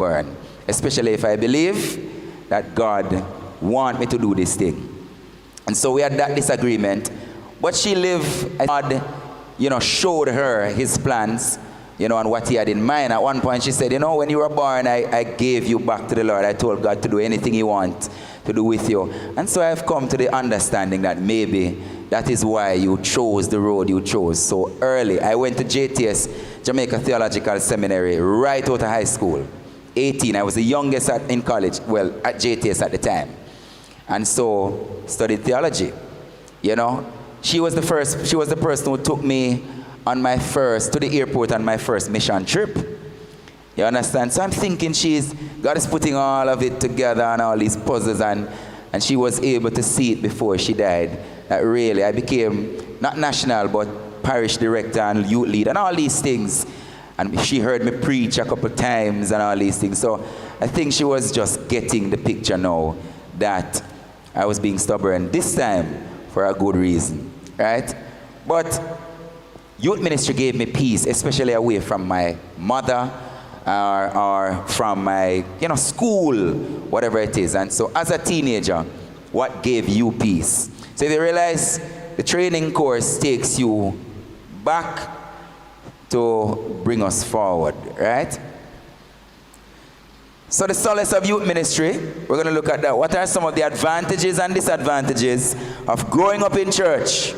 burn, especially if I believe that God wants me to do this thing. And so we had that disagreement. But she lived, God, showed her his plans, and what he had in mind. At one point she said, when you were born, I gave you back to the Lord. I told God to do anything he wants to do with you. And so I've come to the understanding that maybe that is why you chose the road you chose so early. I went to JTS, Jamaica Theological Seminary, right out of high school. 18, I was the youngest in college, well, at JTS at the time. And so, studied theology. She was the person who took me to the airport on my first mission trip. You understand? So I'm thinking God is putting all of it together and all these puzzles, and she was able to see it before she died. That really, I became not national, but parish director and youth leader and all these things. And she heard me preach a couple times and all these things. So I think she was just getting the picture now that I was being stubborn this time for a good reason, right? But youth ministry gave me peace, especially away from my mother or from my, school, whatever it is. And so as a teenager, what gave you peace? So if you realize the training course takes you back to bring us forward, right? So the solace of youth ministry, we're going to look at that. What are some of the advantages and disadvantages of growing up in church?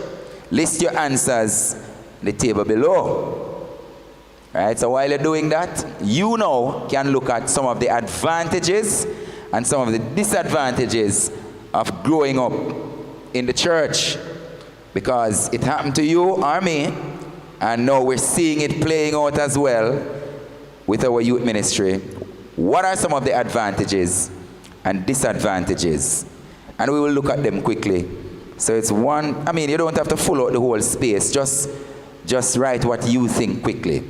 List your answers in the table below. Right? So while you're doing that, you now can look at some of the advantages and some of the disadvantages of growing up in the church. Because it happened to you or me, and now we're seeing it playing out as well with our youth ministry. What are some of the advantages and disadvantages? And we will look at them quickly. So it's one, you don't have to fill out the whole space. Just write what you think quickly.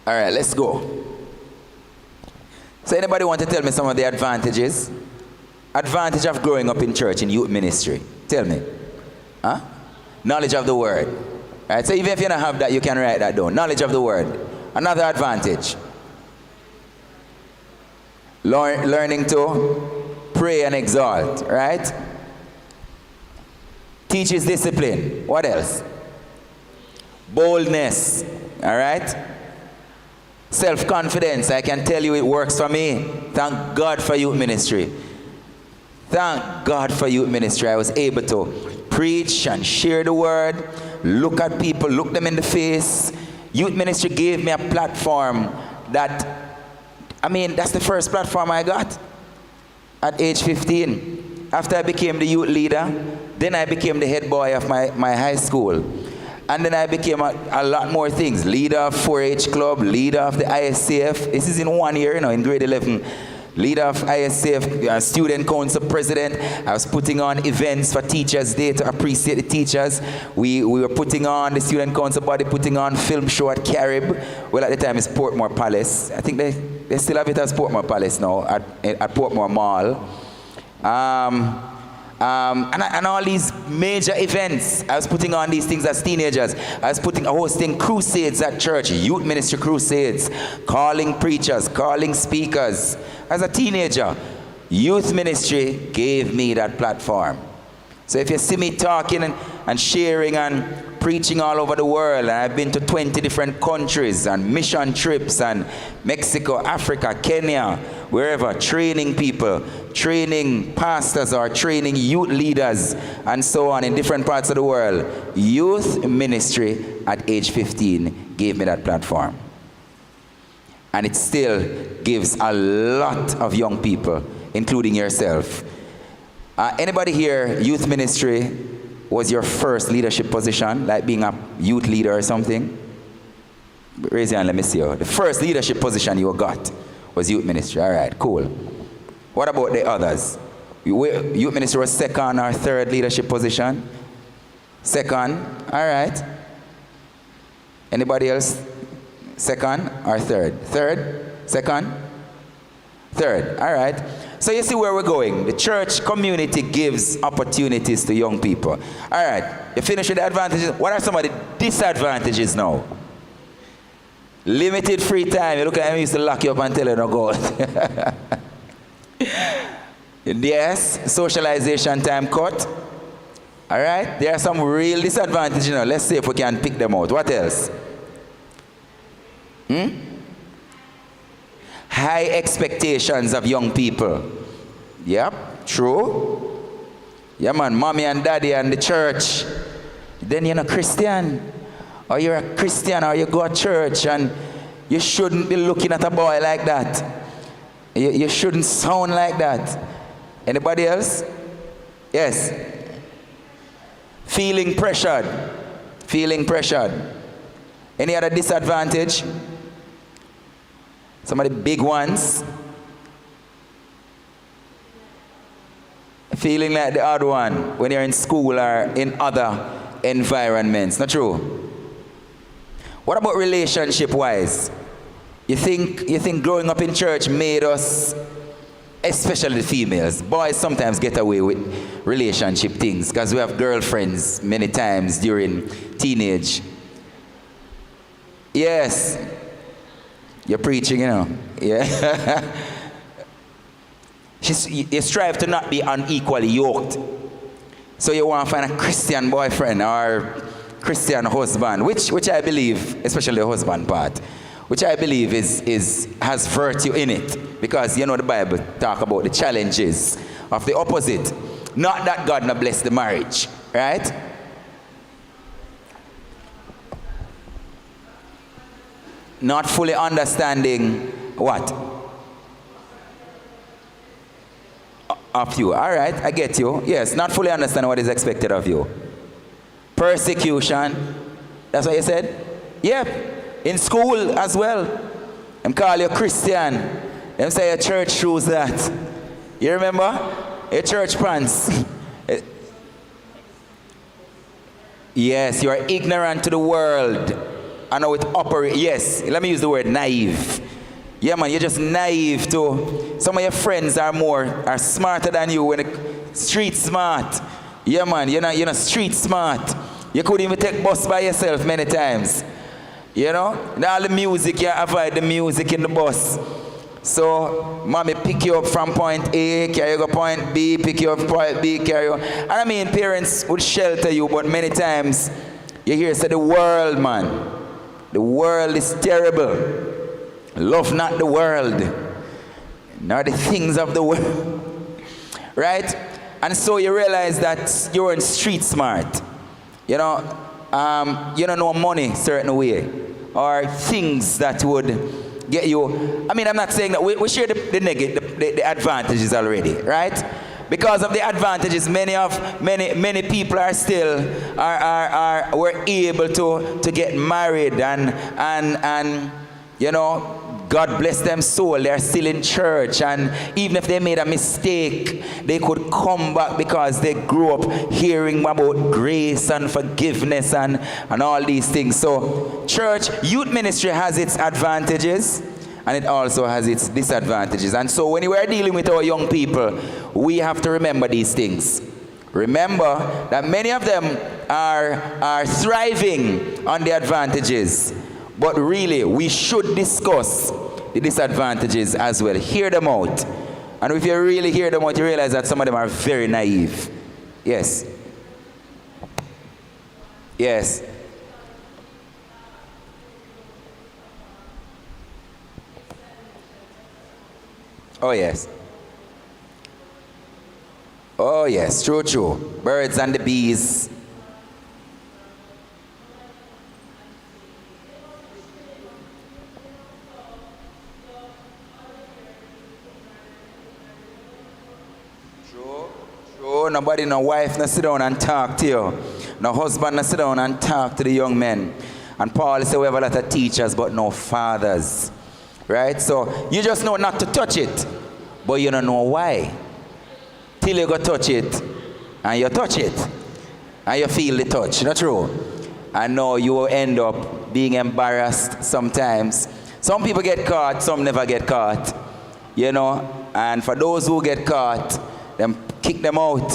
All right, let's go. So anybody want to tell me some of the advantages? Advantage of growing up in church, in youth ministry. Tell me. Huh? Knowledge of the word. All right, so even if you don't have that, you can write that down. Knowledge of the word. Another advantage. Learning to pray and exalt, right? Teaches discipline. What else? Boldness. All right? Self-confidence. I can tell you it works for me. Thank God for youth ministry. Thank God for youth ministry. I was able to preach and share the word, look at people, look them in the face. Youth ministry gave me a platform that, that's the first platform I got at age 15. After I became the youth leader, then I became the head boy of my high school. And then I became a lot more things. Leader of 4-H club, leader of the ISCF. This is in 1 year, in grade 11. Leader of ISCF, student council president. I was putting on events for Teachers Day to appreciate the teachers. We were putting on, the student council body putting on film show at Carib. Well, at the time it's Portmore Palace. I think they still have it as Portmore Palace now, at Portmore Mall. And all these major events. I was putting on these things as teenagers. I was hosting crusades at church, youth ministry crusades, calling preachers, calling speakers. As a teenager, youth ministry gave me that platform. So if you see me talking and sharing and preaching all over the world, and I've been to 20 different countries and mission trips and Mexico, Africa, Kenya, wherever, training people, training pastors or training youth leaders and so on in different parts of the world. Youth ministry at age 15 gave me that platform. And it still gives a lot of young people, including yourself. Anybody here, youth ministry was your first leadership position, like being a youth leader or something? Raise your hand, let me see you. The first leadership position you got was youth ministry. All right, cool. What about the others? Youth ministry was second or third leadership position? Second. All right. Anybody else? Second or third? Third? Second? Third. All right. So you see where we're going. The church community gives opportunities to young people. All right. You finish with the advantages. What are some of the disadvantages now? Limited free time. You look at him, he used to lock you up and tell you no go. Yes. Socialization time cut. All right. There are some real disadvantages now. Let's see if we can pick them out. What else? High expectations of young people. Yep, true. Yeah, man, mommy and daddy and the church. Then you're not Christian. Or you're a Christian or you go to church and you shouldn't be looking at a boy like that. You shouldn't sound like that. Anybody else? Yes. Feeling pressured. Feeling pressured. Any other disadvantage? Some of the big ones. Feeling like the odd one when you're in school or in other environments. Not true? What about relationship-wise? You think growing up in church made us, especially the females, boys sometimes get away with relationship things because we have girlfriends many times during teenage. Yes. You're preaching, you know. Yeah. You strive to not be unequally yoked. So you want to find a Christian boyfriend or Christian husband, which I believe, especially the husband part, which I believe has virtue in it. Because you know the Bible talk about the challenges of the opposite. Not that God not bless the marriage, right? Not fully understanding what? Of you. All right, I get you. Yes, not fully understanding what is expected of you. Persecution. That's what you said? Yep. In school as well. Them call you Christian. Them say your church shoes that. You remember? Your church pants. Yes, you are ignorant to the world. I know it operates. Yes, let me use the word naive. Yeah, man, you're just naive to. Some of your friends are smarter than you when street smart. Yeah, man, you're not street smart. You couldn't even take bus by yourself many times. You know? And all the music, you avoid the music in the bus. So, mommy pick you up from point A, carry you to point B, pick you up point B, carry you. And I mean, parents would shelter you, but many times you hear say the world, man. The world is terrible. Love not the world, nor the things of the world. Right? And so you realize that you're in street smart. You know, you don't know money certain way. Or things that would get you. I mean, I'm not saying that we share the advantages already, right? Because of the advantages, many people are still were able to get married and you know, God bless them soul. They're still in church, and even if they made a mistake, they could come back because they grew up hearing about grace and forgiveness and all these things. So church, youth ministry has its advantages and it also has its disadvantages. And so when we are dealing with our young people, we have to remember these things. Remember that many of them are thriving on the advantages. But really, we should discuss the disadvantages as well. Hear them out. And if you really hear them out, you realize that some of them are very naive. Yes. Yes. Oh, yes. Oh, yes. True, true. Birds and the bees. Nobody, no wife, no sit down and talk to you. No husband, no sit down and talk to the young men. And Paul said we have a lot of teachers, but no fathers. Right? So you just know not to touch it, but you don't know why. Till you go touch it, and you touch it. and you feel the touch, not true? And now you will end up being embarrassed sometimes. Some people get caught, some never get caught, you know. And for those who get caught, them kick them out,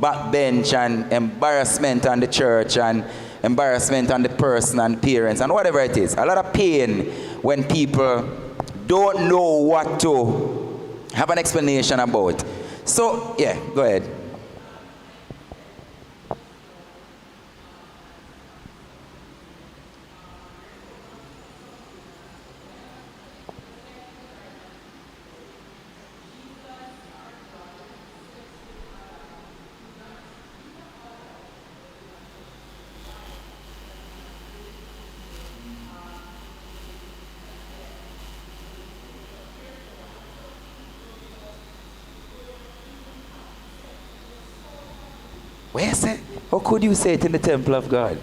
backbench, and embarrassment on the church, and embarrassment on the person and parents, and whatever it is. A lot of pain when people don't know what to have an explanation about. So, yeah, go ahead. Where is it? How could you say it in the temple of God?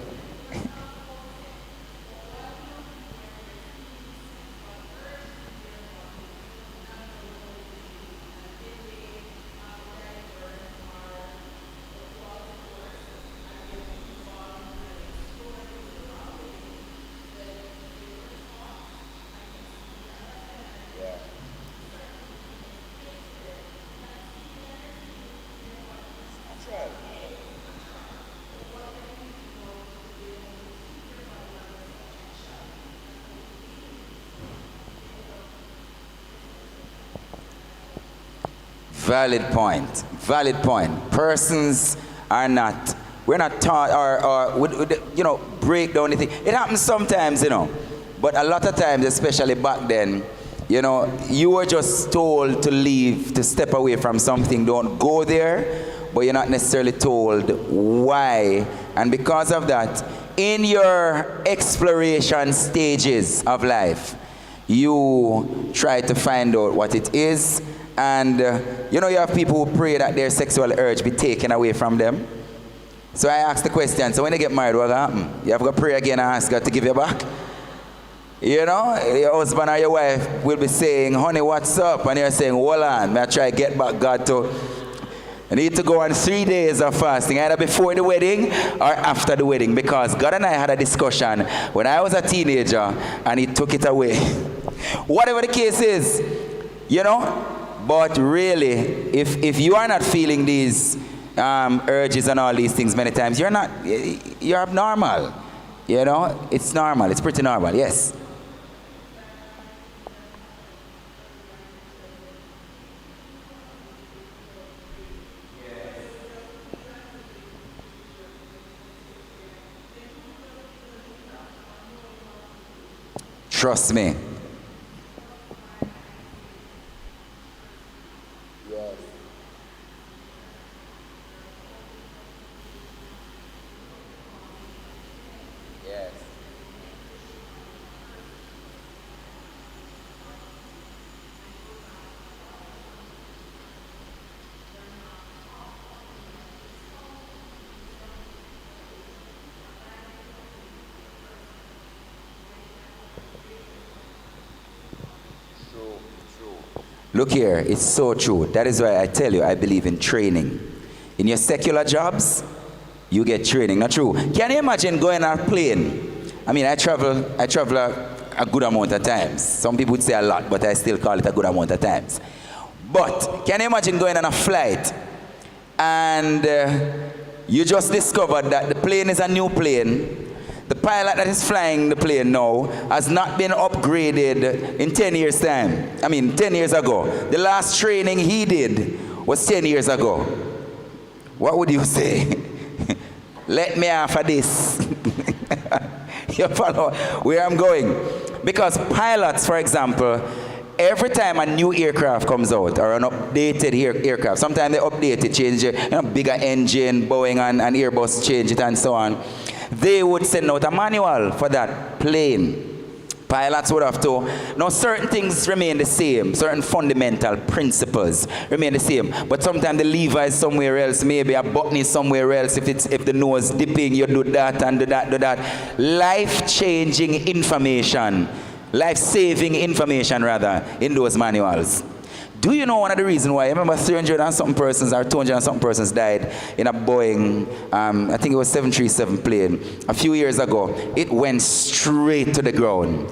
Valid point. Valid point. Persons are not, we're not taught or break down anything. It happens sometimes, but a lot of times, especially back then, you were just told to leave, to step away from something. Don't go there, but you're not necessarily told why. And because of that, in your exploration stages of life, you try to find out what it is. And, you have people who pray that their sexual urge be taken away from them. So I ask the question, so when they get married, what will happen? You have to pray again and ask God to give you back? Your husband or your wife will be saying, honey, what's up? And you're saying, hold on, may I try to get back God to... I need to go on 3 days of fasting, either before the wedding or after the wedding, because God and I had a discussion when I was a teenager, and He took it away. Whatever the case is, but really, if you are not feeling these urges and all these things many times, you're abnormal. It's normal. It's pretty normal, yes. Trust me. Look here, it's so true. That is why I tell you, I believe in training. In your secular jobs, you get training. Not true. Can you imagine going on a plane? I mean, I travel a good amount of times. Some people would say a lot, but I still call it a good amount of times. But can you imagine going on a flight and you just discovered that the plane is a new plane. The pilot that is flying the plane now has not been upgraded in 10 years' time. 10 years ago. The last training he did was 10 years ago. What would you say? Let me offer this. You follow where I'm going? Because pilots, for example, every time a new aircraft comes out or an updated aircraft, sometimes they update it, change it, bigger engine, Boeing and Airbus change it and so on. They would send out a manual for that plane. Pilots would have to. Now, certain things remain the same. Certain fundamental principles remain the same. But sometimes the lever is somewhere else. Maybe a button is somewhere else. If the nose dipping, you do that and do that. Life-changing information. Life-saving information, rather, in those manuals. Do you know one of the reasons why? I remember 300 and something persons or 200 and something persons died in a Boeing, I think it was 737 plane a few years ago. It went straight to the ground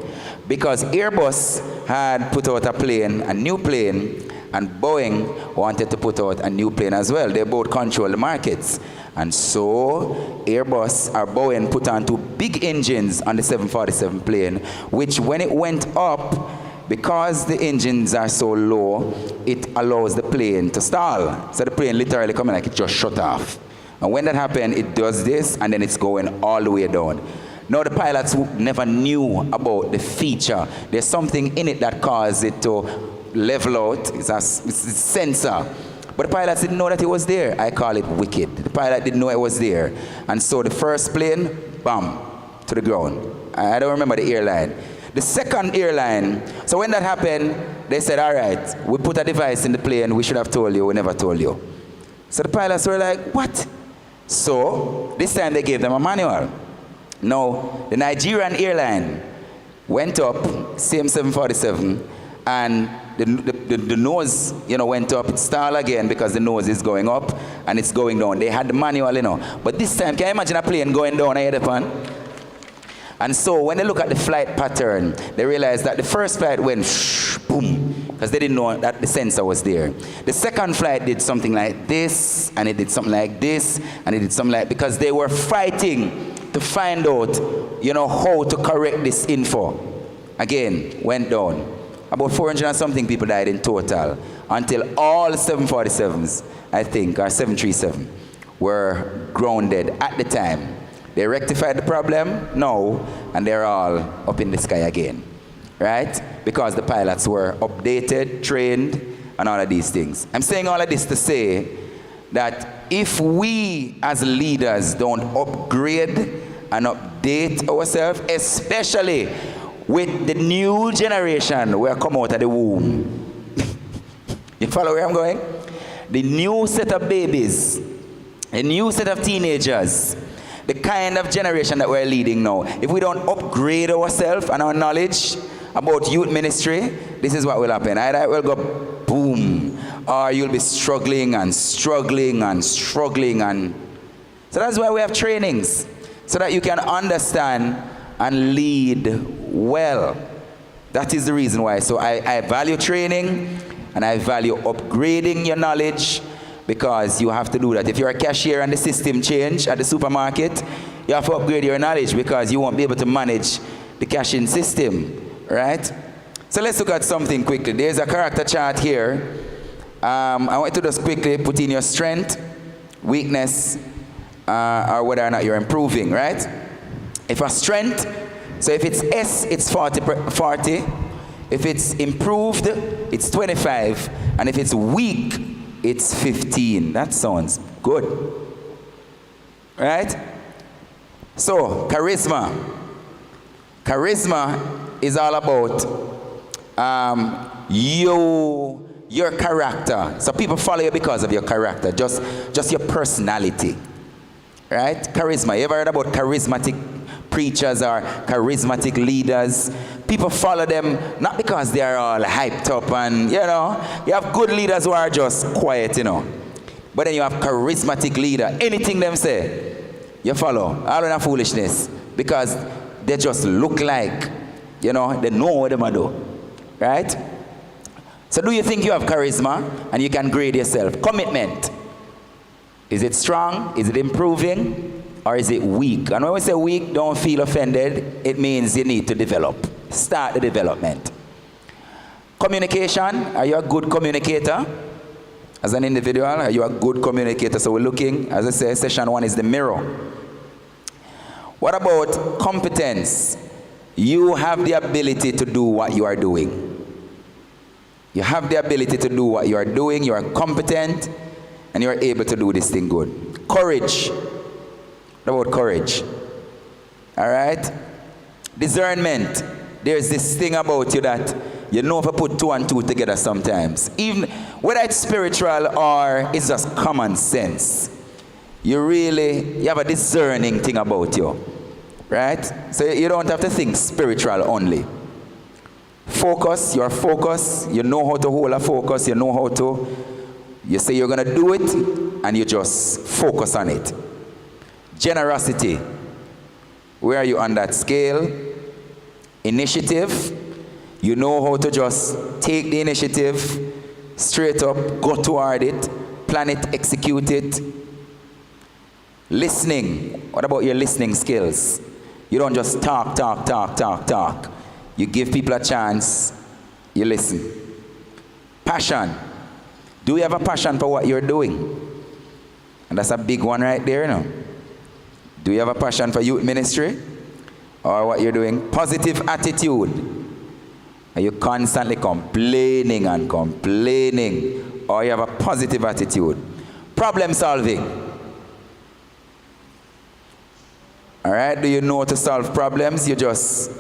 because Airbus had put out a new plane, and Boeing wanted to put out a new plane as well. They both control the markets. And so Boeing put on 2 big engines on the 747 plane, which when it went up, because the engines are so low, it allows the plane to stall. So the plane literally coming like it just shut off. And when that happened, it does this, and then it's going all the way down. Now the pilots never knew about the feature. There's something in it that caused it to level out. It's a sensor. But the pilots didn't know that it was there. I call it wicked. The pilot didn't know it was there. And so the first plane, bam, to the ground. I don't remember the airline. The second airline, so when that happened, they said, all right, we put a device in the plane, we should have told you, we never told you. So the pilots were like, what? So this time they gave them a manual. Now, the Nigerian airline went up, same 747, and the nose, went up. It stalled again because the nose is going up and it's going down. They had the manual, But this time, can you imagine a plane going down ahead of one? And so when they look at the flight pattern, they realize that the first flight went boom, because they didn't know that the sensor was there. The second flight did something like this, and it did something like this, and it did something like, because they were fighting to find out, how to correct this info. Again, went down. About 400 and something people died in total, until all 747s, I think, or 737, were grounded at the time. They rectified the problem? No. And they're all up in the sky again. Right? Because the pilots were updated, trained, and all of these things. I'm saying all of this to say that if we as leaders don't upgrade and update ourselves, especially with the new generation who are come out of the womb. You follow where I'm going? The new set of babies, a new set of teenagers, the kind of generation that we're leading now. If we don't upgrade ourselves and our knowledge about youth ministry, this is what will happen. Either it will go boom, or you'll be struggling and struggling and struggling. And so that's why we have trainings, so that you can understand and lead well. That is the reason why. So I value training, and I value upgrading your knowledge, because you have to do that. If you're a cashier and the system change at the supermarket, you have to upgrade your knowledge, because you won't be able to manage the cashing system, right? So let's look at something quickly. There's a character chart here. I want you to just quickly put in your strength, weakness, or whether or not you're improving, right? If a strength, so if it's S, it's 40. If it's improved, it's 25. And if it's weak, it's 15. That sounds good. Right? So, charisma. Charisma is all about your character. So people follow you because of your character, just your personality. Right? Charisma. You ever heard about charismatic preachers or charismatic leaders? People follow them not because they are all hyped up and, you have good leaders who are just quiet, But then you have charismatic leader. Anything them say, you follow. All in a foolishness. Because they just look like, they know what they want to do. Right? So do you think you have charisma and you can grade yourself? Commitment. Is it strong? Is it improving? Or is it weak? And when we say weak, don't feel offended. It means you need to develop. Start the development. Communication. Are you a good communicator? As an individual, are you a good communicator? So we're looking, as I say, session 1 is the mirror. What about competence? You have the ability to do what you are doing. You have the ability to do what you are doing. You are competent, and you are able to do this thing good. Courage. What about courage? All right? Discernment. There's this thing about you that you know if I put 2 and 2 together sometimes. Even whether it's spiritual or it's just common sense. You have a discerning thing about you. Right? So you don't have to think spiritual only. Focus, you're focused, you know how to hold a focus, you know how to, you say you're going to do it, and you just focus on it. Generosity, where are you on that scale? Initiative, you know how to just take the initiative, straight up, go toward it, plan it, execute it. Listening, what about your listening skills? You don't just talk. You give people a chance, you listen. Passion. Do you have a passion for what you're doing? And that's a big one right there, you know. Do you have a passion for youth ministry? Or what you're doing? Positive attitude. Are you constantly complaining? Or you have a positive attitude? Problem solving. All right, do you know how to solve problems? You just,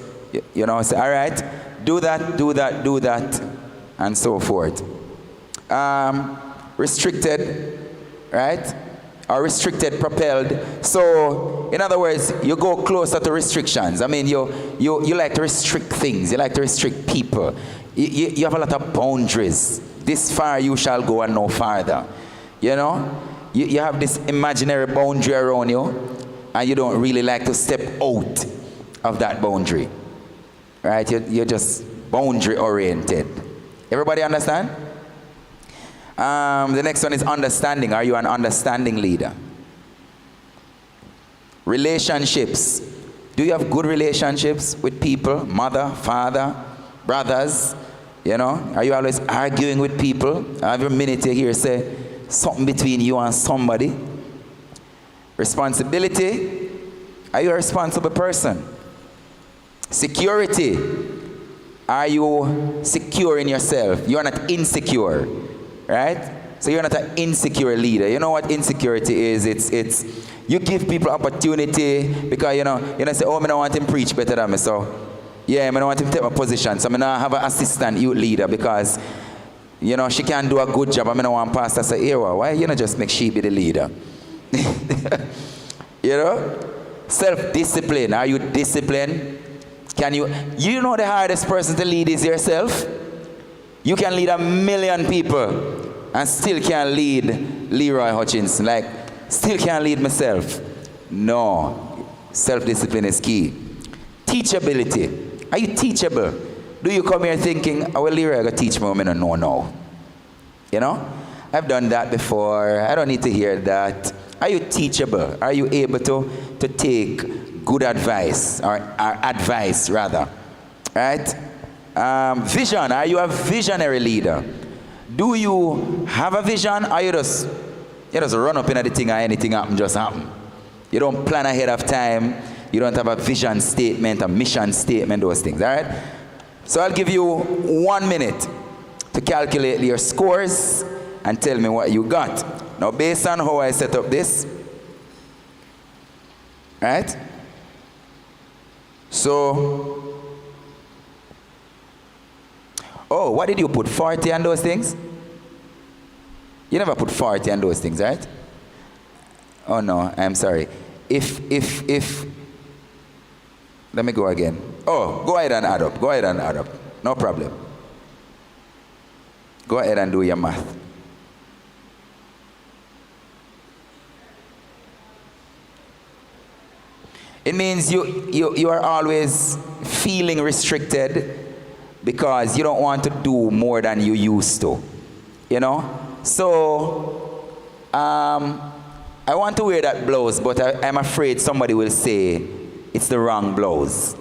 you know, say, all right, do that, and so forth. Restricted, right? Or restricted, propelled. So, in other words, you go closer to restrictions. I mean, you like to restrict things. You like to restrict people. You have a lot of boundaries. This far you shall go and no farther. You know? You have this imaginary boundary around you, and you don't really like to step out of that boundary. Right? You're just boundary oriented. Everybody understand? The next one is understanding. Are you an understanding leader? Relationships. Do you have good relationships with people? Mother, father, brothers? You know? Are you always arguing with people? Every minute you hear say something between you and somebody. Responsibility. Are you a responsible person? Security. Are you secure in yourself? You are not insecure, right? So you're not an insecure leader. You know what insecurity is? It's you give people opportunity because you know say, oh, I don't want him to preach better than me, so yeah, I don't want him to take my position. So I don't have an assistant youth leader because you know she can do a good job. I don't want pastor say, hey, why you not just make she be the leader? You know? Self-discipline. Are you disciplined? Can you know the hardest person to lead is yourself? You can lead 1 million people and still can't lead Leroy Hutchinson. Like, still can't lead myself. No. Self-discipline is key. Teachability. Are you teachable? Do you come here thinking, oh, well, Leroy, I got to teach me, I don't know now. You know? I've done that before. I don't need to hear that. Are you teachable? Are you able to take good advice, or advice rather? Right? Vision. Are you a visionary leader? Do you have a vision, or you just run up into the thing and anything happen just happen? You don't plan ahead of time. You don't have a vision statement, a mission statement, those things. All right? So I'll give you 1 minute to calculate your scores and tell me what you got. Now, based on how I set up this, right? So, oh, what did you put? 40 on those things? You never put 40 on those things, right? Oh no, I'm sorry. If, let me go again. Oh, go ahead and add up. Go ahead and add up. No problem. Go ahead and do your math. It means you are always feeling restricted because you don't want to do more than you used to, you know? So, I want to wear that blouse, but I'm afraid somebody will say it's the wrong blouse.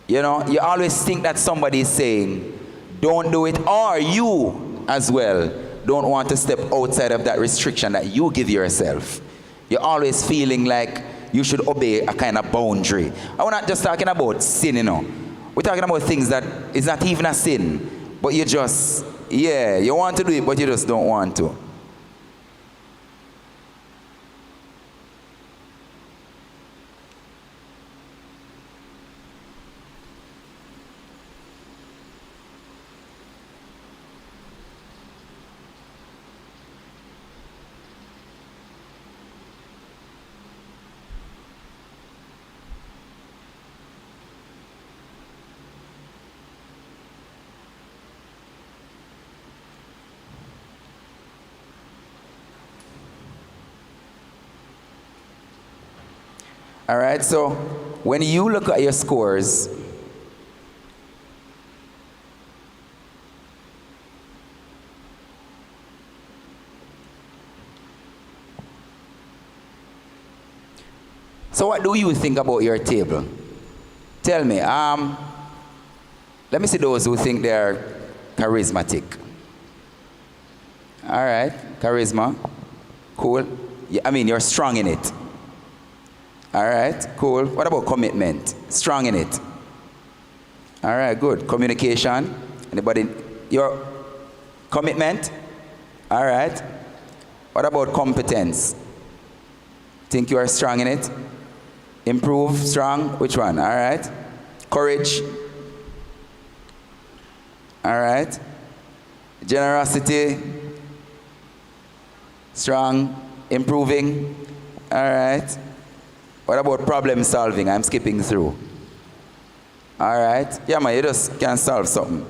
You know, you always think that somebody is saying, don't do it, or you as well don't want to step outside of that restriction that you give yourself. You're always feeling like you should obey a kind of boundary. And we're not just talking about sin, you know. We're talking about things that it's not even a sin, but you just, yeah, you want to do it, but you just don't want to. All right, so when you look at your scores, so what do you think about your table? Tell me. Let me see those who think they're charismatic. All right, charisma. Cool. Yeah, I mean, you're strong in it. All right, cool. What about commitment? Strong in it. All right, good. Communication. Anybody? Your commitment? All right. What about competence? Think you are strong in it? Improve, strong? Which one? All right. Courage? All right. Generosity? Strong? Improving? All right. What about problem solving? I'm skipping through. All right. Yeah, man, you just can solve something.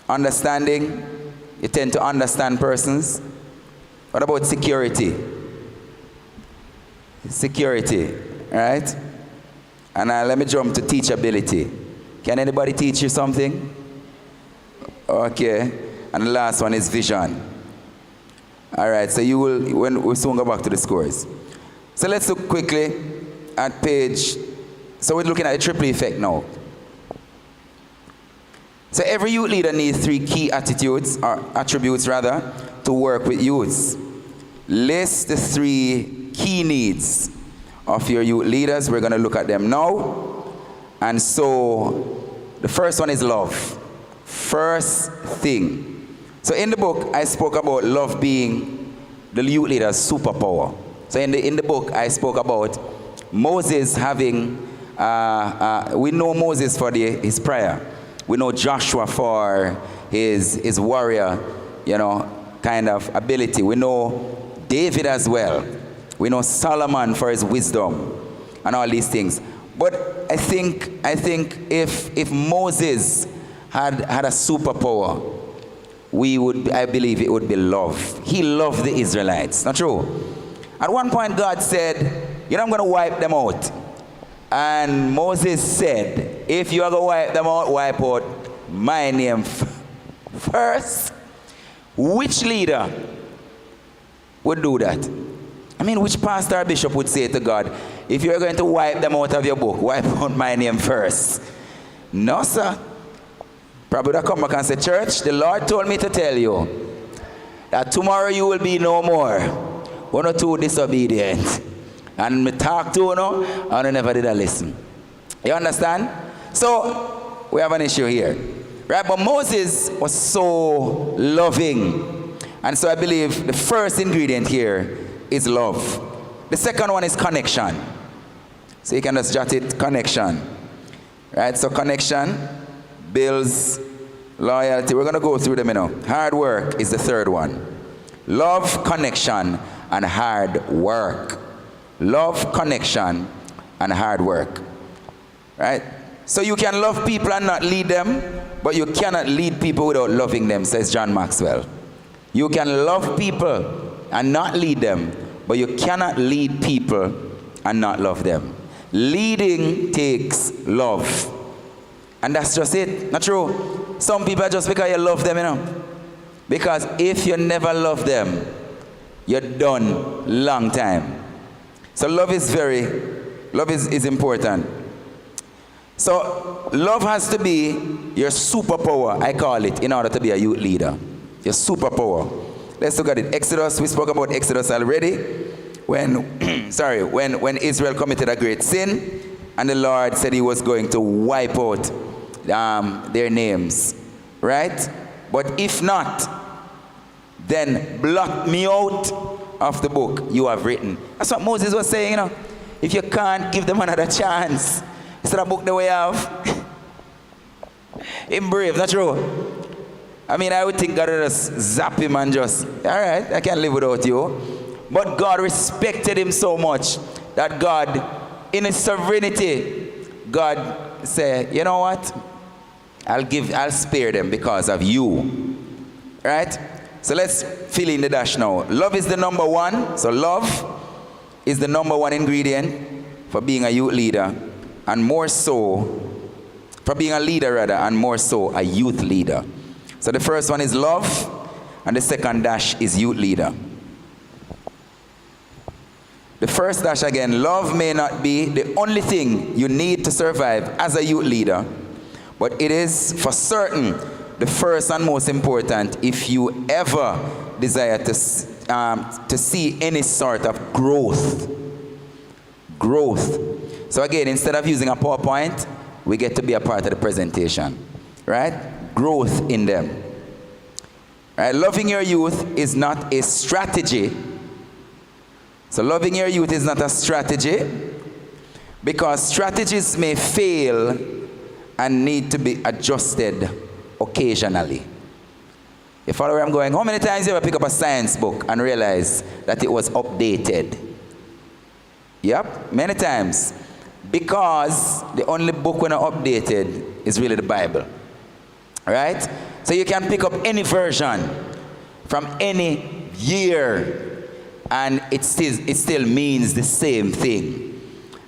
Understanding? You tend to understand persons. What about security? Security, right? And let me jump to teachability. Can anybody teach you something? Okay. And the last one is vision. All right, so you will, we'll soon go back to the scores. So let's look quickly at page, so we're looking at the triple effect now. So every youth leader needs 3 key attitudes, or attributes rather, to work with youths. List the 3 key needs of your youth leaders. We're going to look at them now. And so the first one is love. First thing. So in the book, I spoke about love being the youth leader's superpower. So in the book, I spoke about Moses having, we know Moses for his prayer. We know Joshua for his warrior, kind of ability. We know David as well. We know Solomon for his wisdom and all these things. But I think if Moses had a superpower, I believe it would be love. He loved the Israelites. Not true? At one point God said, I'm going to wipe them out. And Moses said, if you are going to wipe them out, wipe out my name first. Which leader would do that? I mean, which pastor or bishop would say to God, if you're going to wipe them out of your book, wipe out my name first? No, sir. Probably would come back and say, church, the Lord told me to tell you that tomorrow you will be no more. 1 or 2 disobedient. And me talk to you now, and I never did a listen. You understand? So, we have an issue here. Right, but Moses was so loving. And so I believe the first ingredient here is love. The second one is connection. So you can just jot it, connection. Right, so connection builds loyalty. We're going to go through them, Hard work is the third one. Love, connection, and hard work. Love, connection, and hard work. Right? So you can love people and not lead them, but you cannot lead people without loving them, says John Maxwell. You can love people and not lead them, but you cannot lead people and not love them. Leading takes love. And that's just it. Not true? Some people just because you love them, Because if you never love them, you're done long time. So love is important. So love has to be your superpower, I call it, in order to be a youth leader. Your superpower. Let's look at it. Exodus, we spoke about Exodus already. When Israel committed a great sin, and the Lord said he was going to wipe out their names. Right? But if not, then blot me out of the book you have written. That's what Moses was saying, If you can't give them another chance, it's a book the way I have. Him brave, not true? I mean, I would think God would just zap him and just, all right, I can't live without you. But God respected him so much that God, in his sovereignty, God said, you know what? I'll spare them because of you. Right? So let's fill in the dash now. Love is the number one. So love is the number one ingredient for being a youth leader, and more so, for being a leader rather, and more so a youth leader. So the first one is love, and the second dash is youth leader. The first dash again, love may not be the only thing you need to survive as a youth leader, but it is for certain the first and most important if you ever desire to see any sort of growth. So again, instead of using a PowerPoint, we get to be a part of the presentation, right? Growth in them. Right? Loving your youth is not a strategy. So loving your youth is not a strategy, because strategies may fail and need to be adjusted occasionally. You follow where I'm going? How many times you ever pick up a science book and realize that it was updated? Yep, many times. Because the only book when updated is really the Bible. Right? So you can pick up any version from any year and it still means the same thing.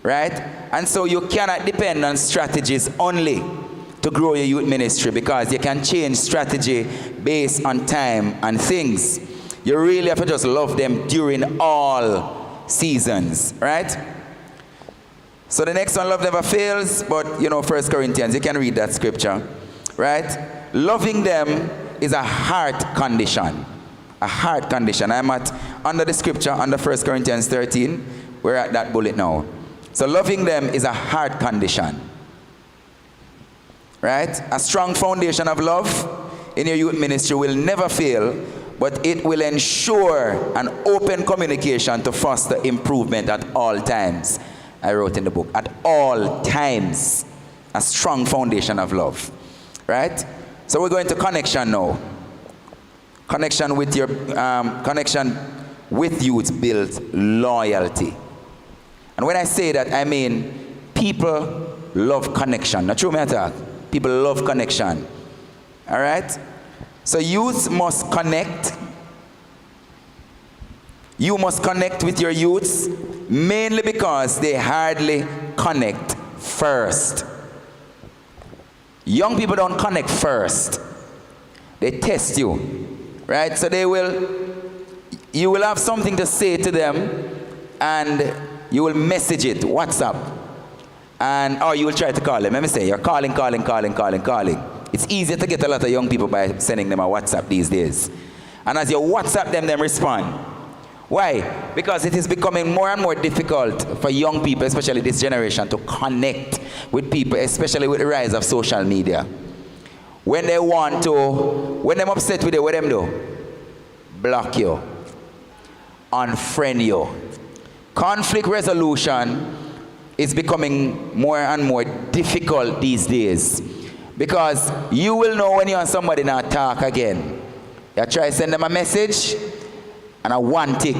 Right? And so you cannot depend on strategies only to grow your youth ministry, because you can change strategy based on time and things. You really have to just love them during all seasons, right? So the next one, love never fails, but 1 Corinthians, you can read that scripture, right? Loving them is a heart condition. A heart condition. I'm under the scripture, under 1 Corinthians 13. We're at that bullet now. So loving them is a heart condition. Right? A strong foundation of love in your youth ministry will never fail, but it will ensure an open communication to foster improvement at all times. I wrote in the book, at all times, a strong foundation of love. Right? So we're going to connection now. Connection with youth builds loyalty. And when I say that, I mean people love connection. Not true, me talk. People love connection. All right? So youth must connect. You must connect with your youths, mainly because they hardly connect first. Young people don't connect first. They test you. Right? So you will have something to say to them, and you will message it, WhatsApp. Or you will try to call them. Let me say, you're calling. It's easier to get a lot of young people by sending them a WhatsApp these days. And as you WhatsApp them respond. Why? Because it is becoming more and more difficult for young people, especially this generation, to connect with people, especially with the rise of social media. When they're upset with you, what them do? Block you. Unfriend you. Conflict resolution is becoming more and more difficult these days, because you will know when you and somebody not talk again. You try to send them a message and a one tick.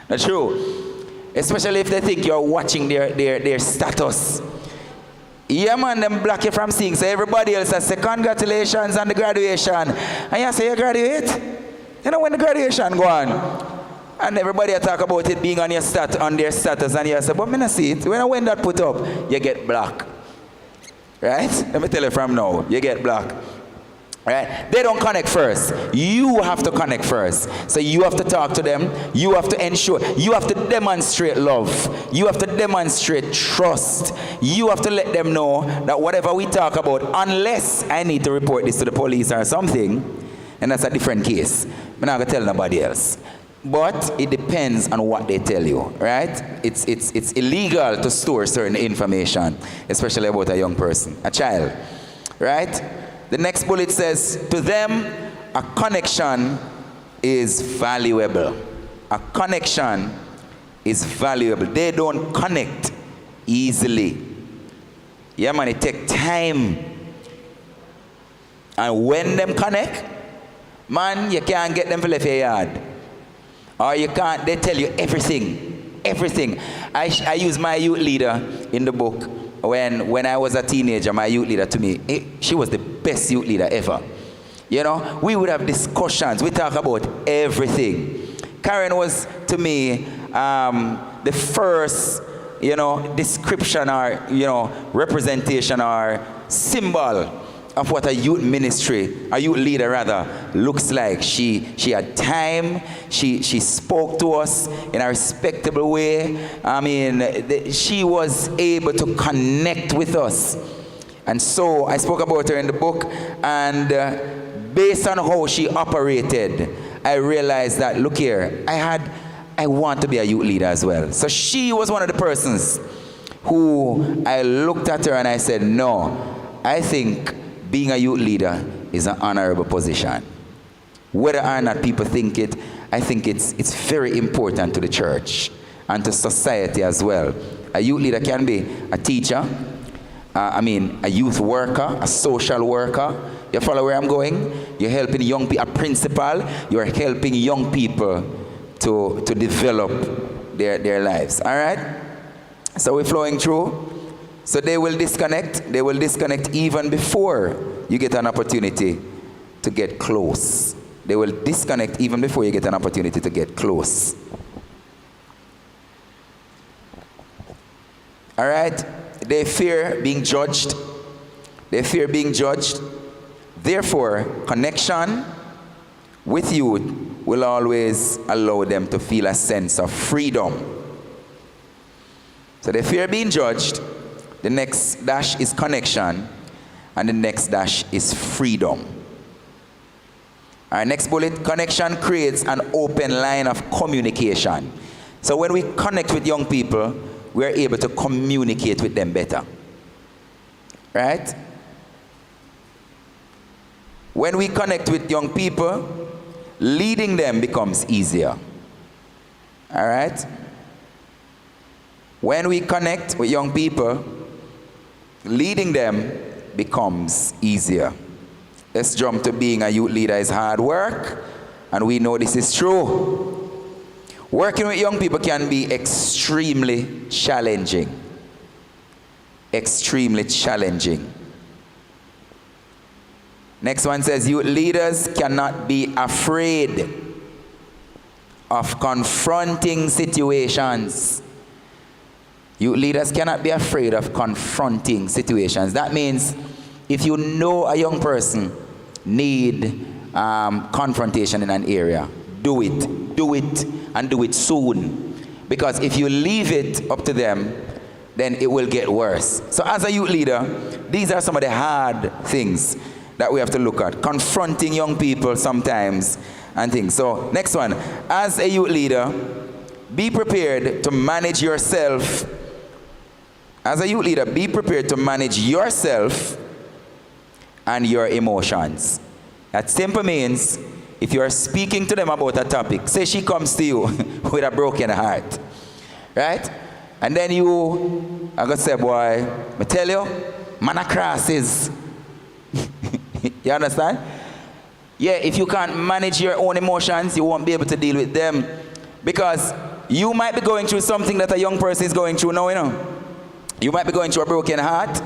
Not true. Especially if they think you're watching their status. Yeah, man, them block you from seeing. So everybody else has say congratulations on the graduation. And you say you graduate? You know when the graduation go on? And everybody talk about it being on their status, and you say, but me not see it. When that put up, you get blocked. Right? Let me tell you from now, you get blocked. Right? They don't connect first. You have to connect first. So you have to talk to them. You have to ensure. You have to demonstrate love. You have to demonstrate trust. You have to let them know that whatever we talk about, unless I need to report this to the police or something, and that's a different case. I'm not going to tell nobody else. But it depends on what they tell you, right? It's illegal to store certain information, especially about a young person, a child, right? The next bullet says, to them, a connection is valuable. A connection is valuable. They don't connect easily. Yeah, man, it takes time. And when them connect, man, you can't get them to leave your yard. Or you can't, they tell you everything. Everything. I use my youth leader in the book. When I was a teenager, my youth leader to me, she was the best youth leader ever. You know, we would have discussions. We talk about everything. Karen was, to me, the first, description or, representation or symbol of what a youth ministry, a youth leader rather, looks like. She had time. She spoke to us in a respectable way. I mean, she was able to connect with us. And so I spoke about her in the book, and based on how she operated, I realized that, look here, I want to be a youth leader as well. So she was one of the persons who I looked at her and I said, no, I think being a youth leader is an honorable position. Whether or not people think it, I think it's very important to the church and to society as well. A youth leader can be a teacher, a youth worker, a social worker. You follow where I'm going? You're helping young people, a principal, you're helping young people to develop their lives. All right? So we're flowing through. So they will disconnect. They will disconnect even before you get an opportunity to get close. They will disconnect even before you get an opportunity to get close. All right? They fear being judged. They fear being judged. Therefore, connection with youth will always allow them to feel a sense of freedom. So they fear being judged. The next dash is connection, and the next dash is freedom. Our next bullet, connection creates an open line of communication. So when we connect with young people, we are able to communicate with them better. Right? When we connect with young people, leading them becomes easier. All right? When we connect with young people, leading them becomes easier. Let's jump to being a youth leader is hard work, and we know this is true. Working with young people can be extremely challenging. Extremely challenging. Next one says, youth leaders cannot be afraid of confronting situations. Youth leaders cannot be afraid of confronting situations. That means if you know a young person need confrontation in an area, do it. Do it, and do it soon. Because if you leave it up to them, then it will get worse. So as a youth leader, these are some of the hard things that we have to look at. Confronting young people sometimes and things. So next one, as a youth leader, be prepared to manage yourself. As a youth leader, be prepared to manage yourself and your emotions. That simply means if you are speaking to them about a topic, say she comes to you with a broken heart, right? And then I go say, boy, I tell you, man crosses. You understand? Yeah, if you can't manage your own emotions, you won't be able to deal with them. Because you might be going through something that a young person is going through now, you know. You might be going through a broken heart,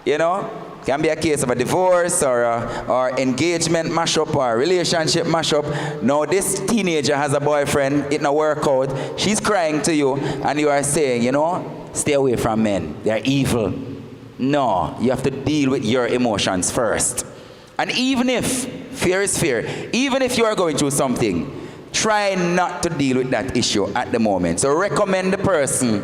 you know. Can be a case of a divorce or engagement mashup or relationship mashup. Now this teenager has a boyfriend, it no work out. She's crying to you and you are saying, you know, stay away from men. They're evil. No, you have to deal with your emotions first. And even if fear is fear, even if you are going through something, try not to deal with that issue at the moment. So recommend the person,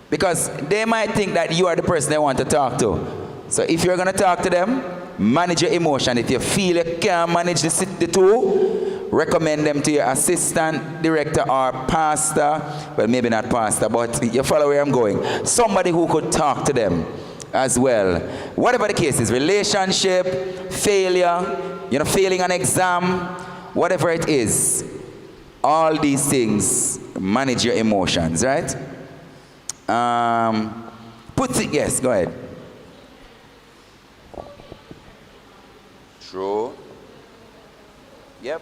because they might think that you are the person they want to talk to. So if you're going to talk to them, manage your emotion. If you feel you can't manage the two, recommend them to your assistant, director, or pastor. Well, maybe not pastor, but you follow where I'm going. Somebody who could talk to them as well. Whatever the case is, relationship, failure, you know, failing an exam, whatever it is, all these things, manage your emotions, right? Yes, go ahead. True. Yep.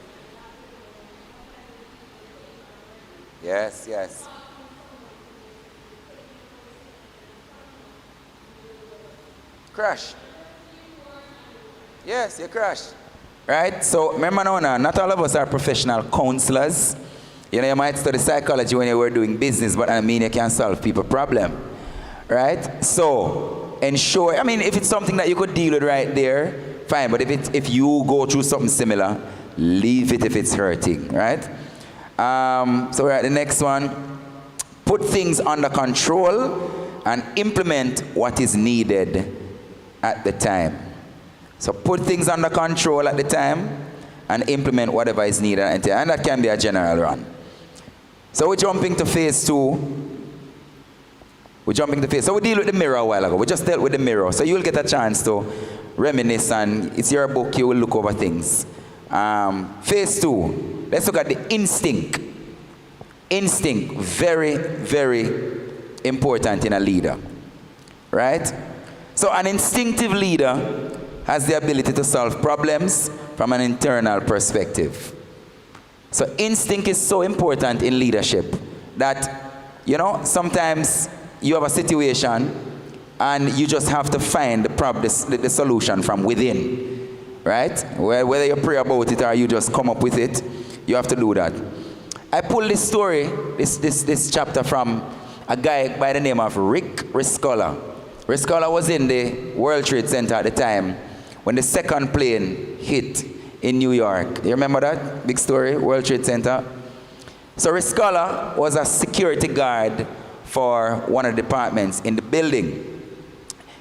Yes. Crash. Yes, you crashed. Right? So remember now, not all of us are professional counselors. You know, you might study psychology when you were doing business, but I mean you can solve people's problem, right? So ensure, I mean, if it's something that you could deal with right there, fine. But if you go through something similar, leave it if it's hurting, right? So we're at the next one. Put things under control and implement what is needed at the time. So put things under control at the time and implement whatever is needed at the time. And that can be a general run. So we're jumping to phase 2. So we deal with the mirror a while ago. We just dealt with the mirror. So you'll get a chance to reminisce, and it's your book, you will look over things. Phase 2, let's look at the instinct. Instinct, very, very important in a leader, right? So an instinctive leader has the ability to solve problems from an internal perspective. So instinct is so important in leadership that, you know, sometimes you have a situation and you just have to find the solution from within, right? Whether you pray about it or you just come up with it, you have to do that. I pulled this story, this chapter from a guy by the name of Rick Riscola. Riscola was in the World Trade Center at the time when the second plane hit in New York. You remember that big story, World Trade Center? So Riscola was a security guard for one of the departments in the building.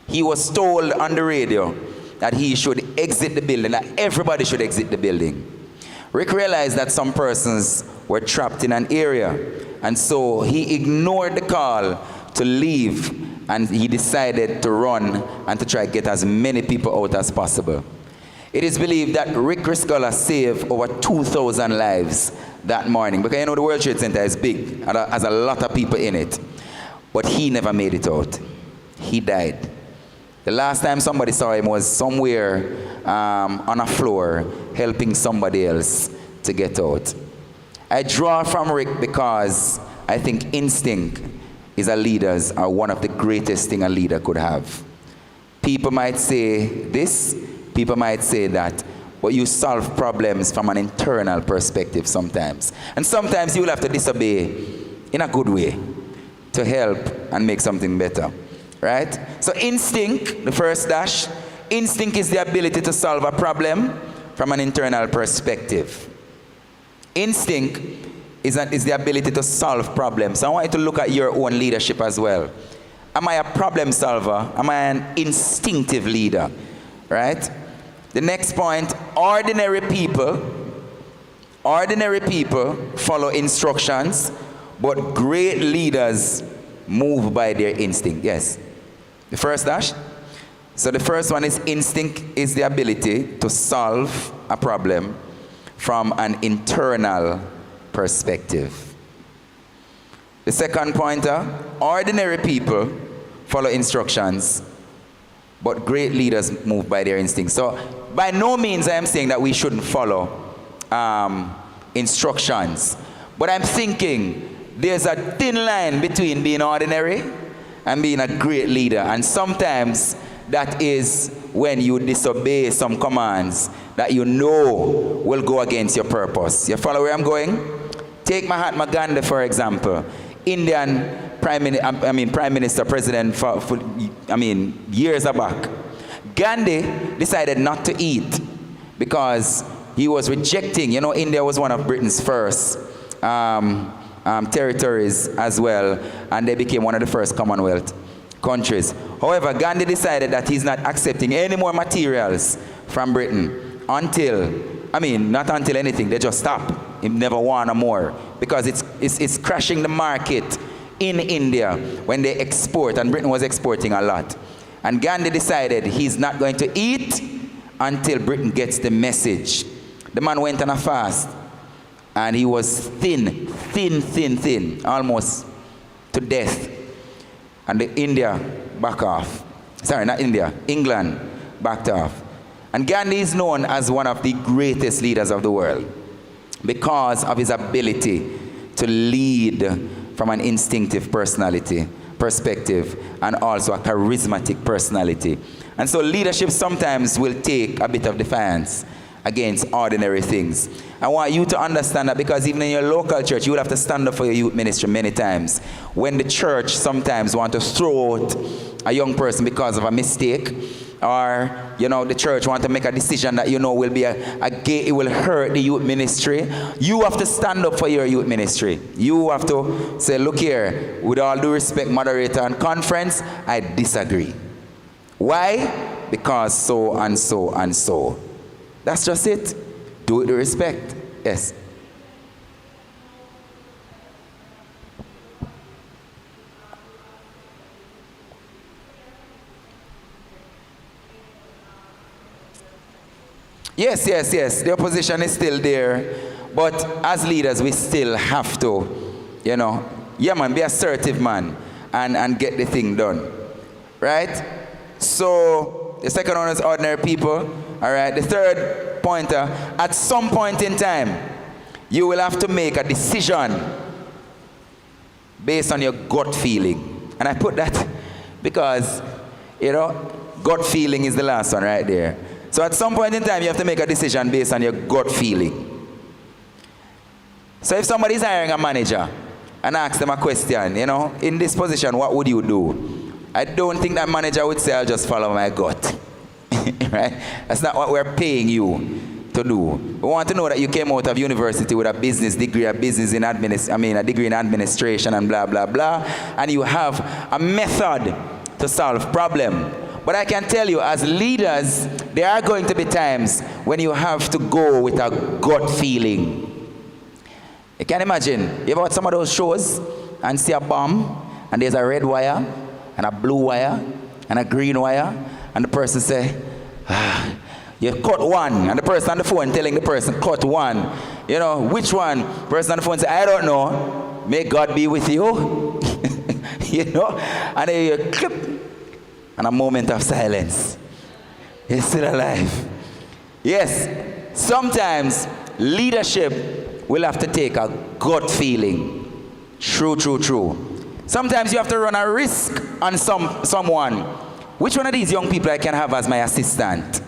He was told on the radio that he should exit the building, that everybody should exit the building. Rick realized that some persons were trapped in an area, and so he ignored the call to leave, and he decided to run and to try to get as many people out as possible. It is believed that Rick Riscola saved over 2,000 lives that morning, because you know the World Trade Center is big, and has a lot of people in it, but he never made it out. He died. The last time somebody saw him was somewhere on a floor helping somebody else to get out. I draw from Rick because I think instinct is one of the greatest things a leader could have. People might say this, people might say that, but you solve problems from an internal perspective sometimes. And sometimes you will have to disobey in a good way to help and make something better. Right? So instinct, the first dash, instinct is the ability to solve a problem from an internal perspective. Instinct is the ability to solve problems. I want you to look at your own leadership as well. Am I a problem solver? Am I an instinctive leader? Right? The next point, ordinary people follow instructions, but great leaders move by their instinct. Yes. The first dash. So the first one is instinct is the ability to solve a problem from an internal perspective. The second pointer, ordinary people follow instructions, but great leaders move by their instincts. So by no means I am saying that we shouldn't follow instructions, but I'm thinking there's a thin line between being ordinary and being a great leader. And sometimes that is when you disobey some commands that you know will go against your purpose. You follow where I'm going? Take Mahatma Gandhi, for example. Indian Prime Minister, President for years back. Gandhi decided not to eat because he was rejecting, you know, India was one of Britain's first territories as well, and they became one of the first Commonwealth countries. However, Gandhi decided that he's not accepting any more materials from Britain not until anything, they just stop. He never want more because it's crashing the market in India when they export, and Britain was exporting a lot. And Gandhi decided he's not going to eat until Britain gets the message. The man went on a fast. And he was thin, almost to death. And England backed off. And Gandhi is known as one of the greatest leaders of the world because of his ability to lead from an instinctive perspective, and also a charismatic personality. And so leadership sometimes will take a bit of defiance against ordinary things. I want you to understand that, because even in your local church, you will have to stand up for your youth ministry many times. When the church sometimes want to throw out a young person because of a mistake, or the church want to make a decision that will be it will hurt the youth ministry, you have to stand up for your youth ministry. You have to say, look here, with all due respect, moderator and conference, I disagree. Why? Because so and so and so. That's just it. Do it with respect. Yes. Yes. The opposition is still there. But as leaders, we still have to, be assertive, man, and get the thing done. Right? So, the second one is ordinary people. All right? The third pointer, at some point in time, you will have to make a decision based on your gut feeling. And I put that because, gut feeling is the last one right there. So at some point in time, you have to make a decision based on your gut feeling. So if somebody's hiring a manager and asks them a question, in this position, what would you do? I don't think that manager would say, I'll just follow my gut. Right? That's not what we're paying you to do. We want to know that you came out of university with a business degree, a degree in administration and blah, blah, blah, and you have a method to solve problem. But I can tell you, as leaders, there are going to be times when you have to go with a gut feeling. You can imagine, you ever watch some of those shows and see a bomb, and there's a red wire, and a blue wire, and a green wire, and the person say, you cut one, and the person on the phone telling the person, cut one. Which one? The person on the phone say, I don't know. May God be with you. And then you clip, and a moment of silence. You're still alive. Yes, sometimes leadership will have to take a gut feeling. True. Sometimes you have to run a risk on someone. Which one of these young people I can have as my assistant?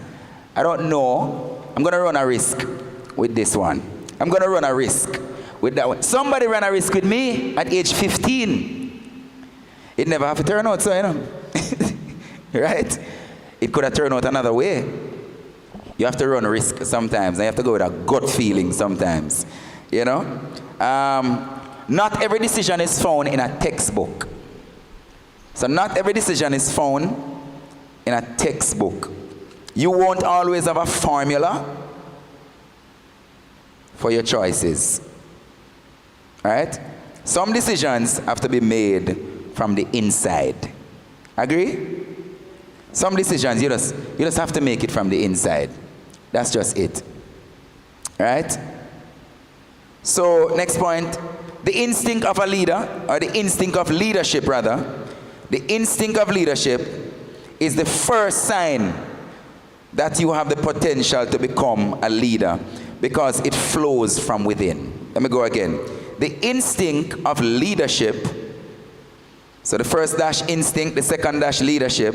I don't know. I'm going to run a risk with this one. I'm going to run a risk with that one. Somebody ran a risk with me at age 15. It never have to turn out so, Right? It could have turned out another way. You have to run a risk sometimes. And you have to go with a gut feeling sometimes. Not every decision is found in a textbook. So not every decision is found in a textbook. You won't always have a formula for your choices. Alright? Some decisions have to be made from the inside. Agree? Some decisions you just have to make it from the inside. That's just it. Right? So next point, the instinct of a leader, or the instinct of leadership rather, the instinct of leadership is the first sign that you have the potential to become a leader, because it flows from within. Let me go again. The instinct of leadership, so the first dash instinct, the second dash leadership,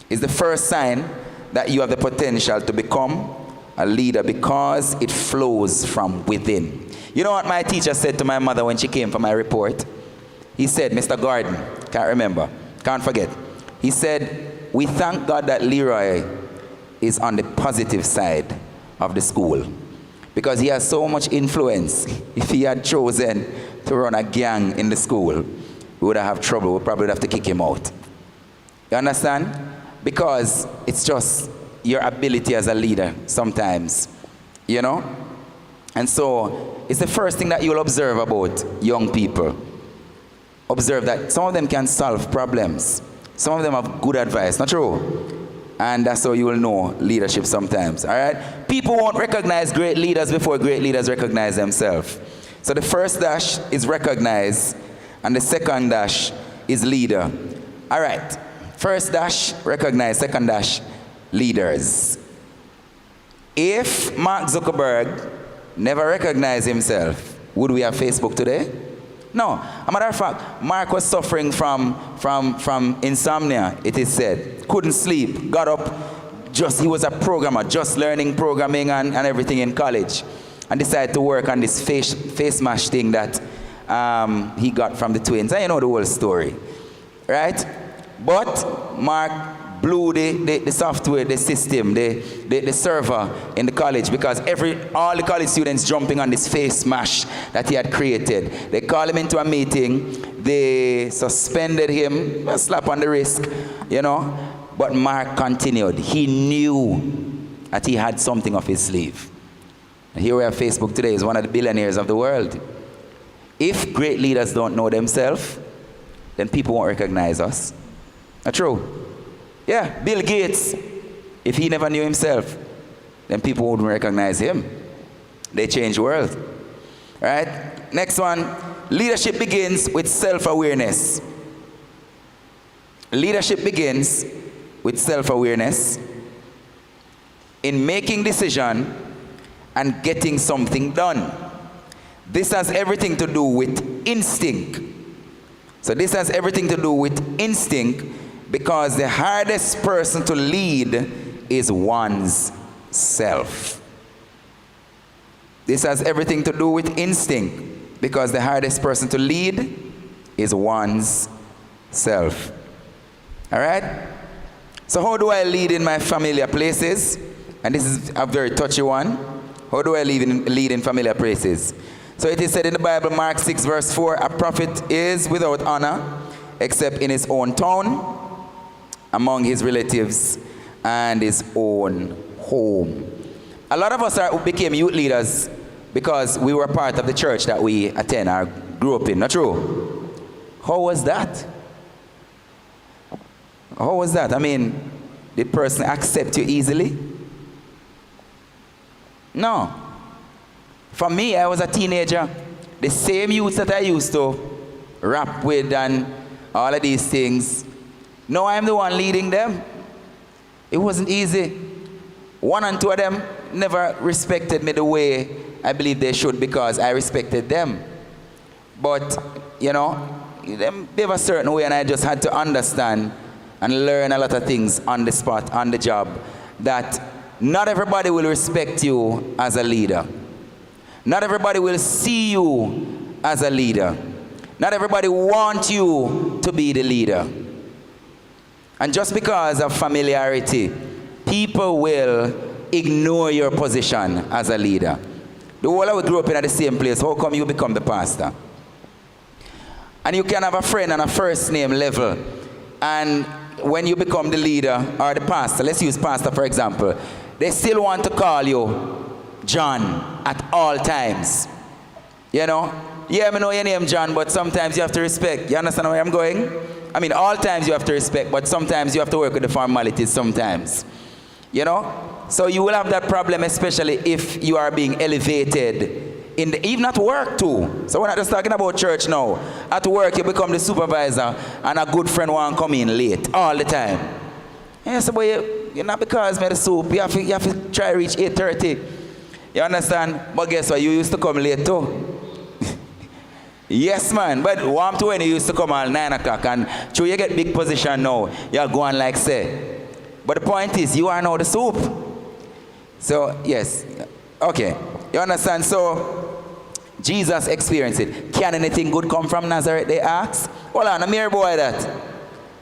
is the first sign that you have the potential to become a leader, because it flows from within. You know what my teacher said to my mother when she came for my report? He said, Mr. Gordon, can't remember, can't forget. He said, we thank God that Leroy is on the positive side of the school, because he has so much influence. If he had chosen to run a gang in the school, we would have trouble. We probably would have to kick him out. You understand? Because it's just your ability as a leader sometimes, And so it's the first thing that you'll observe about young people. Observe that some of them can solve problems. Some of them have good advice, not true? And that's how you will know leadership sometimes, all right? People won't recognize great leaders before great leaders recognize themselves. So the first dash is recognize, and the second dash is leader. All right, first dash, recognize, second dash, leaders. If Mark Zuckerberg never recognized himself, would we have Facebook today? No. As a matter of fact, Mark was suffering from insomnia, it is said. Couldn't sleep, got up, he was a programmer, just learning programming and everything in college, and decided to work on this face mash thing that he got from the twins. And you know the whole story, right? But Mark blew the software, the system, the server in the college, because all the college students jumping on this face mash that he had created. They called him into a meeting, they suspended him, a slap on the wrist, you know. But Mark continued. He knew that he had something up his sleeve. And here we have Facebook today, is one of the billionaires of the world. If great leaders don't know themselves, then people won't recognize us. Not true? Yeah, Bill Gates, if he never knew himself, then people wouldn't recognize him. They change the world. All right? Next one, leadership begins with self-awareness. Leadership begins with self-awareness in making decision and getting something done. This has everything to do with instinct. So this has everything to do with instinct, because the hardest person to lead is one's self. This has everything to do with instinct, because the hardest person to lead is one's self. All right? So how do I lead in my familiar places? And this is a very touchy one. How do I lead in familiar places? So it is said in the Bible, Mark 6 verse 4, a prophet is without honor except in his own town, among his relatives, and his own home. A lot of us became youth leaders because we were part of the church that we attend or grew up in. Not true? How was that? How was that? I mean, did the person accept you easily? No. For me, I was a teenager. The same youth that I used to rap with and all of these things, now I'm the one leading them. It wasn't easy. One and two of them never respected me the way I believe they should, because I respected them. But, you know, they have a certain way, and I just had to understand and learn a lot of things on the spot, on the job, that not everybody will respect you as a leader. Not everybody will see you as a leader. Not everybody wants you to be the leader. And just because of familiarity, people will ignore your position as a leader. The whole of we grew up in the same place. How come you become the pastor? And you can have a friend on a first name level, and when you become the leader or the pastor, let's use pastor for example, they still want to call you John at all times. You know? Yeah, I know your name John, but sometimes you have to respect. You understand where I'm going? I mean, all times you have to respect, but sometimes you have to work with the formalities sometimes. You know? So you will have that problem, especially if you are being elevated even at work too. So we're not just talking about church now. At work, you become the supervisor, and a good friend won't come in late all the time. Yeah, so boy, you're not because of the soup. You have to try to reach 8:30. You understand? But guess what? You used to come late too. Yes, man. But warm to when you used to come at 9 o'clock, and true, you get big position now. You're going like say. But the point is, you are now the soup. So, yes. Okay. You understand? So, Jesus experienced it. Can anything good come from Nazareth, they ask? Hold on, a mere boy that.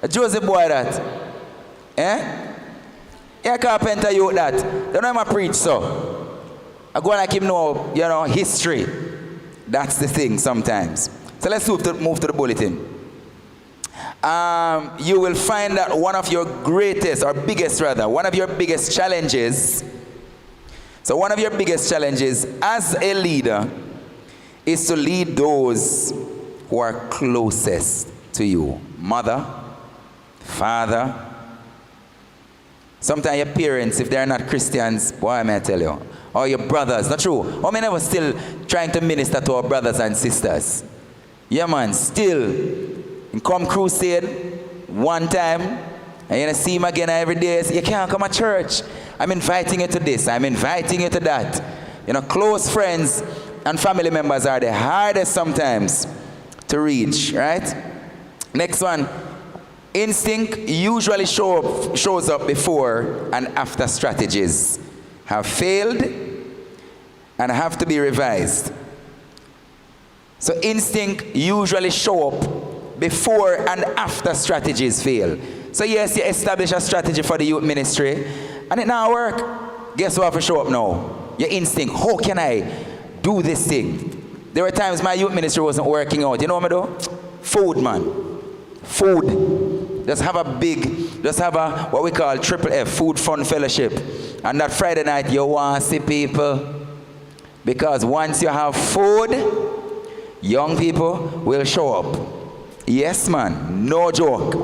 A Joseph boy that. Eh? Yeah, carpenter you that. Don't know him a preach so. I go like him know, you know, history. That's the thing sometimes. So let's move to the bulletin. You will find that one of your biggest challenges. So one of your biggest challenges as a leader is to lead those who are closest to you. Mother, father. Sometimes your parents, if they're not Christians, boy, may I tell you. Or your brothers, not true. How many of us still trying to minister to our brothers and sisters? Yeah, man, still. And come crusade one time, and you're going to see him again every day. So you can't come to church. I'm inviting you to this. I'm inviting you to that. You know, close friends and family members are the hardest sometimes to reach, right? Next one. Instinct usually shows up before and after strategies have failed and have to be revised. So instinct usually show up before and after strategies fail. So yes, you establish a strategy for the youth ministry and it now work. Guess what have to show up now? Your instinct. How can I do this thing? There were times my youth ministry wasn't working out. You know what I do? Food, man. Food. Just have a what we call triple F, Food Fun Fellowship. And that Friday night you want to see people. Because once you have food, young people will show up. Yes, man. No joke.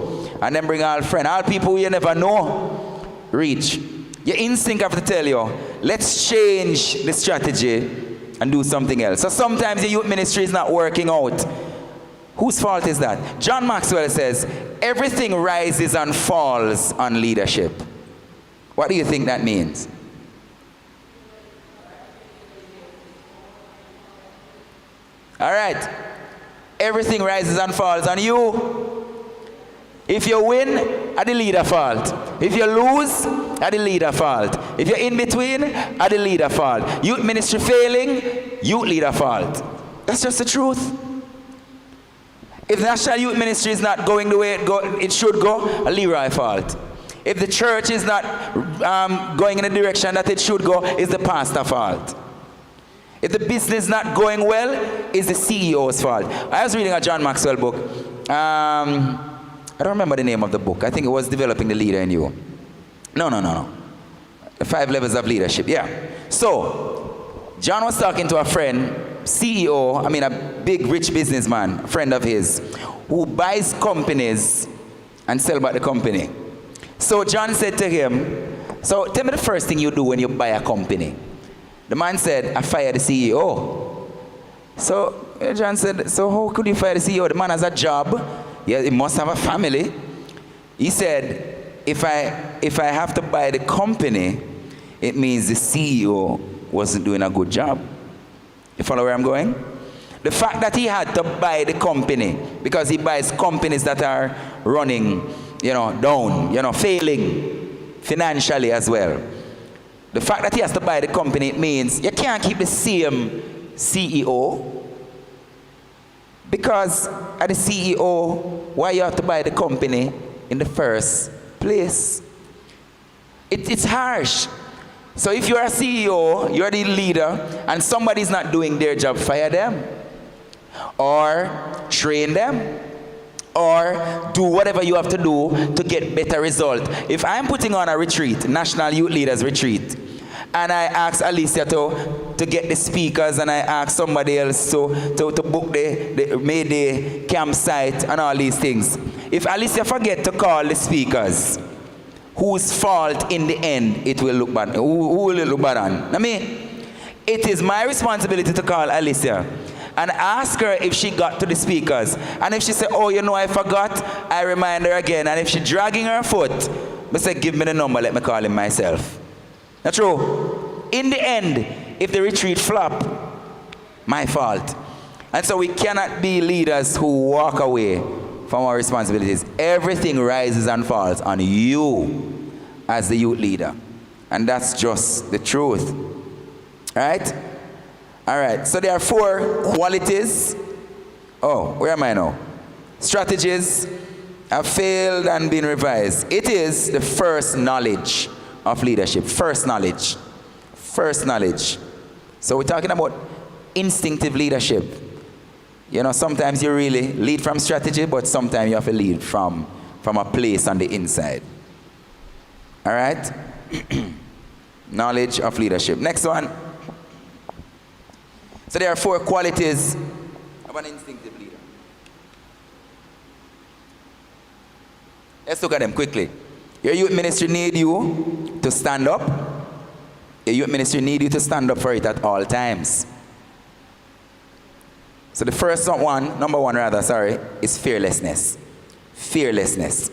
And then bring all friends. All people you never know. Reach. Your instinct have to tell you, let's change the strategy and do something else. So sometimes the youth ministry is not working out. Whose fault is that? John Maxwell says, everything rises and falls on leadership. What do you think that means? All right. Everything rises and falls on you. If you win, at the leader fault. If you lose, at the leader fault. If you're in between, at the leader fault. Youth ministry failing, youth leader fault. That's just the truth. If National Youth Ministry is not going the way it should go, a Leroy fault. If the church is not going in the direction that it should go, it's the pastor fault. If the business is not going well, it's the CEO's fault. I was reading a John Maxwell book. I don't remember the name of the book. I think it was Developing the Leader in You. No. The 5 levels of leadership, yeah. So, John was talking to a friend, CEO, a big rich businessman, a friend of his, who buys companies and sell back the company. So John said to him, so tell me the first thing you do when you buy a company. The man said, I fire the CEO. So John said, so how could you fire the CEO? The man has a job. Yeah, he must have a family. He said, if I have to buy the company, it means the CEO wasn't doing a good job. You follow where I'm going? The fact that he had to buy the company, because he buys companies that are running, down, failing financially as well. The fact that he has to buy the company, it means you can't keep the same CEO. Because as the CEO, why you have to buy the company in the first place? It's harsh. So if you're a CEO, you're the leader, and somebody's not doing their job, fire them. Or train them. Or do whatever you have to do to get better result. If I'm putting on a retreat, National Youth Leaders Retreat, and I ask Alicia to get the speakers, and I ask somebody else to book the Mayday campsite and all these things. If Alicia forget to call the speakers, whose fault in the end it will look bad? Who will it look bad on? It is my responsibility to call Alicia and ask her if she got to the speakers. And if she said, oh, I forgot, I remind her again. And if she's dragging her foot, I say, give me the number, let me call him myself. That's true. In the end, if the retreat flop, my fault. And so we cannot be leaders who walk away from our responsibilities. Everything rises and falls on you as the youth leader. And that's just the truth. Right? All right. So there are 4 qualities. Oh, where am I now? Strategies have failed and been revised. It is the first knowledge of leadership. First knowledge. First knowledge. So we're talking about instinctive leadership. Sometimes you really lead from strategy, but sometimes you have to lead from a place on the inside. All right? Knowledge of leadership. Next one. So there are 4 qualities of an instinctive leader. Let's look at them quickly. Your youth ministry need you to stand up. Your youth ministry need you to stand up for it at all times. So the first one, number one rather, is fearlessness. Fearlessness.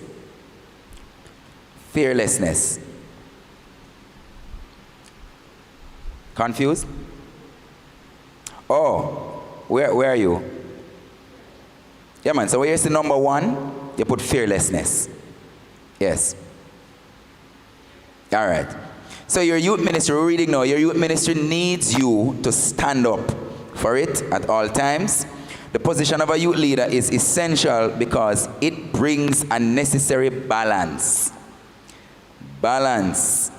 Fearlessness. Confused? Oh, where are you? Yeah, man, so here's the number one. you put fearlessness. Yes. All right. So your youth ministry, we're reading now, your youth ministry needs you to stand up for it at all times. The position of a youth leader is essential because it brings a necessary balance. Balance.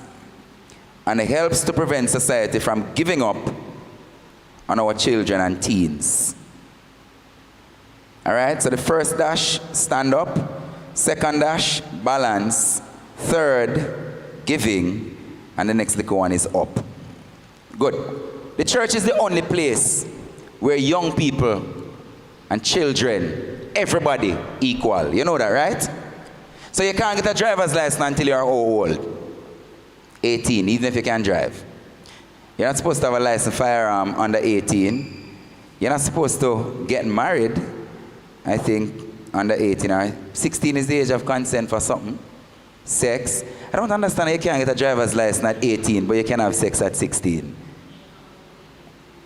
And it helps to prevent society from giving up on our children and teens. All right, so the first dash, stand up. Second dash, balance. Third, giving. And the next little one is up. Good. The church is the only place where young people and children, everybody equal. You know that, right? So you can't get a driver's license until you're old. 18, even if you can drive. You're not supposed to have a license firearm under 18. You're not supposed to get married, I think, under 18. Or 16 is the age of consent for something. Sex. I don't understand how you can't get a driver's license at 18, but you can have sex at 16.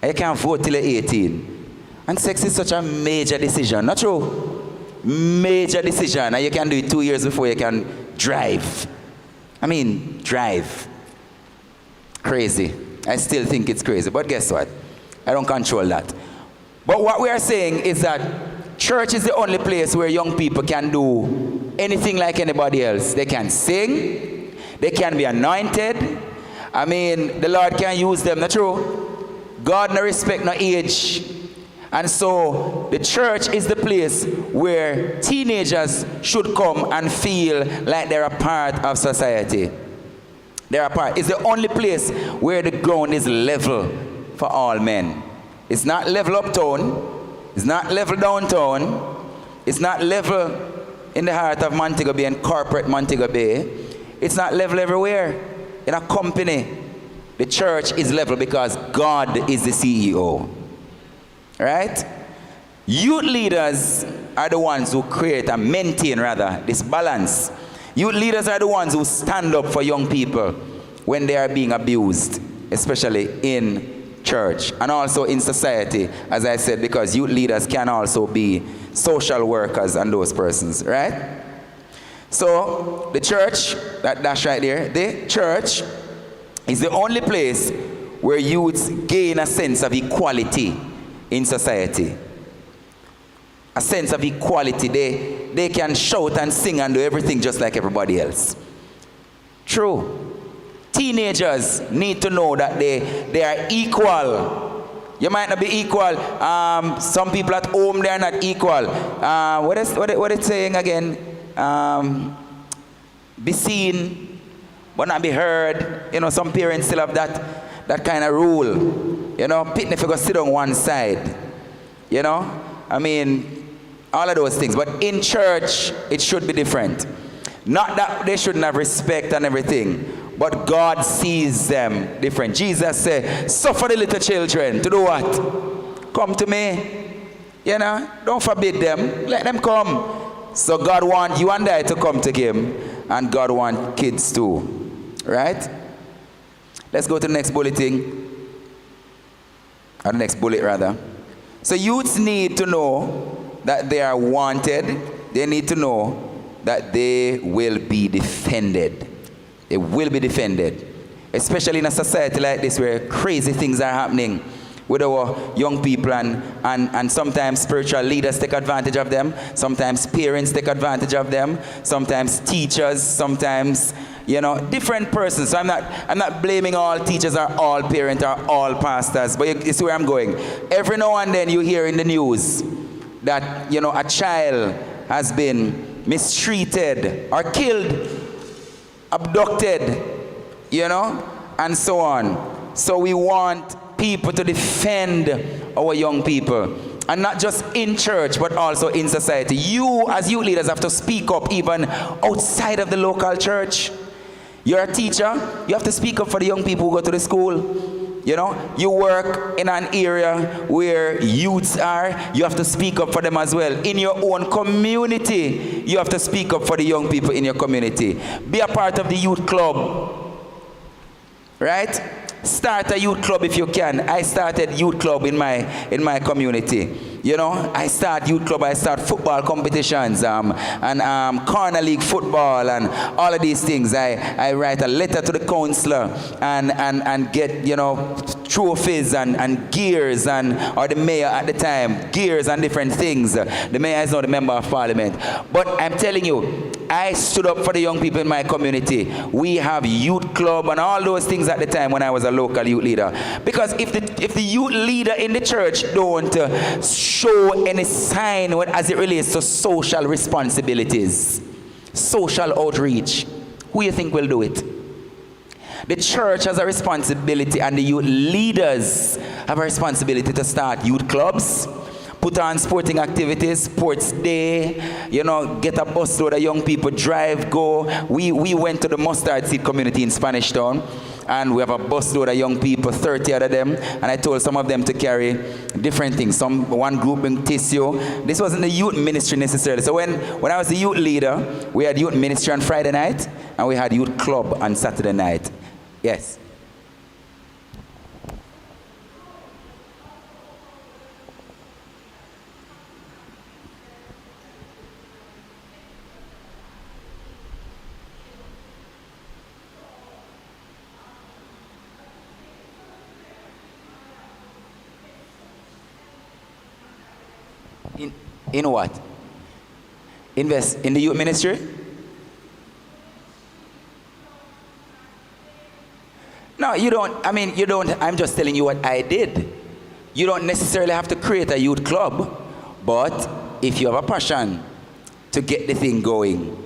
You can't vote till you're 18. And sex is such a major decision, not true? Major decision, and you can do it 2 years before you can drive. I mean, drive. Crazy. I still think it's crazy, but guess what? I don't control that. But what we are saying is that church is the only place where young people can do anything like anybody else. They can sing, they can be anointed. I mean, the Lord can use them, not true? God no respect, no age. And so the church is the place where teenagers should come and feel like they're a part of society. They're a part. It's the only place where the ground is level for all men. It's not level uptown. It's not level downtown. It's not level in the heart of Montego Bay and corporate Montego Bay. It's not level everywhere. In a company, the church is level because God is the CEO. Right? Youth leaders are the ones who create and maintain, rather, this balance. Youth leaders are the ones who stand up for young people when they are being abused, especially in church and also in society, as I said, because youth leaders can also be social workers and those persons, right? So the church, that's right there, the church is the only place where youths gain a sense of equality in society. A sense of equality. They can shout and sing and do everything just like everybody else. True. Teenagers need to know that they are equal. You might not be equal. Some people at home, they are not equal. What is saying again? Be seen, but not be heard. You know, some parents still have that kind of rule. You know, picnic if you go sit on one side. You know? I mean, all of those things. But in church, it should be different. Not that they shouldn't have respect and everything, but God sees them different. Jesus said, suffer the little children to do what? Come to me. You know? Don't forbid them. Let them come. So God wants you and I to come to Him, and God wants kids too. Right? Let's go to the next bulletin. Or the next bullet, rather. So youths need to know that they are wanted. They need to know that they will be defended. They will be defended. Especially in a society like this where crazy things are happening with our young people, and sometimes spiritual leaders take advantage of them. Sometimes parents take advantage of them. Sometimes teachers, sometimes, you know, different persons. So I'm not blaming all teachers or all parents or all pastors, but you see where I'm going. Every now and then you hear in the news that, you know, a child has been mistreated or killed, abducted, you know, and so on. So we want people to defend our young people. And not just in church, but also in society. You, as youth leaders, have to speak up even outside of the local church. You're a teacher, you have to speak up for the young people who go to the school. You know, you work in an area where youths are, you have to speak up for them as well. In your own community, you have to speak up for the young people in your community. Be a part of the youth club. Right? Start a youth club if you can. I started youth club in my community. You know, I start youth club, I start football competitions, and corner league football, and all of these things. I write a letter to the counselor and get, you know, trophies and gears, or the mayor at the time, gears and different things. The mayor is not a member of parliament. But I'm telling you, I stood up for the young people in my community. We have youth club and all those things at the time when I was a local youth leader. Because if the youth leader in the church don't show any sign as it relates to social responsibilities, social outreach, who you think will do it? The church has a responsibility, and the youth leaders have a responsibility to start youth clubs, put on sporting activities, sports day, you know, get a bus load of young people, drive, go. We went to the Mustard Seed community in Spanish Town, and we have a bus load of young people, 30 out of them, and I told some of them to carry different things. One group in tissue. This wasn't the youth ministry necessarily. So when I was the youth leader, we had youth ministry on Friday night, and we had youth club on Saturday night. Yes. In what? Invest in the youth ministry? No, you don't. I mean, you don't. I'm just telling you what I did. You don't necessarily have to create a youth club, but if you have a passion to get the thing going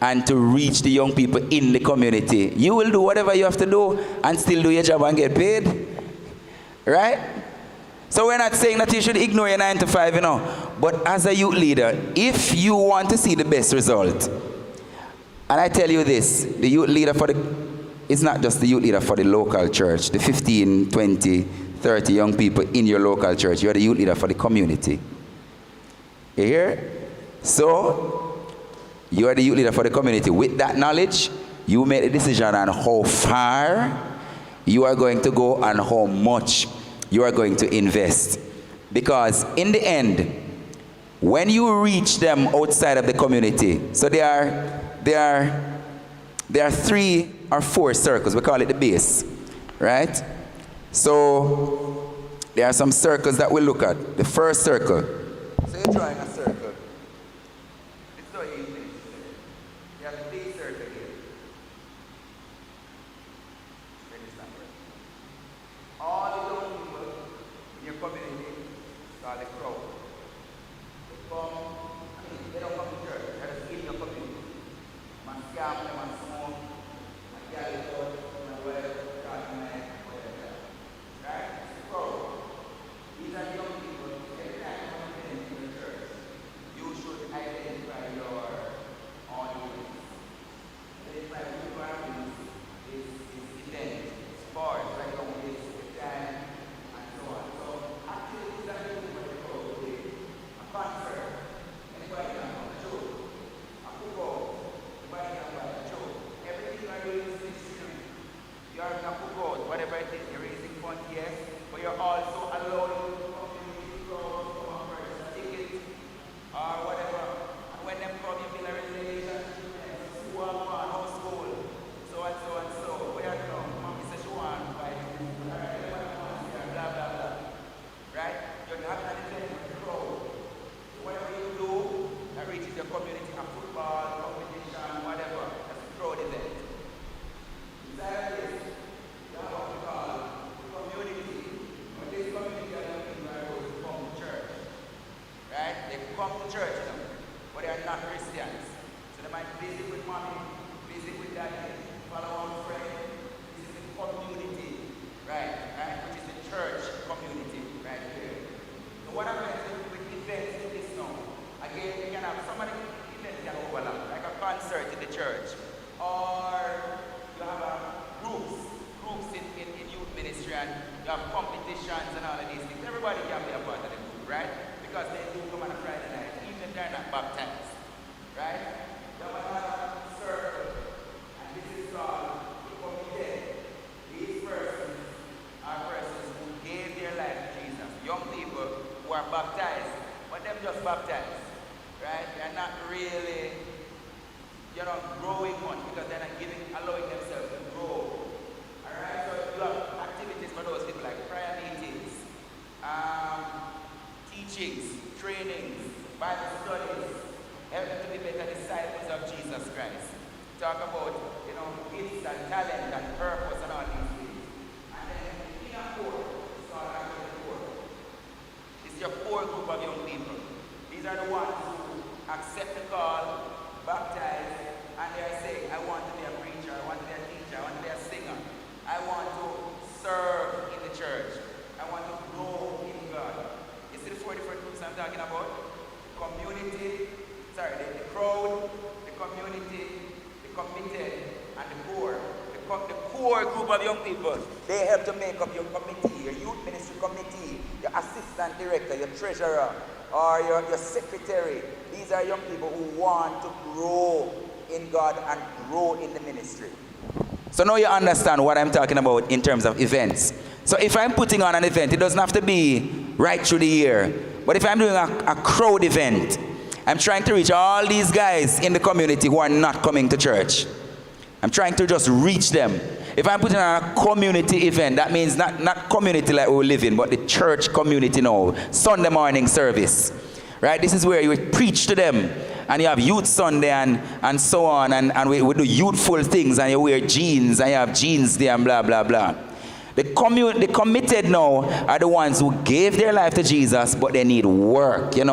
and to reach the young people in the community, you will do whatever you have to do and still do your job and get paid. Right? So we're not saying that you should ignore your 9 to 5, you know. But as a youth leader, if you want to see the best result, and I tell you this, the youth leader it's not just the youth leader for the local church, the 15, 20, 30 young people in your local church. You're the youth leader for the community. You hear? So, you are the youth leader for the community. With that knowledge, you make a decision on how far you are going to go and how much you are going to invest. Because in the end, when you reach them outside of the community, so there are 3 or 4 circles. We call it the base, right? So there are some circles that we look at. The first circle. So you're drawing a circle. It's so easy. You have the base circle here. All the young people in your community are the crowd. They come, they don't come to church. They're just in your community. Man scam them and smoke. Right? So, these are young people. Every time you come into the church, you should identify your audience. Identify who you are is event, sports, like this, time, and so on. So, activities that you do for the crowd today, a concert, anybody can come to church, a football, anybody can buy a church. Everything you are doing is extreme. You are not to go, whatever it is, you're raising funds, yes, but you're also allowing the community to purchase a ticket or whatever. And when them come, you build a relationship, who are one household, so and so and so. Where you come? Mommy says she wants to buy the food. Blah, blah, blah. Right? You're having an event with the crowd. Whatever you do, that reaches your community, a football, competition, whatever. That's a crowd event. Inside of this, you have what we call community. When this community are looking for to come to church. Right? They come to church now, but they are not Christians. So they might visit with mommy, visit with daddy, follow one friend. This is the community. Right? Which is the church community right here. So what happens with events in this now? Again, you can have some of the events that overlap, like a concert in the church. Or you have groups in youth ministry, and you have competitions and all of these things. Everybody can be a part of the group, right? Because they do come on a Friday night, even if they're not baptized, right? You have another circle, and this is called the community. These persons are persons who gave their life to Jesus. Young people who are baptized Jesus Christ. Talk about, gifts and talent and purpose and all these things. And then in a core, it's called the core. It's your core group of young people. These are the ones who accept the call, baptize, and they are saying, I want to be a preacher, I want to be a teacher, I want to be a singer. I want to serve in the church. I want to grow in God. You see the 4 different groups I'm talking about? Community, the crowd, the community, the committed, and the core. The core group of young people, they help to make up your committee, your youth ministry committee, your assistant director, your treasurer, or your secretary. These are young people who want to grow in God and grow in the ministry. So now you understand what I'm talking about in terms of events. So if I'm putting on an event, it doesn't have to be right through the year. But if I'm doing a crowd event, I'm trying to reach all these guys in the community who are not coming to church. I'm trying to just reach them. If I'm putting on a community event, that means not community like we live in, but the church community now. Sunday morning service. Right? This is where you preach to them. And you have youth Sunday and so on. And we do youthful things. And you wear jeans. And you have jeans there and blah, blah, blah. The committed now are the ones who gave their life to Jesus, but they need work. You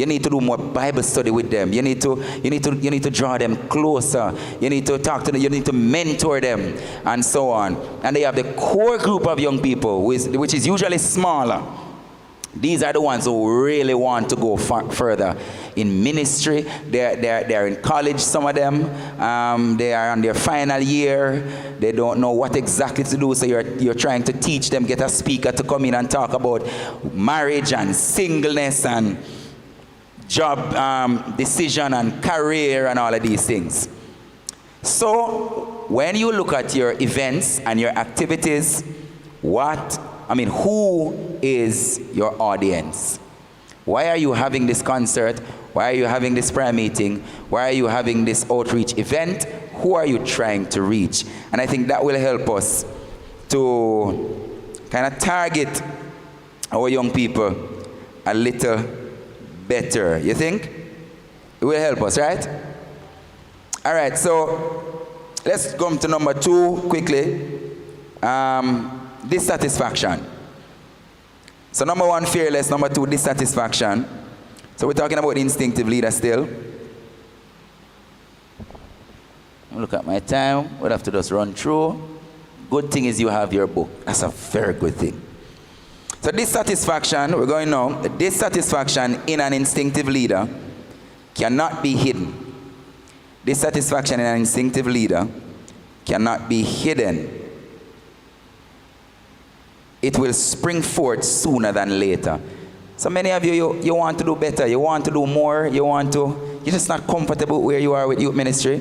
need to do more Bible study with them. You need to draw them closer. You need to talk to them. You need to mentor them, and so on. And they have the core group of young people, which is usually smaller. These are the ones who really want to go further in ministry. They're in college, some of them. They are on their final year. They don't know what exactly to do, so you're trying to teach them, get a speaker to come in and talk about marriage and singleness and job decision and career and all of these things. So when you look at your events and your activities, who is your audience? Why are you having this concert? Why are you having this prayer meeting? Why are you having this outreach event? Who are you trying to reach? And I think that will help us to kind of target our young people a little better. You think? It will help us, right? All right, so let's come to number 2 quickly. Dissatisfaction. So number 1, fearless. Number 2, dissatisfaction. So we're talking about instinctive leader still. Look at my time. We'll have to just run through. Good thing is you have your book. That's a very good thing. So dissatisfaction, we're going now. The dissatisfaction in an instinctive leader cannot be hidden. Dissatisfaction in an instinctive leader cannot be hidden. It will spring forth sooner than later. So many of you want to do better, you want to do more, you're just not comfortable where you are with youth ministry.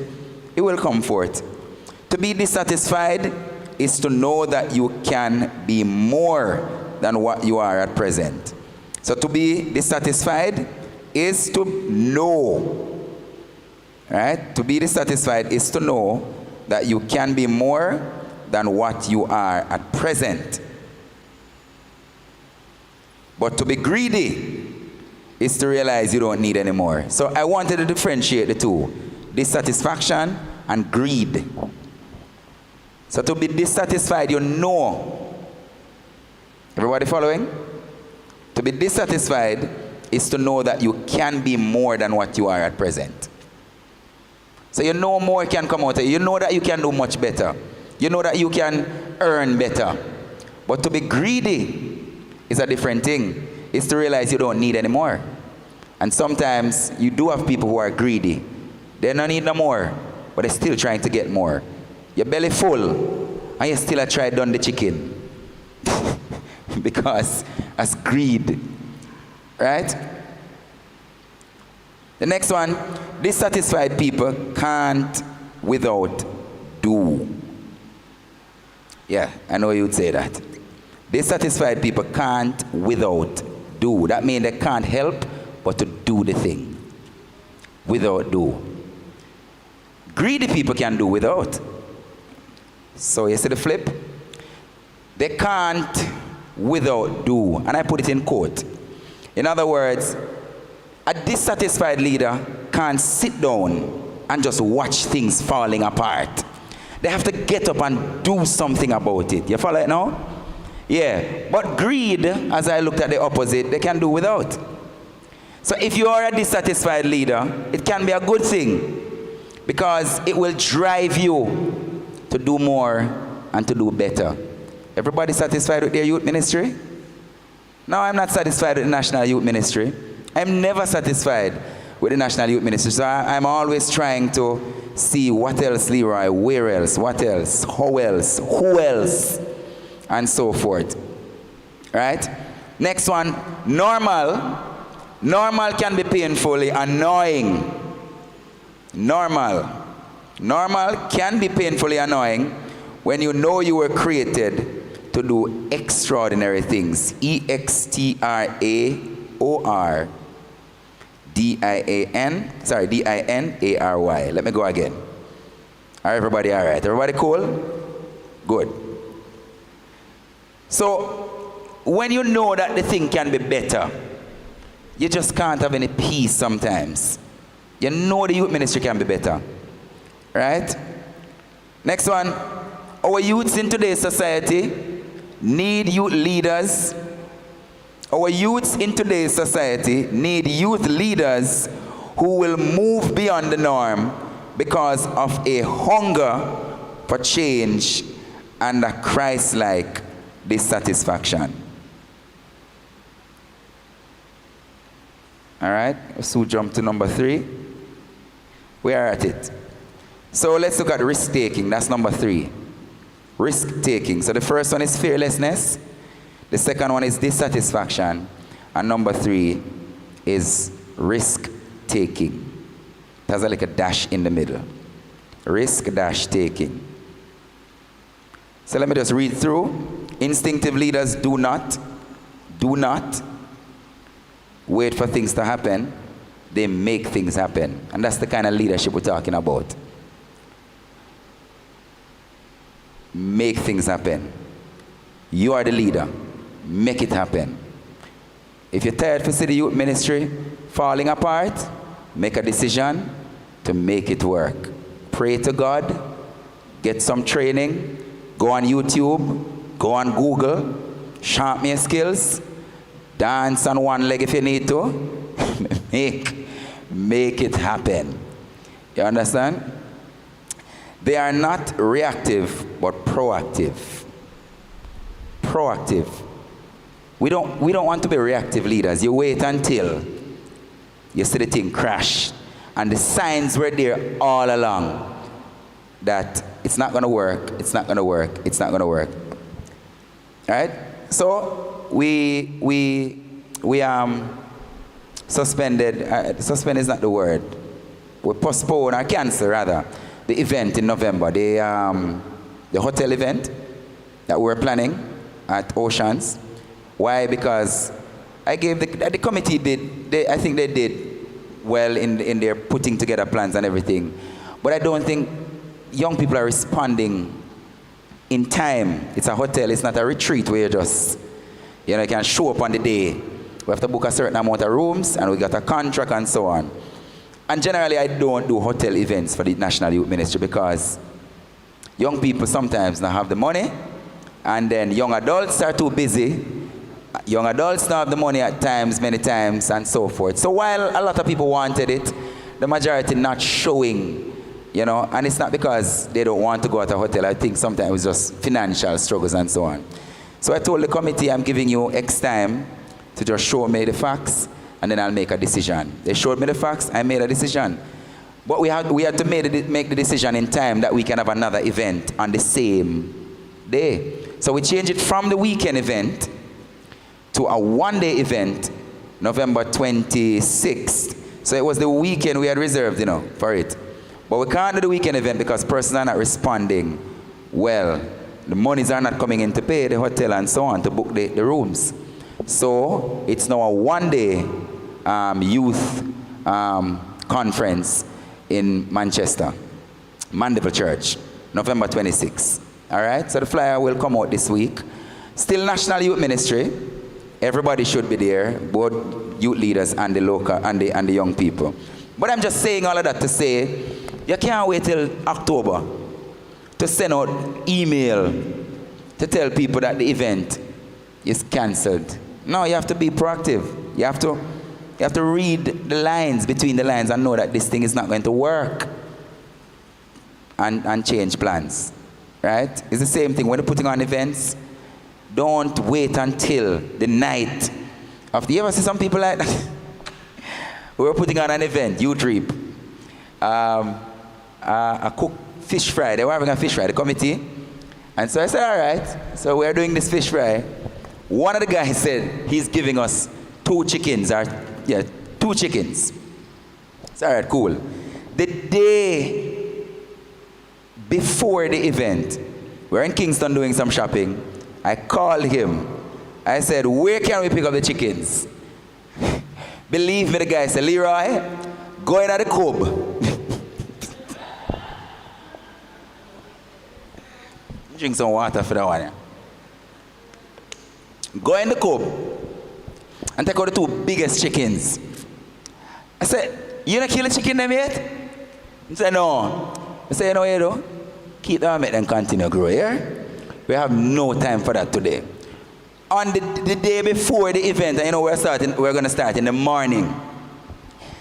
It will come forth. To be dissatisfied is to know that you can be more than what you are at present. So to be dissatisfied is to know, right? To be dissatisfied is to know that you can be more than what you are at present. But to be greedy is to realize you don't need any more. So I wanted to differentiate the two, dissatisfaction and greed. So to be dissatisfied, you know. Everybody following? To be dissatisfied is to know that you can be more than what you are at present. So you know more can come out of you. You know that you can do much better. You know that you can earn better. But to be greedy is a different thing. It's to realize you don't need any more. And sometimes you do have people who are greedy. They don't need no more, but they're still trying to get more. Your belly full, and you still try done the chicken. Because that's greed. Right? The next one, dissatisfied people can't without do. Yeah, I know you'd say that. Dissatisfied people can't without do. That means they can't help but to do the thing. Without do. Greedy people can do without. So you see the flip? They can't without do. And I put it in quote. In other words, a dissatisfied leader can't sit down and just watch things falling apart. They have to get up and do something about it. You follow it now? Yeah. But greed, as I looked at the opposite, they can do without. So if you are a dissatisfied leader, it can be a good thing because it will drive you to do more and to do better. Everybody satisfied with their youth ministry? No, I'm not satisfied with the National Youth Ministry. I'm never satisfied with the National Youth Ministry. So I'm always trying to see what else, Leroy, where else, what else, how else, who else, and so forth. Right? Next one, normal. Normal can be painfully annoying. Normal can be painfully annoying when you know you were created to do extraordinary things. EXTRAOR DINARY. Let me go again. Are everybody all right? Everybody cool? Good. So, when you know that the thing can be better, you just can't have any peace sometimes. You know the youth ministry can be better. Right? Next one. Our youths in today's society need youth leaders. Our youths in today's society need youth leaders who will move beyond the norm because of a hunger for change and a Christ-like dissatisfaction. All right, so jump to number 3. We are at it. So let's look at risk-taking. That's number 3. Risk-taking. So the first one is fearlessness. The second one is dissatisfaction. And number 3 is risk-taking. It has like a dash in the middle. Risk-taking. So let me just read through. Instinctive leaders do not wait for things to happen. They make things happen. And that's the kind of leadership we're talking about. Make things happen. You are the leader. Make it happen. If you're tired to see the youth ministry falling apart, make a decision to make it work. Pray to God, get some training, go on YouTube, go on Google, sharpen your skills, dance on one leg if you need to. Make it happen. You understand? They are not reactive, but proactive. Proactive. We don't want to be reactive leaders. You wait until you see the thing crash. And the signs were there all along that it's not going to work, it's not going to work, it's not going to work. All right? So we suspended, suspend is not the word. We postponed or cancel rather the event in November, the hotel event that we were planning at Oceans. Why? Because I gave the committee I think they did well in their putting together plans and everything. But I don't think young people are responding in time. It's a hotel, it's not a retreat where you just, you can show up on the day. We have to book a certain amount of rooms and we got a contract and so on. And generally I don't do hotel events for the National Youth Ministry because young people sometimes don't have the money, and then young adults are too busy. Young adults don't have the money at times, many times, and so forth. So while a lot of people wanted it, the majority not showing, and it's not because they don't want to go at a hotel. I think sometimes it's just financial struggles and so on. So I told the committee, I'm giving you X time to just show me the facts, and then I'll make a decision. They showed me the facts, I made a decision. But we had to make the decision in time that we can have another event on the same day. So we changed it from the weekend event to a one-day event, November 26th. So it was the weekend we had reserved, for it. But we can't do the weekend event because persons are not responding well. The monies are not coming in to pay the hotel and so on, to book the rooms. So it's now a one-day youth conference in Manchester, Mandeville Church, November 26th. All right, so the flyer will come out this week. Still National Youth Ministry. Everybody should be there, both youth leaders and the local and the young people. But I'm just saying all of that to say, You can't wait till October to send out email to tell people that the event is cancelled. No, you have to be proactive. You have to read the lines between the lines and know that this thing is not going to work and change plans. Right? It's the same thing when you're putting on events. Don't wait until the night of the... You ever see some people like that? We were putting on an event, youth trip. A cook fish fry. They were having a fish fry, the committee. And so I said, all right. So we're doing this fish fry. One of the guys said he's giving us 2 chickens. 2 chickens. It's all right, cool. The day before the event, we're in Kingston doing some shopping. I called him. I said, where can we pick up the chickens? Believe me, the guy said, Leroy, go in at the cub. Drink some water for that one. Yeah. Go in the cub and take out the 2 biggest chickens. I said, you not kill the chicken them yet? He said, no. I said, you know what you do? Keep them and make them continue to grow, yeah? We have no time for that today. On the day before the event, and you know we're going to start in the morning.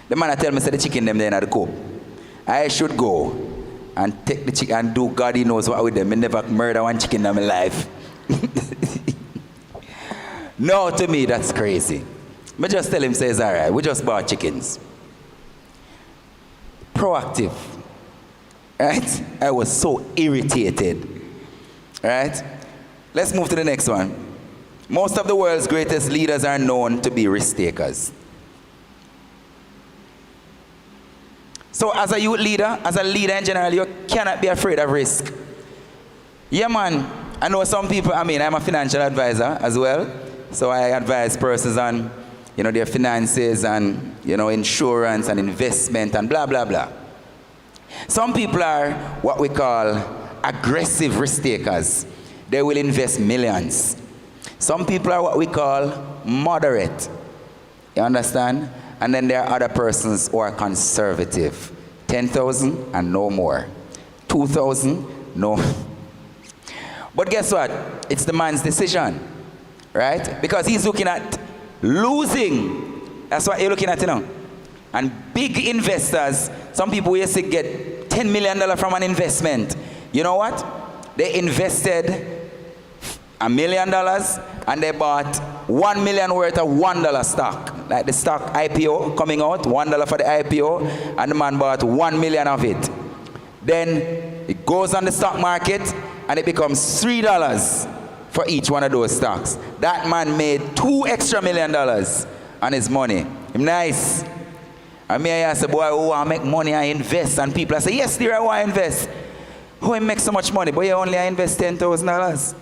The man tell me, say the chicken them there in the coop. I should go and take the chicken and do God he knows what with them. I never murder one chicken in my life. No, to me that's crazy. I just tell him, says, all right, we just bought chickens. Proactive. Right? I was so irritated. Right? Let's move to the next one. Most of the world's greatest leaders are known to be risk takers. So as a youth leader, as a leader in general, you cannot be afraid of risk. Yeah, man. I know some people, I'm a financial advisor as well. So I advise persons on, their finances and, insurance and investment and blah, blah, blah. Some people are what we call aggressive risk takers. They will invest millions. Some people are what we call moderate. You understand? And then there are other persons who are conservative. 10,000 and no more. 2,000, no. But guess what? It's the man's decision. Right? Because he's looking at losing. That's what you're looking at, And big investors, some people used to get $10 million from an investment. You know what? They invested $1 million and they bought $1 million worth of $1 stock. Like the stock IPO coming out, $1 for the IPO, and the man bought 1 million of it. Then it goes on the stock market and it becomes $3 for each one of those stocks. That man made $2 extra million on his money. Nice. And me, I say, boy, I want to make money, I invest. And people say, yes, dear, I want to invest. How you make so much money? But you only invest $10,000.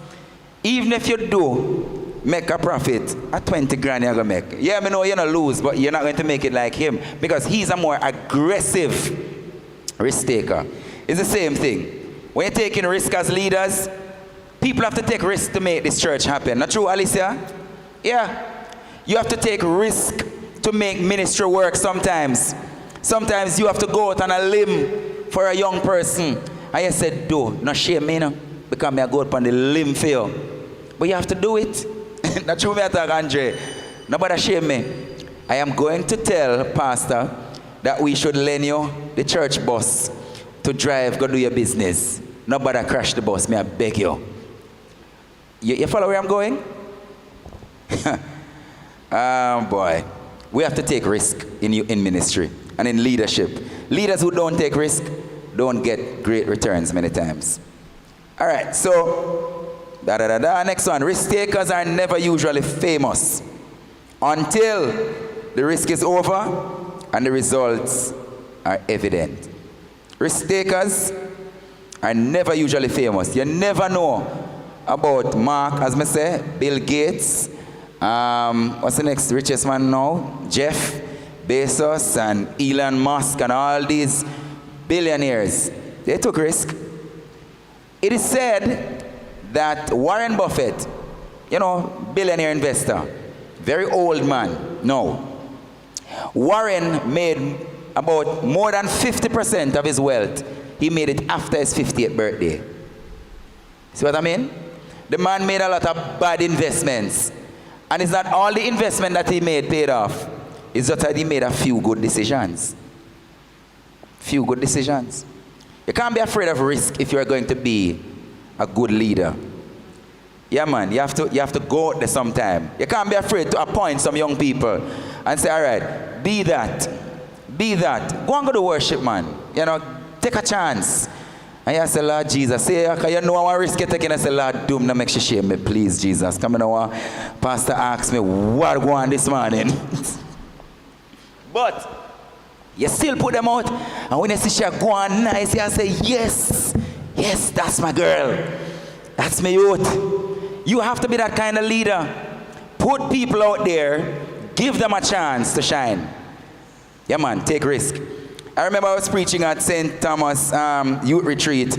Even if you do make a profit, at 20 grand you're going to make. Yeah, I know you're going to lose, but you're not going to make it like him. Because he's a more aggressive risk taker. It's the same thing. When you're taking risk as leaders, people have to take risk to make this church happen. Not true, Alicia? Yeah. You have to take risk to make ministry work sometimes. Sometimes you have to go out on a limb for a young person. And you said, do, not shame me, because I go out on the limb for you. But you have to do it. Not true, me attack Andre. Nobody shame me. I am going to tell Pastor that we should lend you the church bus to drive, go do your business. Nobody crash the bus, me I beg you. You follow where I'm going? Boy. We have to take risk in ministry and in leadership. Leaders who don't take risk don't get great returns many times. All right, so, next one. Risk takers are never usually famous until the risk is over and the results are evident. Risk takers are never usually famous. You never know about Mark, as I say, Bill Gates, what's the next richest man now? Jeff Bezos and Elon Musk and all these billionaires. They took risk. It is said that Warren Buffett, billionaire investor, very old man. No. Warren made about more than 50% of his wealth, he made it after his 50th birthday. See what I mean? The man made a lot of bad investments. And it's not all the investment that he made paid off. It's just that he made a few good decisions. Few good decisions. You can't be afraid of risk if you're going to be a good leader. Yeah, man, you have to go out there sometime. You can't be afraid to appoint some young people and say, all right, be that. Be that. Go and go to worship, man. You know, take a chance. And you say, Lord Jesus, say, you know I want to risk it taking. I say, Lord, doom, not make you shame me, please, Jesus. Come in now, Pastor asked me, what go on this morning? But you still put them out. And when you see she go on nice, you say, yes, yes, that's my girl. That's my youth. You have to be that kind of leader. Put people out there, give them a chance to shine. Yeah, man, take risk. I remember I was preaching at St. Thomas Youth Retreat,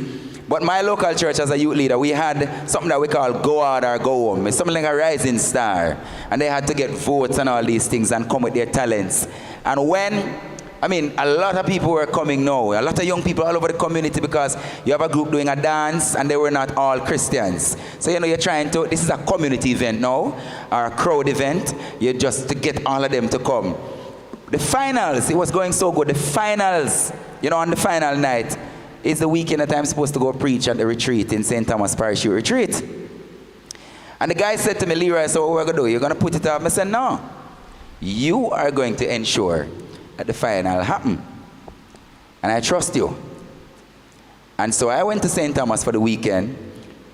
but my local church as a youth leader, we had something that we call Go Out or Go Home. It's something like a rising star. And they had to get votes and all these things and come with their talents. And when, I mean, a lot of people were coming now, a lot of young people all over the community, because you have a group doing a dance and they were not all Christians. So, you know, you're trying to, this is a community event now, or a crowd event. You're just to get all of them to come. The finals, it was going so good. The finals, you know, on the final night, is the weekend that I'm supposed to go preach at the retreat in St. Thomas Parish Youth Retreat. And the guy said to me, Leroy, so what we're going to do? You're going to put it up? I said, no. You are going to ensure that the final happen. And I trust you. And so I went to St. Thomas for the weekend.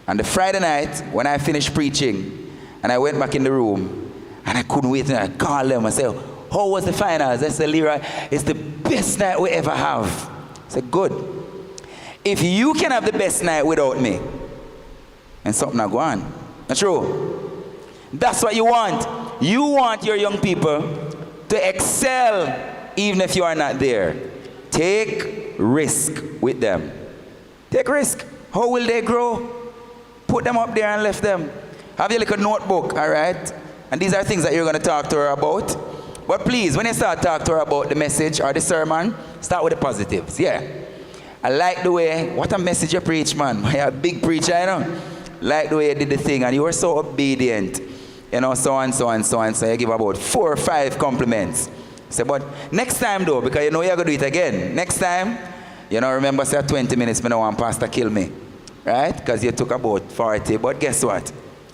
And the Friday night, when I finished preaching, and I went back in the room, and I couldn't wait, and I called them and said, how was the finals? I said, Leroy, it's the best night we ever have. I said, good. If you can have the best night without me, and something will go on. That's true. That's what you want. You want your young people to excel even if you are not there. Take risk with them. Take risk. How will they grow? Put them up there and left them. Have your little notebook, all right? And these are things that you're going to talk to her about. But please, when you start talking to her about the message or the sermon, start with the positives. Yeah. I like the way, what a message you preach, man. You're a big preacher, you know. Like the way you did the thing, and you were so obedient. You know, so and so and so and so. You give about 4 or 5 compliments. Say, but next time though, because you know you're going to do it again. Next time, you know, remember, say 20 minutes, me no want pastor kill me. Right? Because you took about 40. But guess what?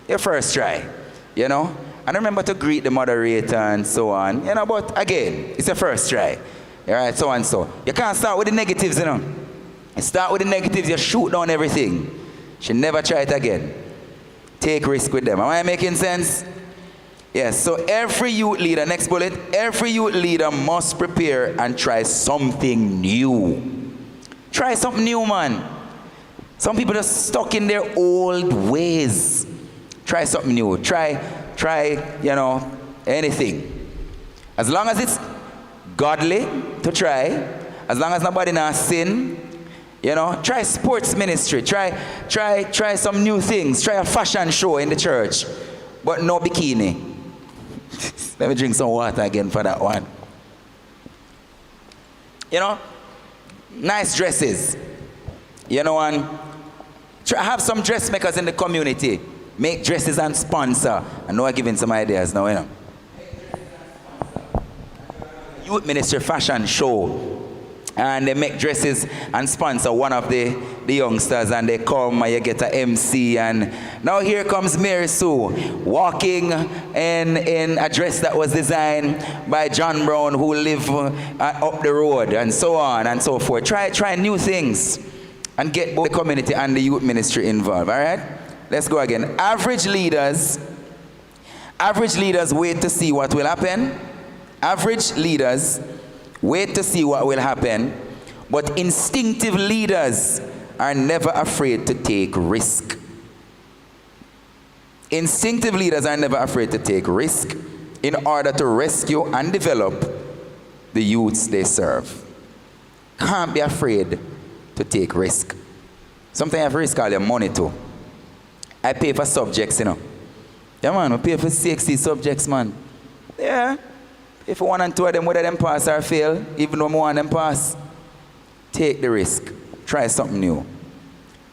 Your first try. You know? And remember to greet the moderator and so on. You know, but again, it's a first try. All right, so and so. You can't start with the negatives, you know. You start with the negatives, you shoot down everything. You should never try it again. Take risk with them. Am I making sense? Yes, so every youth leader, next bullet, every youth leader must prepare and try something new. Try something new, man. Some people are stuck in their old ways. Try something new. Try, you know, anything. As long as it's godly to try, as long as nobody not sin, you know, try sports ministry. Try some new things. Try a fashion show in the church, but no bikini. Let me drink some water again for that one. You know, nice dresses. You know, and have some dressmakers in the community. Make dresses and sponsor. I know I'm giving some ideas now, you know. Youth ministry fashion show. And they make dresses and sponsor one of the youngsters, and they come and you get an MC. And now here comes Mary Sue walking in a dress that was designed by John Brown, who live up the road, and so on and so forth. Try new things and get both the community and the youth ministry involved. All right, let's go again. Average leaders wait to see what will happen. Average leaders wait to see what will happen, but instinctive leaders are never afraid to take risk. Instinctive leaders are never afraid to take risk in order to rescue and develop the youths they serve. Can't be afraid to take risk. Sometimes I have risk all your money too. I pay for subjects, you know. Yeah, man, I pay for 60 subjects, man. Yeah. If one and two of them, whether them pass or fail, even though one of them pass, take the risk. Try something new.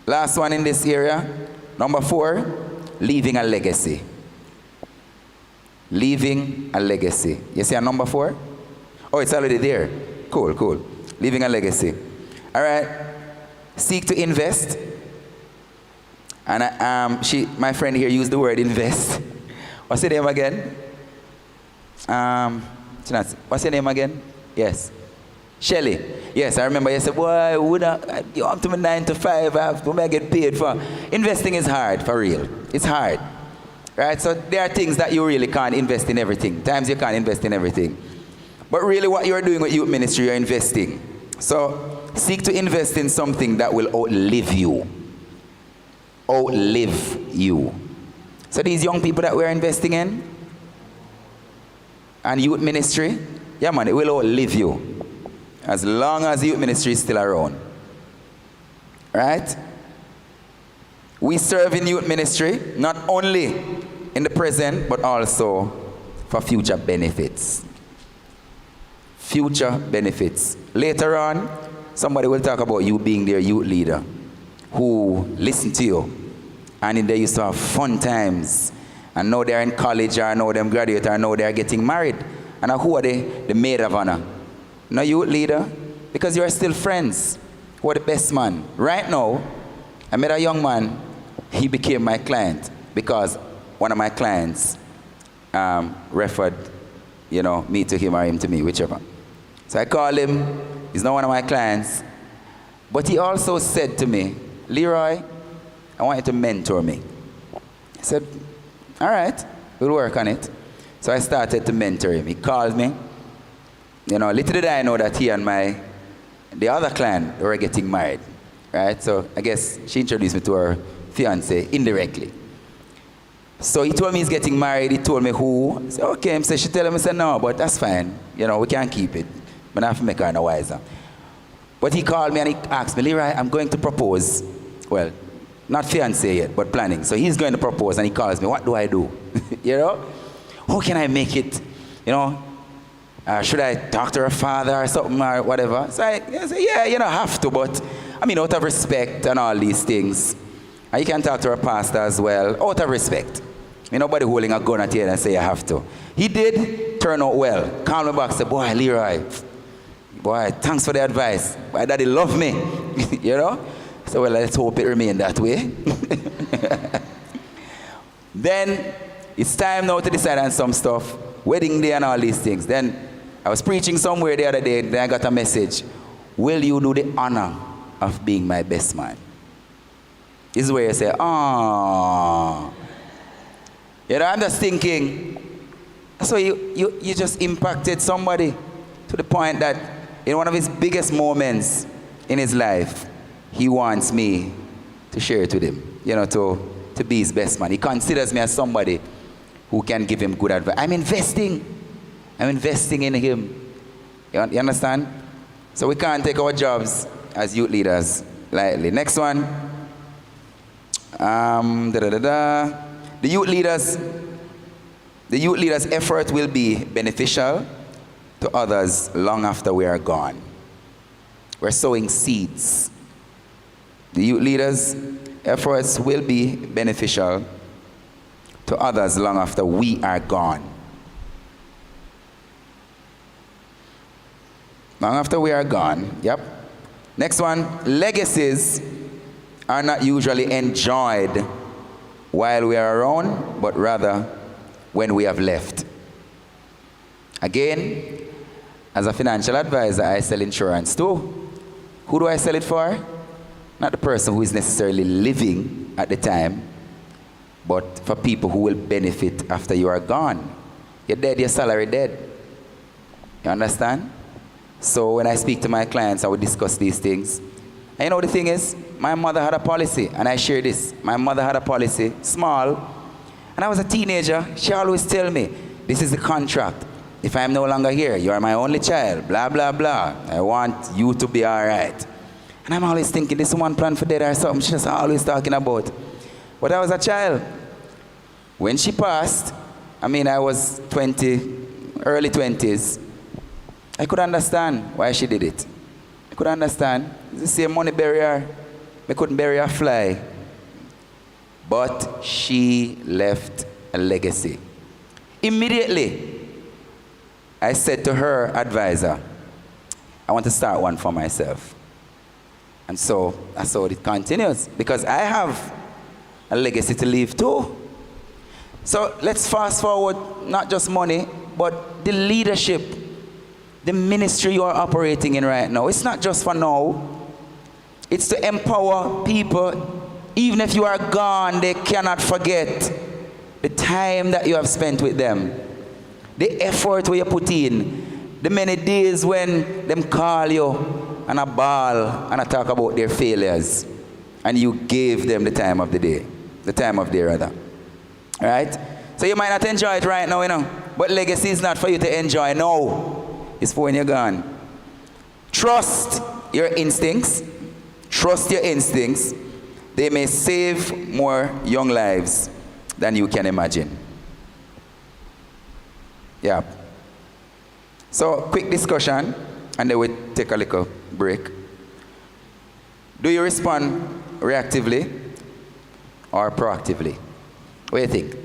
Last one in this area, number 4, leaving a legacy. Leaving a legacy. You see a number 4? Oh, it's already there. Cool, cool. Leaving a legacy. All right. Seek to invest. And my friend here used the word invest. What's your name again? What's your name again? Yes. Shelly. Yes, I remember you said, boy, you up to me 9 to 5, I get paid for. Investing is hard, for real. It's hard. Right? So there are things that you really can't invest in everything. Times you can't invest in everything. But really what you're doing with youth ministry, you're investing. So seek to invest in something that will outlive you. Outlive you. So these young people that we're investing in, and youth ministry, yeah man, it will outlive you. As long as youth ministry is still around. Right? We serve in youth ministry, not only in the present, but also for future benefits. Future benefits. Later on, somebody will talk about you being their youth leader who listened to you. And they used to have fun times. And now they're in college, or now they're graduate, or now they're getting married. And who are they? The maid of honor. No youth leader, because you are still friends. Who are the best man? Right now, I met a young man. He became my client because one of my clients referred, me to him or him to me, whichever. So I called him. He's not one of my clients. But he also said to me, Leroy, I want you to mentor me. I said, all right, we'll work on it. So I started to mentor him. He called me. Little did I know that he and the other client were getting married, right? So I guess she introduced me to her fiance indirectly. So he told me he's getting married. He told me who. I said, okay. So she told him, I said, no, but that's fine. We can't keep it. But I have to make her no wiser. But he called me and he asked me, Leroy, I'm going to propose. Well, not fiance yet, but planning. So he's going to propose and he calls me, what do I do? How can I make it, should I talk to her father or something or whatever? So I say, yeah, you don't have to, but out of respect and all these things. And you can talk to her pastor as well, out of respect. Nobody holding a gun at you and say you have to. He did turn out well. Call me back, say, boy, Leroy, boy, thanks for the advice. My daddy love me, So well, let's hope it remain that way. Then it's time now to decide on some stuff. Wedding day and all these things. Then I was preaching somewhere the other day, then I got a message. Will you do the honor of being my best man? This is where you say, oh. I'm just thinking. So you just impacted somebody to the point that in one of his biggest moments in his life, he wants me to share it with him, to be his best man. He considers me as somebody who can give him good advice. I'm investing in him. You understand? So we can't take our jobs as youth leaders lightly. Next one. The youth leaders' effort will be beneficial to others long after we are gone. We're sowing seeds. The youth leaders' efforts will be beneficial to others long after we are gone. Long after we are gone, yep. Next one, legacies are not usually enjoyed while we are around, but rather when we have left. Again, as a financial advisor, I sell insurance too. Who do I sell it for? Not the person who is necessarily living at the time, but for people who will benefit after you are gone. You're dead, your salary dead. You understand? So when I speak to my clients, I would discuss these things. And the thing is, my mother had a policy, and I share this. My mother had a policy, small, and I was a teenager. She always tell me, this is the contract. If I'm no longer here, you are my only child, blah, blah, blah. I want you to be all right. And I'm always thinking, this woman plan for dead or something. She's always talking about. But I was a child. When she passed, I was 20, early 20s, I could understand why she did it. I could understand. It's the same money barrier. I couldn't bury a fly. But she left a legacy. Immediately, I said to her advisor, I want to start one for myself. And so that's how it continues. Because I have a legacy to leave too. So let's fast forward, not just money, but the leadership, the ministry you are operating in right now. It's not just for now. It's to empower people. Even if you are gone, they cannot forget the time that you have spent with them. The effort where you put in. The many days when them call you and a ball and a talk about their failures. And you gave them the time of the day. The time of day rather. Right? So you might not enjoy it right now, you know. But legacy is not for you to enjoy. No. It's for when you're gone. Trust your instincts. Trust your instincts. They may save more young lives than you can imagine. Yeah. So, quick discussion, and then we take a little break. Do you respond reactively or proactively? What do you think?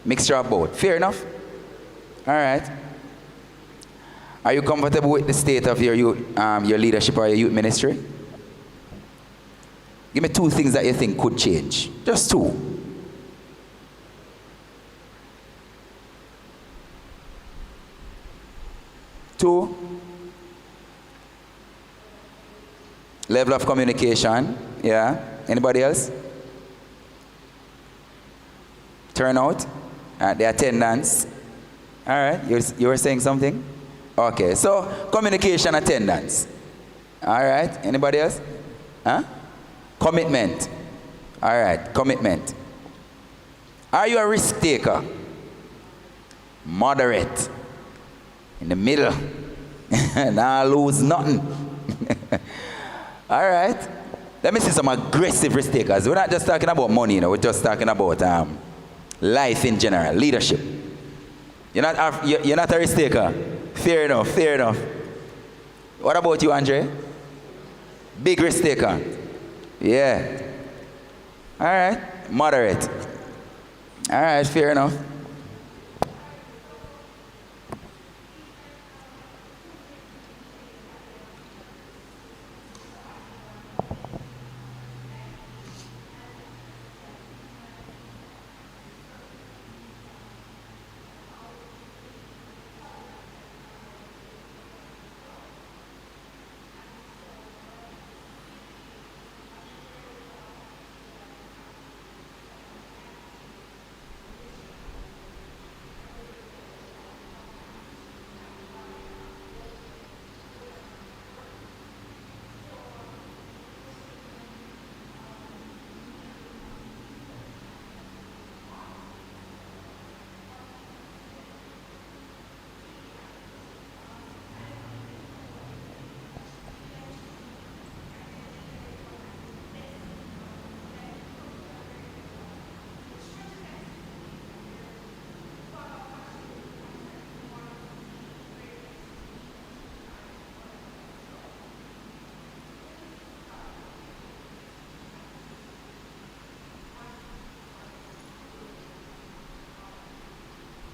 Mixture of both. Fair enough? All right. Are you comfortable with the state of your leadership or your youth ministry? Give me 2 things that you think could change. Just 2. Level of communication. Yeah. Anybody else? Turnout. The attendance. All right. You were saying something? Okay. So, communication, attendance. All right. Anybody else? Huh? Commitment. All right. Commitment. Are you a risk taker? Moderate. In the middle. Nah, lose nothing. All right. Let me see some aggressive risk takers. We're not just talking about money, you know. We're just talking about life in general, leadership. You're not a risk taker. Fair enough, fair enough. What about you, Andre? Big risk taker. Yeah. All right. Moderate. All right, fair enough.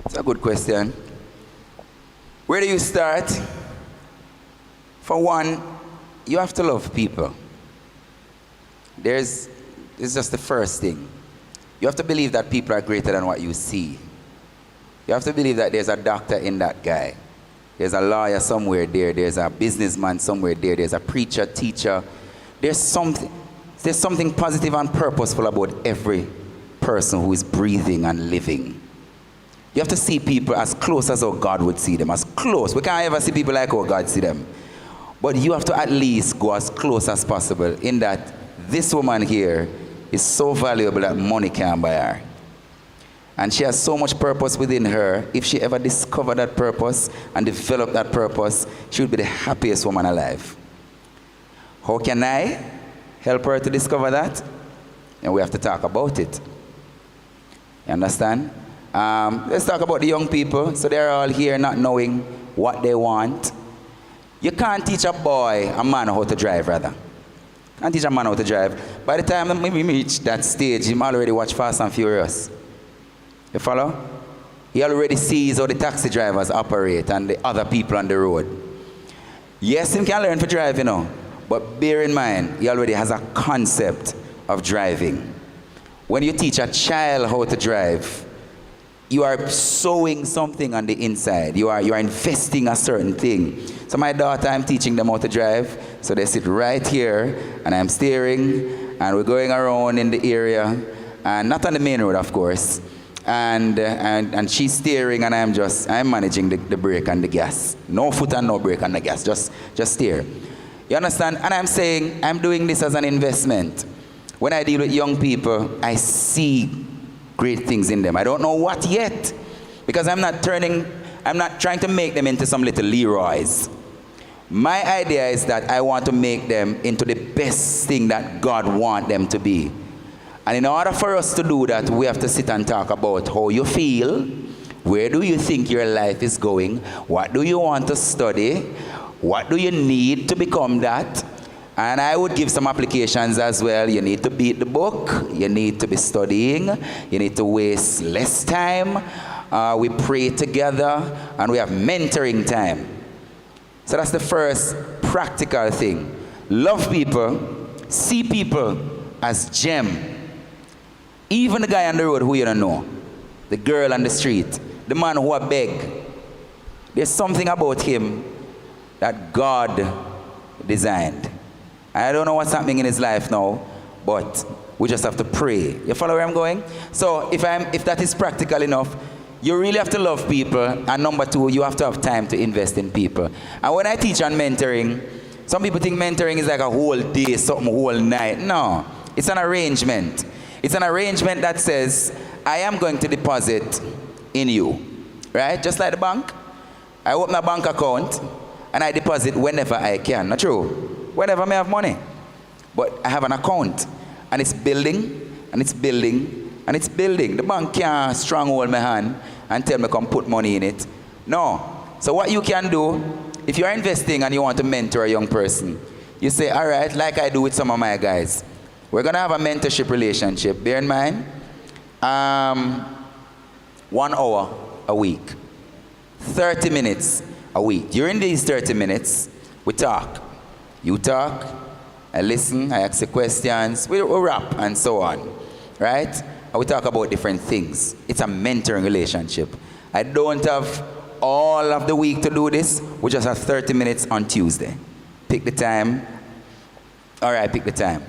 It's a good question. Where do you start? For one, you have to love people. It's just the first thing. You have to believe that people are greater than what you see. You have to believe that there's a doctor in that guy. There's a lawyer somewhere there. There's a businessman somewhere there. There's a preacher, teacher. There's something positive and purposeful about every person who is breathing and living. You have to see people as close as how God would see them. As close. We can't ever see people like how God see them. But you have to at least go as close as possible in that this woman here is so valuable that money can't buy her. And she has so much purpose within her. If she ever discovered that purpose and developed that purpose, she would be the happiest woman alive. How can I help her to discover that? And we have to talk about it. You understand? Let's talk about the young people. So they're all here not knowing what they want. You can't teach a man how to drive, rather. Can't teach a man how to drive. By the time we reach that stage, he already watch Fast and Furious. You follow? He already sees how the taxi drivers operate and the other people on the road. Yes, he can learn to drive, you know. But bear in mind, he already has a concept of driving. When you teach a child how to drive, you are sowing something on the inside. You are investing a certain thing. So my daughter, I'm teaching them how to drive. So they sit right here, and I'm steering, and we're going around in the area, and not on the main road, of course. And she's steering, and I'm managing the brake and the gas. No foot and no brake on the gas. Just steer. You understand? And I'm saying I'm doing this as an investment. When I deal with young people, I see great things in them. I don't know what yet, because I'm not trying to make them into some little Leroys. My idea is that I want to make them into the best thing that God wants them to be. And in order for us to do that, we have to sit and talk about how you feel, where do you think your life is going, what do you want to study, what do you need to become that. And I would give some applications as well. You need to beat the book. You need to be studying. You need to waste less time. We pray together, and we have mentoring time. So that's the first practical thing. Love people. See people as gem. Even the guy on the road who you don't know. The girl on the street. The man who I beg. There's something about him that God designed. I don't know what's happening in his life now, but we just have to pray. You follow where I'm going? So if that is practical enough, you really have to love people. And number two, you have to have time to invest in people. And when I teach on mentoring, some people think mentoring is like a whole day, something whole night. No, it's an arrangement. It's an arrangement that says, I am going to deposit in you, right? Just like the bank. I open a bank account and I deposit whenever I can. Not true? Whenever I have money. But I have an account, and it's building, and it's building, and it's building. The bank can't stronghold my hand and tell me come put money in it. No. So what you can do, if you're investing and you want to mentor a young person, you say, all right, like I do with some of my guys, we're going to have a mentorship relationship. Bear in mind, 1 hour a week, 30 minutes a week. During these 30 minutes, we talk. You talk, I listen, I ask you questions, we rap and so on, right? And we talk about different things. It's a mentoring relationship. I don't have all of the week to do this. We just have 30 minutes on Tuesday. Pick the time. All right, pick the time.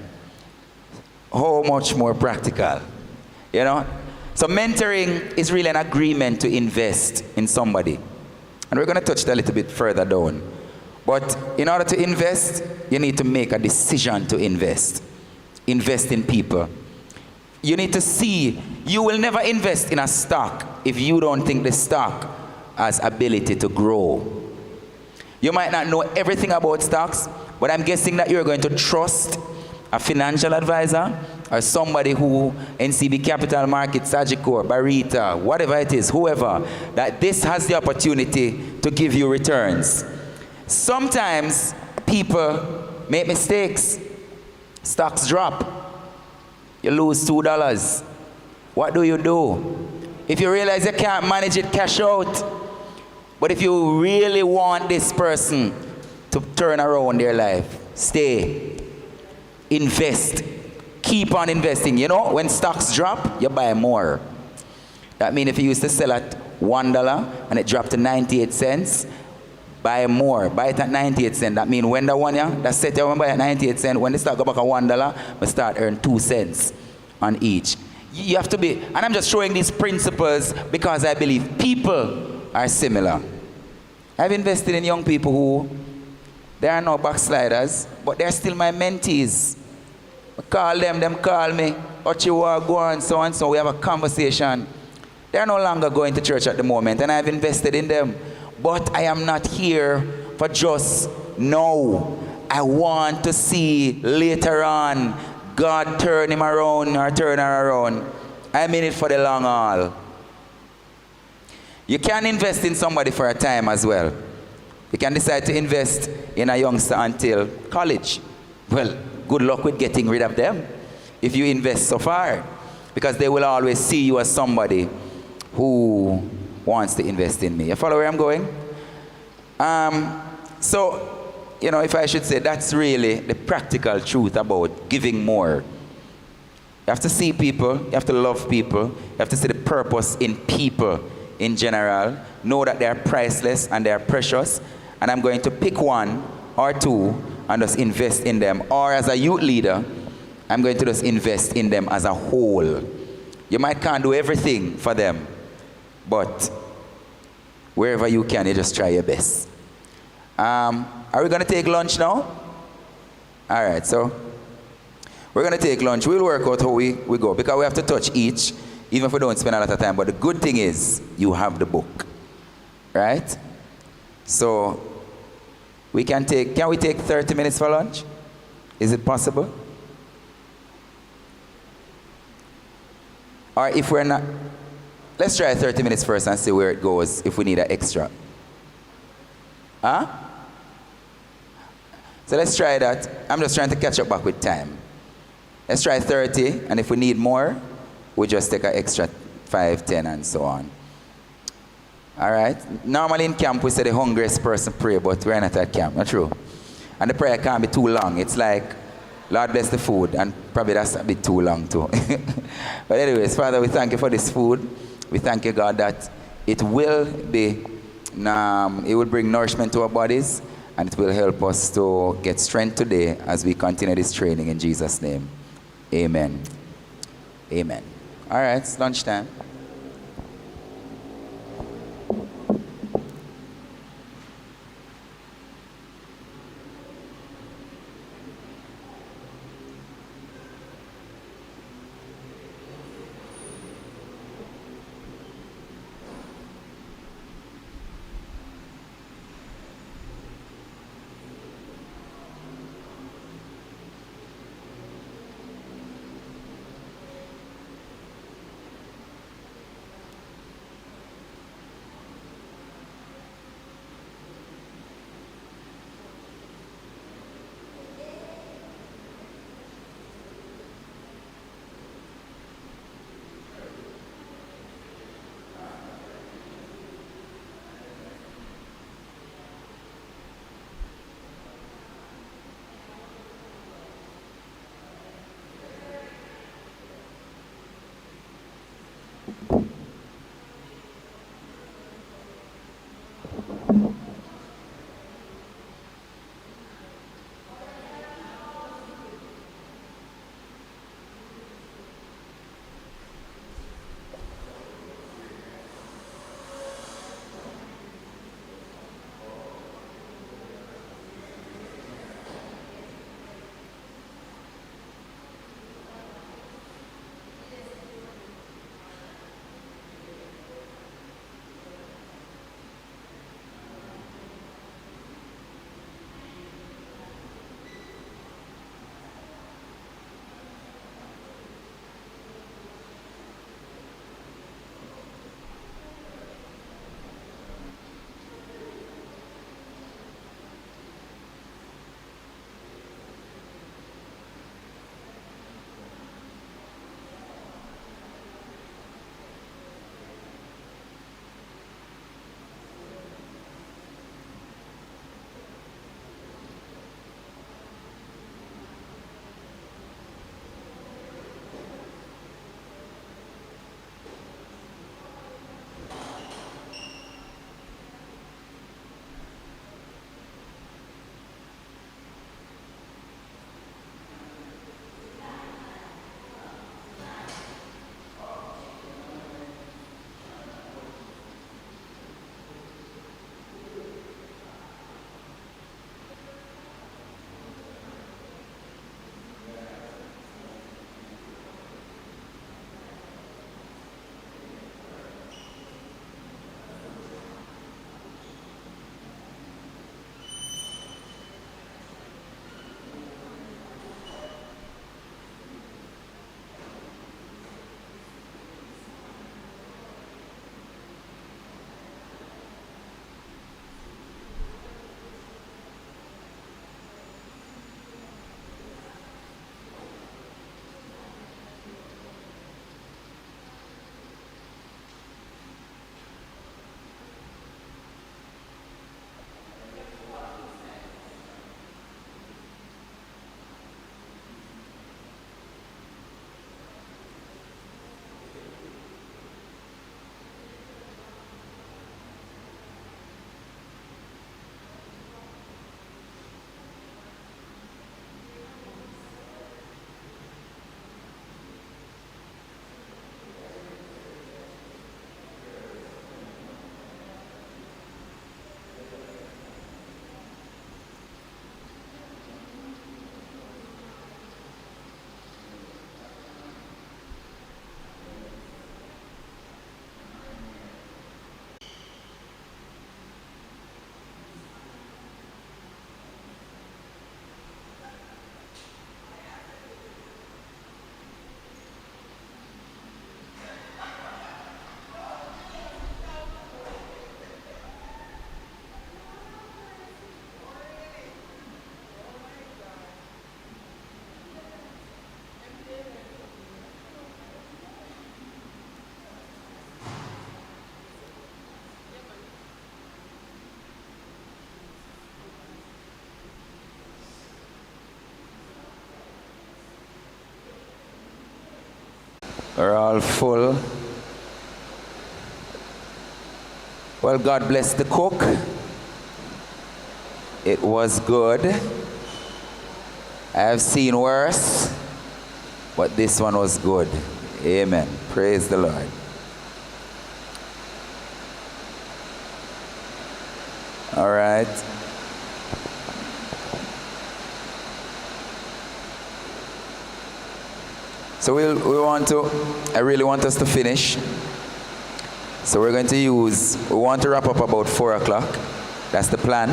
How much more practical, you know? So mentoring is really an agreement to invest in somebody. And we're going to touch that a little bit further down. But in order to invest, you need to make a decision to invest. Invest in people. You need to see, you will never invest in a stock if you don't think the stock has ability to grow. You might not know everything about stocks, but I'm guessing that you're going to trust a financial advisor or somebody who, NCB Capital Markets, Sagicor, Barita, whatever it is, whoever, that this has the opportunity to give you returns. Sometimes people make mistakes. Stocks drop. You lose $2. What do you do? If you realize you can't manage it, cash out. But if you really want this person to turn around their life, stay. Invest. Keep on investing. You know, when stocks drop, you buy more. That means if you used to sell at $1 and it dropped to 98 cents, buy more. Buy it at 98 cents. That means when the one, that set you buy at 98 cents, when the stock go back at $1, we start earn 2 cents on each. You have to be, and I'm just showing these principles because I believe people are similar. I've invested in young people who, they are no backsliders, but they're still my mentees. I call them call me, what you want, go on, so and so, we have a conversation. They're no longer going to church at the moment, and I've invested in them. But I am not here for just now. I want to see later on God turn him around or turn her around. I'm in it for the long haul. You can invest in somebody for a time as well. You can decide to invest in a youngster until college. Well, good luck with getting rid of them if you invest so far, because they will always see you as somebody who wants to invest in me. You follow where I'm going? So, you know, if I should say, that's really the practical truth about giving more. You have to see people, you have to love people, you have to see the purpose in people in general, know that they are priceless and they are precious, and I'm going to pick one or two and just invest in them. Or as a youth leader, I'm going to just invest in them as a whole. You might can't do everything for them, but wherever you can, you just try your best. Are we going to take lunch now? All right, so we're going to take lunch. We'll work out how we go, because we have to touch each, even if we don't spend a lot of time. But the good thing is you have the book, right? So can we take 30 minutes for lunch? Is it possible? Or if we're not, let's try 30 minutes first and see where it goes if we need an extra. Huh? So let's try that. I'm just trying to catch up back with time. Let's try 30, and if we need more, we just take an extra 5, 10, and so on. All right? Normally in camp, we say the hungriest person pray, but we're not at camp. Not true. And the prayer can't be too long. It's like, Lord bless the food, and probably that's a bit too long too. But anyways, Father, we thank you for this food. We thank you, God, that it will bring nourishment to our bodies, and it will help us to get strength today as we continue this training in Jesus' name. Amen. Amen. All right, it's lunchtime. We're all full. Well, God bless the cook. It was good. I have seen worse, but this one was good. Amen. Praise the Lord. All right. So I really want us to finish. So we want to wrap up about 4 o'clock. That's the plan.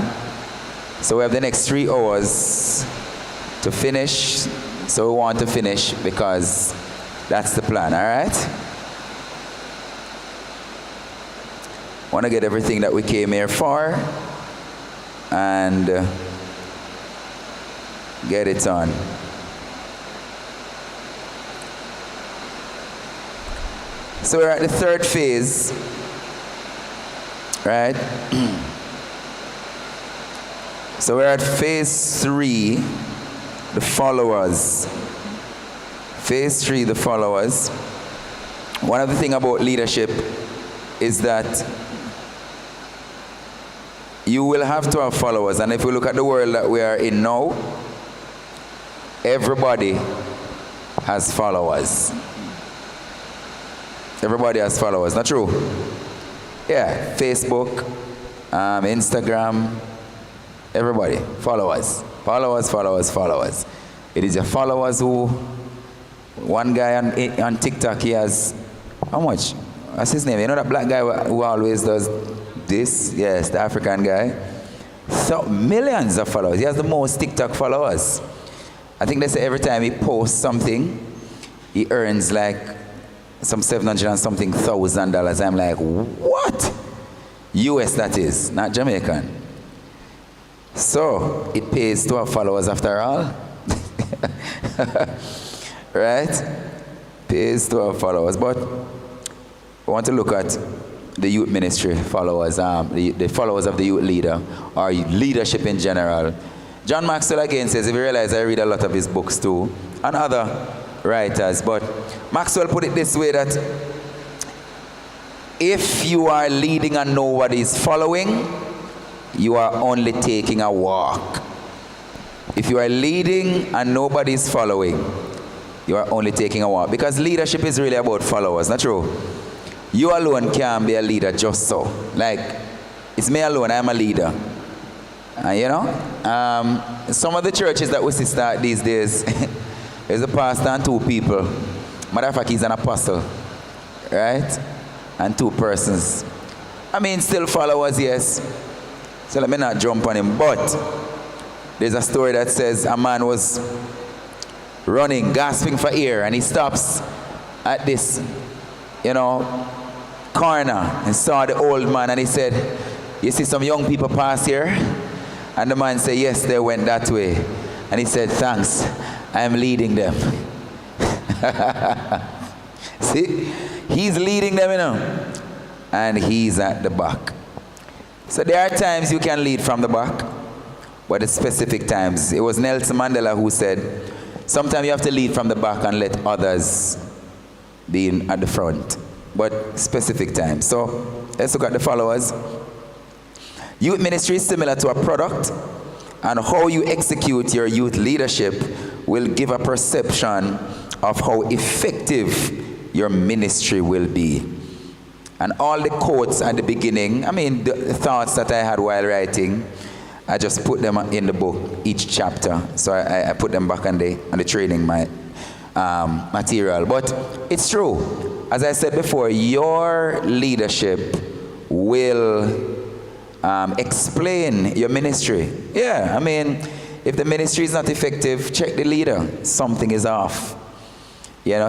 So we have the next 3 hours to finish. So we want to finish because that's the plan, all right? Want to get everything that we came here for and get it on. So we're at the 3rd phase, right? So we're at phase 3, the followers. Phase 3, the followers. One of the things about leadership is that you will have to have followers. And if we look at the world that we are in now, everybody has followers. Everybody has followers, not true? Yeah, Facebook, Instagram, everybody, followers. Followers. It is your followers who, one guy on TikTok, he has, how much? What's his name? You know that black guy who always does this? Yes, the African guy. So millions of followers. He has the most TikTok followers. I think they say every time he posts something, he earns like some $700 and something thousand. I'm like, what? US, that is, not Jamaican. So it pays to have followers after all. Right? Pays to have followers. But I want to look at the youth ministry followers, the followers of the youth leader, or leadership in general. John Maxwell again says, if you realize I read a lot of his books too, and other writers, but Maxwell put it this way, that if you are leading and nobody is following, you are only taking a walk. If you are leading and nobody is following, you are only taking a walk. Because leadership is really about followers, not true? You alone can't be a leader just so. Like, it's me alone, I'm a leader. You know? Some of the churches that we see start these days, there's a pastor and 2 people. Matter of fact, he's an apostle. Right? And 2 persons. I mean, still followers, yes. So let me not jump on him. But there's a story that says a man was running, gasping for air, and he stops at this, corner and saw the old man, and he said, you see some young people pass here? And the man said, yes, they went that way. And he said, thanks, I am leading them. See, he's leading them, and he's at the back. So there are times you can lead from the back, but at specific times. It was Nelson Mandela who said, sometimes you have to lead from the back and let others be at the front, but specific times. So let's look at the followers. Youth ministry is similar to a product, and how you execute your youth leadership will give a perception of how effective your ministry will be. And all the quotes at the beginning, the thoughts that I had while writing, I just put them in the book, each chapter. So I put them back on the training material. But it's true. As I said before, your leadership will explain your ministry. Yeah, if the ministry is not effective, check the leader. Something is off.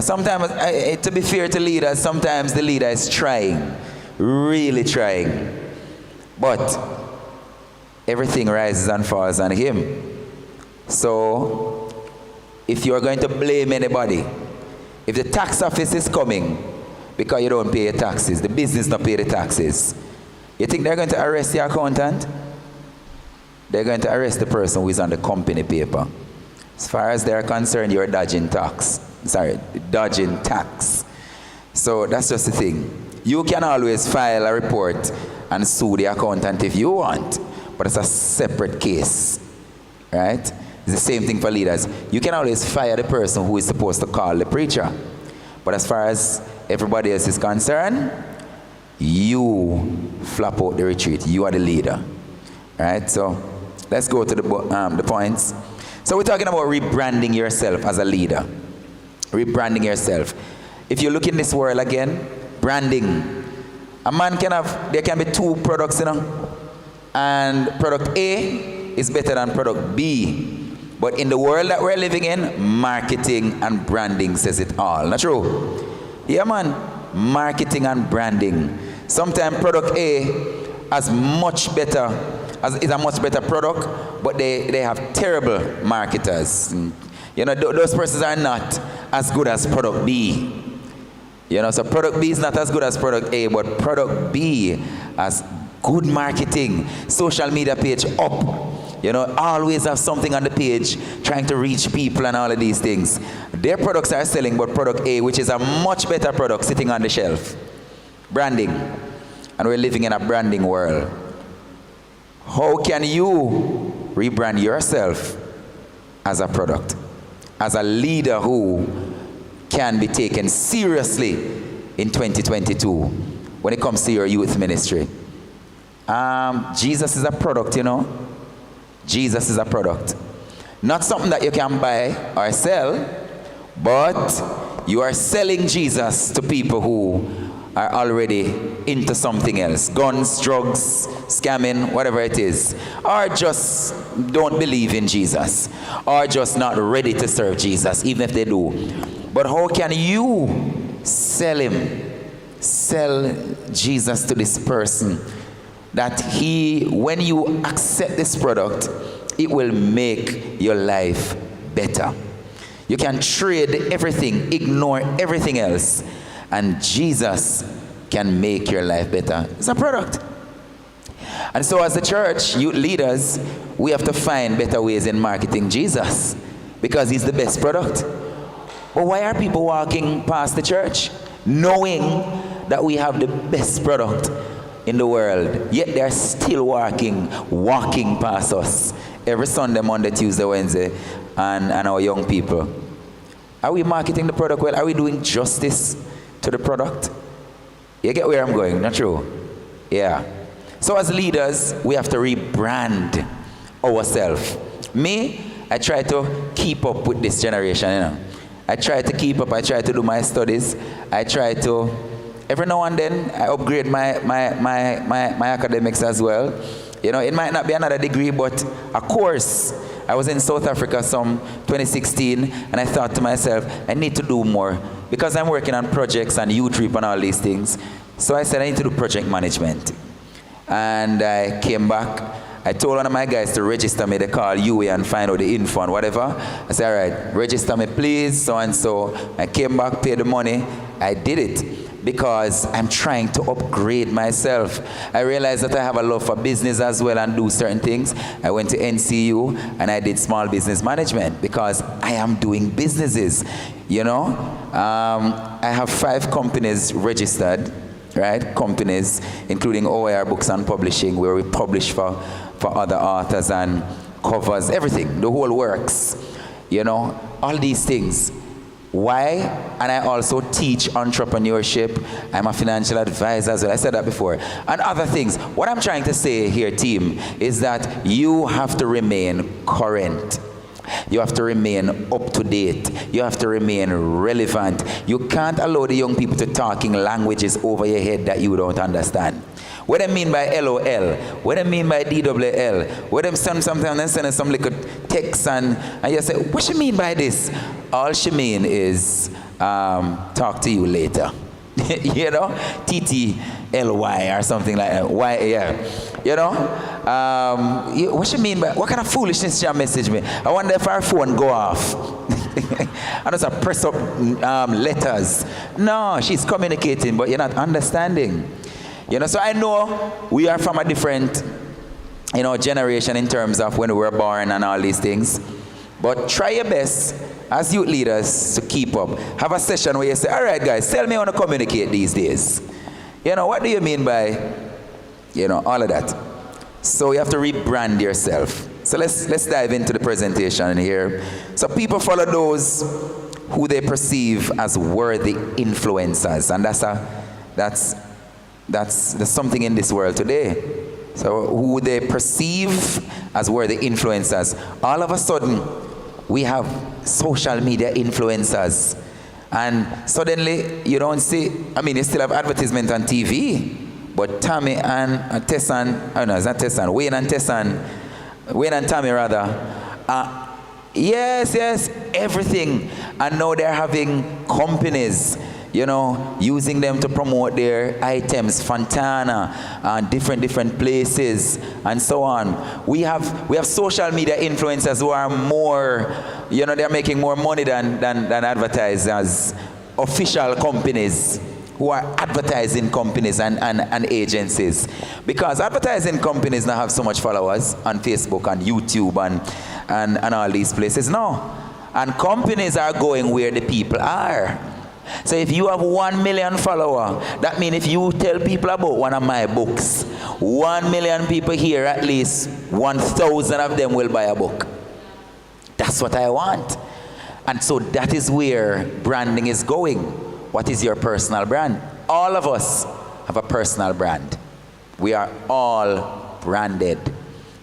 Sometimes, to be fair to leaders, sometimes the leader is trying, really trying. But everything rises and falls on him. So, if you're going to blame anybody, if the tax office is coming because you don't pay your taxes, the business not pay the taxes, you think they're going to arrest the accountant? They're going to arrest the person who is on the company paper. As far as they're concerned, you're dodging tax. Dodging tax. So that's just the thing. You can always file a report and sue the accountant if you want, but it's a separate case, right? It's the same thing for leaders. You can always fire the person who is supposed to call the preacher, but as far as everybody else is concerned, you flop out the retreat. You are the leader, right? So let's go to the points. So we're talking about rebranding yourself as a leader. Rebranding yourself. If you look in this world again, branding. A man there can be two products, and product A is better than product B. But in the world that we're living in, marketing and branding says it all. Not true? Yeah, man. Marketing and branding. Sometimes product A is a much better product, but they have terrible marketers. Those persons are not as good as product B. So product B is not as good as product A, but product B has good marketing, social media page up. Always have something on the page trying to reach people and all of these things. Their products are selling, but product A, which is a much better product, sitting on the shelf. Branding. And we're living in a branding world. How can you rebrand yourself as a product? As a leader who can be taken seriously in 2022 when it comes to your youth ministry. Jesus is a product, Jesus is a product. Not something that you can buy or sell, but you are selling Jesus to people who are already into something else. Guns, drugs, scamming, whatever it is. Or just don't believe in Jesus. Or just not ready to serve Jesus, even if they do. But how can you sell him? Sell Jesus to this person that when you accept this product, it will make your life better. You can trade everything, ignore everything else, and Jesus can make your life better. It's a product. And so as a church, youth leaders, we have to find better ways in marketing Jesus because he's the best product. But why are people walking past the church knowing that we have the best product in the world, yet they're still walking past us every Sunday, Monday, Tuesday, Wednesday, and our young people? Are we marketing the product well? Are we doing justice to the product? You get where I'm going, not true? Yeah. So as leaders, we have to rebrand ourselves. Me, I try to keep up with this generation, I try to keep up. I try to do my studies. I try to, every now and then, I upgrade my academics as well. It might not be another degree, but a course. I was in South Africa some 2016, and I thought to myself, I need to do more because I'm working on projects and youth trip and all these things. So I said, I need to do project management. And I came back. I told one of my guys to register me. They call YAYA and find out the info and whatever. I said, all right, register me please, so and so. I came back, paid the money. I did it because I'm trying to upgrade myself. I realized that I have a love for business as well and do certain things. I went to NCU and I did small business management because I am doing businesses, I have 5 companies registered, right? Companies, including OIR Books and Publishing, where we publish for other authors and covers, everything, the whole works, all these things. Why? And I also teach entrepreneurship. I'm a financial advisor as well. I said that before. And other things. What I'm trying to say here, team, is that you have to remain current. You have to remain up to date. You have to remain relevant. You can't allow the young people to talking languages over your head that you don't understand. What I mean by LOL, what I mean by DWL, what I'm sometimes sending some little text and you say, what she mean by this? All she mean is talk to you later. TTLY or something like that. YAYA. What she mean by, what kind of foolishness she message me? I wonder if our phone go off. I just press up letters. No, she's communicating, but you're not understanding. So I know we are from a different, generation in terms of when we were born and all these things. But try your best as youth leaders to keep up, have a session where you say, all right, guys, tell me how to communicate these days. What do you mean by, all of that? So you have to rebrand yourself. So let's dive into the presentation here. So people follow those who they perceive as worthy influencers, and that's something in this world today. So who they perceive as worthy influencers. All of a sudden, we have social media influencers, and suddenly you don't see. You still have advertisement on TV, but Tammy and Tessan, oh no, it's not Tessan, Wayne and Tammy rather. Yes, everything. And now they're having companies, using them to promote their items, Fontana, different places, and so on. We have social media influencers who are more, they're making more money than advertisers, official companies who are advertising companies and agencies. Because advertising companies now have so much followers on Facebook and YouTube and all these places. No. And companies are going where the people are. So if you have 1 million followers, that means if you tell people about one of my books, 1 million people here, at least 1,000 of them will buy a book. That's what I want. And so that is where branding is going. What is your personal brand? All of us have a personal brand. We are all branded.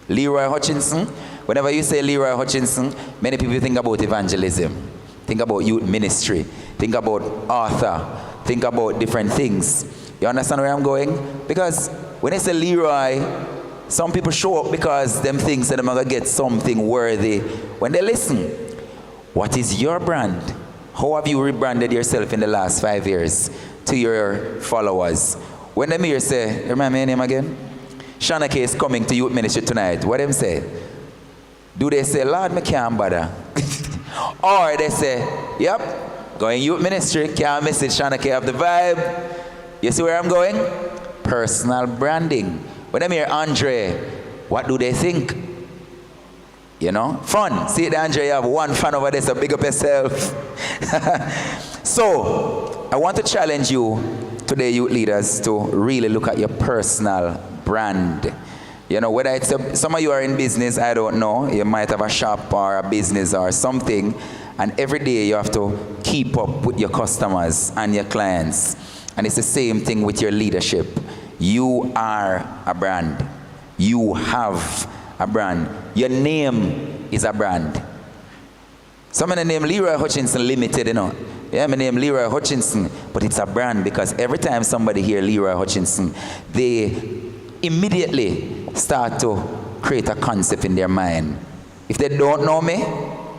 Leroy Hutchinson, whenever you say Leroy Hutchinson, many people think about evangelism, think about youth ministry, think about author, think about different things. You understand where I'm going? Because when I say Leroy, some people show up because them thinks that they're going to get something worthy when they listen. What is your brand? How have you rebranded yourself in the last 5 years to your followers? When them here say, remember my name again? Shanake is coming to youth ministry tonight. What them say? Do they say, Lord, me can't bother? Or they say, yep, going youth ministry, can't miss it, Shanake have the vibe. You see where I'm going? Personal branding. When them hear Andre, what do they think? Fun. See, Andre, you have one fan over there, so big up yourself. So, I want to challenge you today, youth leaders, to really look at your personal brand. Whether it's some of you are in business, I don't know. You might have a shop or a business or something, and every day you have to keep up with your customers and your clients. And it's the same thing with your leadership. You are a brand. You have a brand. Your name is a brand. Some of the name Leroy Hutchinson Limited, Yeah, my name Leroy Hutchinson, but it's a brand because every time somebody hear Leroy Hutchinson, they immediately start to create a concept in their mind. If they don't know me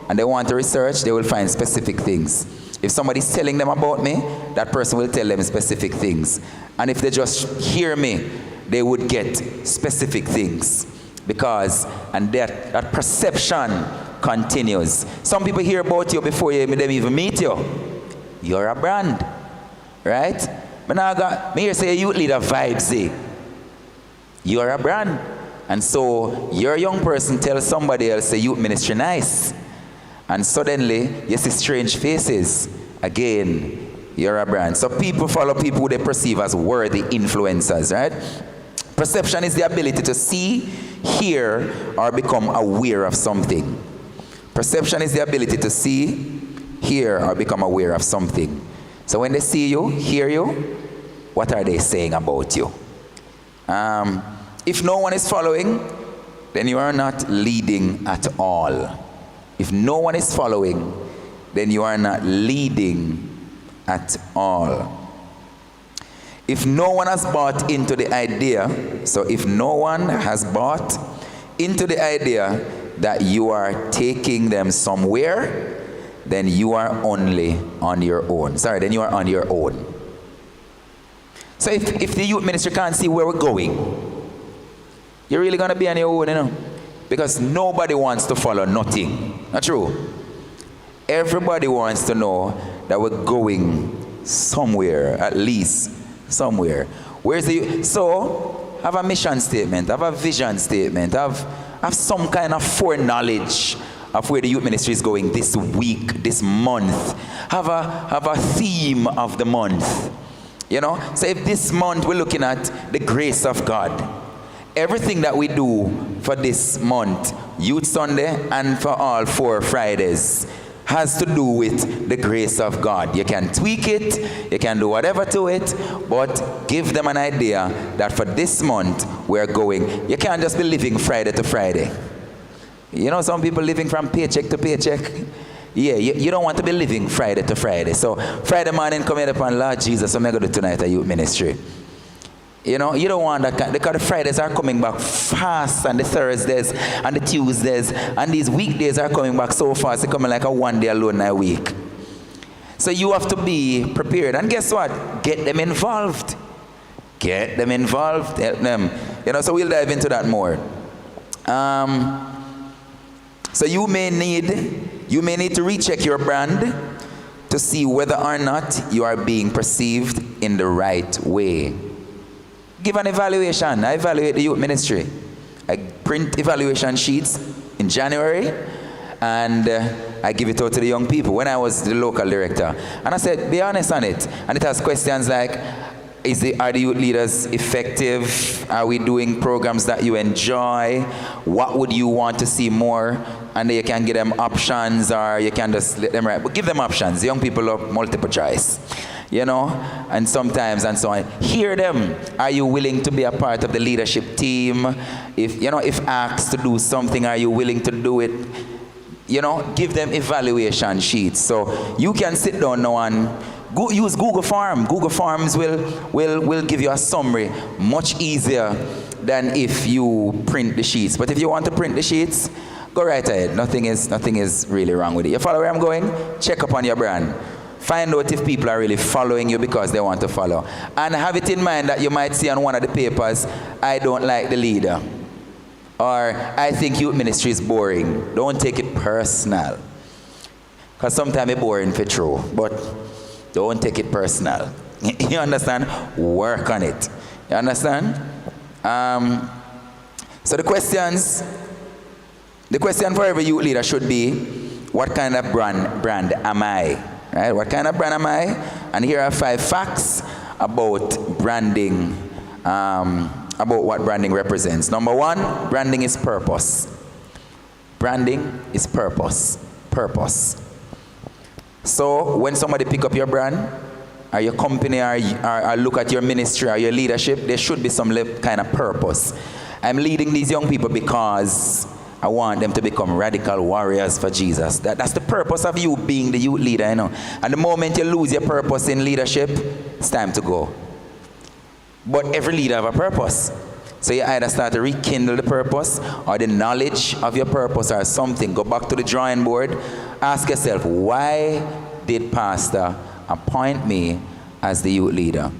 and they want to research, they will find specific things. If somebody's telling them about me, that person will tell them specific things. And if they just hear me, they would get specific things. Because, and that perception continues. Some people hear about you before them even meet you. You're a brand, right? Me here say youth leader vibes. You're a brand. And so your young person tells somebody else say youth ministry nice. And suddenly you see strange faces. Again, you're a brand. So people follow people who they perceive as worthy influencers, right? Perception is the ability to see, hear, or become aware of something. Perception is the ability to see, hear, or become aware of something. So when they see you, hear you, what are they saying about you? If no one is following, then you are not leading at all. If no one is following, then you are not leading at all. If no one has bought into the idea, so if no one has bought into the idea that you are taking them somewhere, then you are only on your own. Then you are on your own. So if the youth ministry can't see where we're going, you're really going to be on your own, because nobody wants to follow nothing. Not true? Everybody wants to know that we're going somewhere, at least somewhere. So have a mission statement, have a vision statement, have some kind of foreknowledge of where the youth ministry is going this week, this month. Have a theme of the month. You know, so if this month we're looking at the grace of God, everything that we do for this month, Youth Sunday and for all 4 Fridays, has to do with the grace of God. You can tweak it, you can do whatever to it, but give them an idea that for this month we're going. You can't just be living Friday to Friday. You know, some people living from paycheck to paycheck. Yeah, you don't want to be living Friday to Friday. So Friday morning coming upon Lord Jesus, I'm going to do tonight a youth ministry. You know, you don't want that, because the Fridays are coming back fast, and the Thursdays and the Tuesdays and these weekdays are coming back so fast. They're coming like a one day alone a week. So you have to be prepared. And guess what? Get them involved. Get them involved. Help them. You know, so we'll dive into that more. So you may need to recheck your brand to see whether or not you are being perceived in the right way. Give an evaluation. I evaluate the youth ministry. I print evaluation sheets in January, and I give it out to the young people when I was the local director. And I said, be honest on it. And it has questions like, are the youth leaders effective? Are we doing programs that you enjoy? What would you want to see more? And then you can give them options, or you can just let them write. But give them options. Young people love multiple choice. You know, and sometimes and so on. Hear them. Are you willing to be a part of the leadership team? If asked to do something, are you willing to do it? You know, give them evaluation sheets. So you can sit down now and use Google Forms. Google Forms will give you a summary much easier than if you print the sheets. But if you want to print the sheets, go right ahead. Nothing is really wrong with it. You follow where I'm going? Check up on your brand. Find out if people are really following you because they want to follow. And have it in mind that you might see on one of the papers, I don't like the leader. Or I think youth ministry is boring. Don't take it personal. Because sometimes it's boring for true. But don't take it personal. You understand? Work on it. You understand? So the question for every youth leader should be, what kind of brand am I? Right? What kind of brand am I? And here are 5 facts about branding, about what branding represents. Number 1, branding is purpose. Branding is purpose. Purpose. So when somebody pick up your brand, or your company, or look at your ministry or your leadership, there should be some kind of purpose. I'm leading these young people because I want them to become radical warriors for Jesus. That's the purpose of you being the youth leader, you know. And the moment you lose your purpose in leadership, it's time to go. But every leader have a purpose. So you either start to rekindle the purpose, or the knowledge of your purpose, or something. Go back to the drawing board. Ask yourself, why did Pastor appoint me as the youth leader?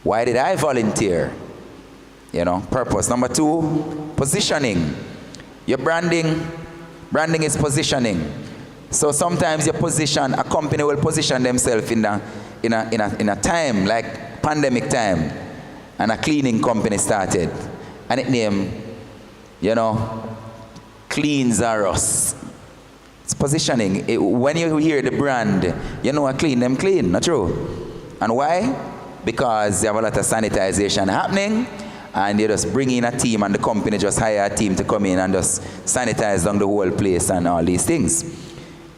Why did I volunteer? You know, purpose. Number 2, positioning. Your branding is positioning. So sometimes your position, a company will position themselves in a time like pandemic time, and a cleaning company started, and it named, you know, Cleans Are Us. It's positioning. When you hear the brand, you know, I clean them clean, not true? And why? Because you have a lot of sanitization happening. And you just bring in a team, and the company just hire a team to come in and just sanitize down the whole place and all these things.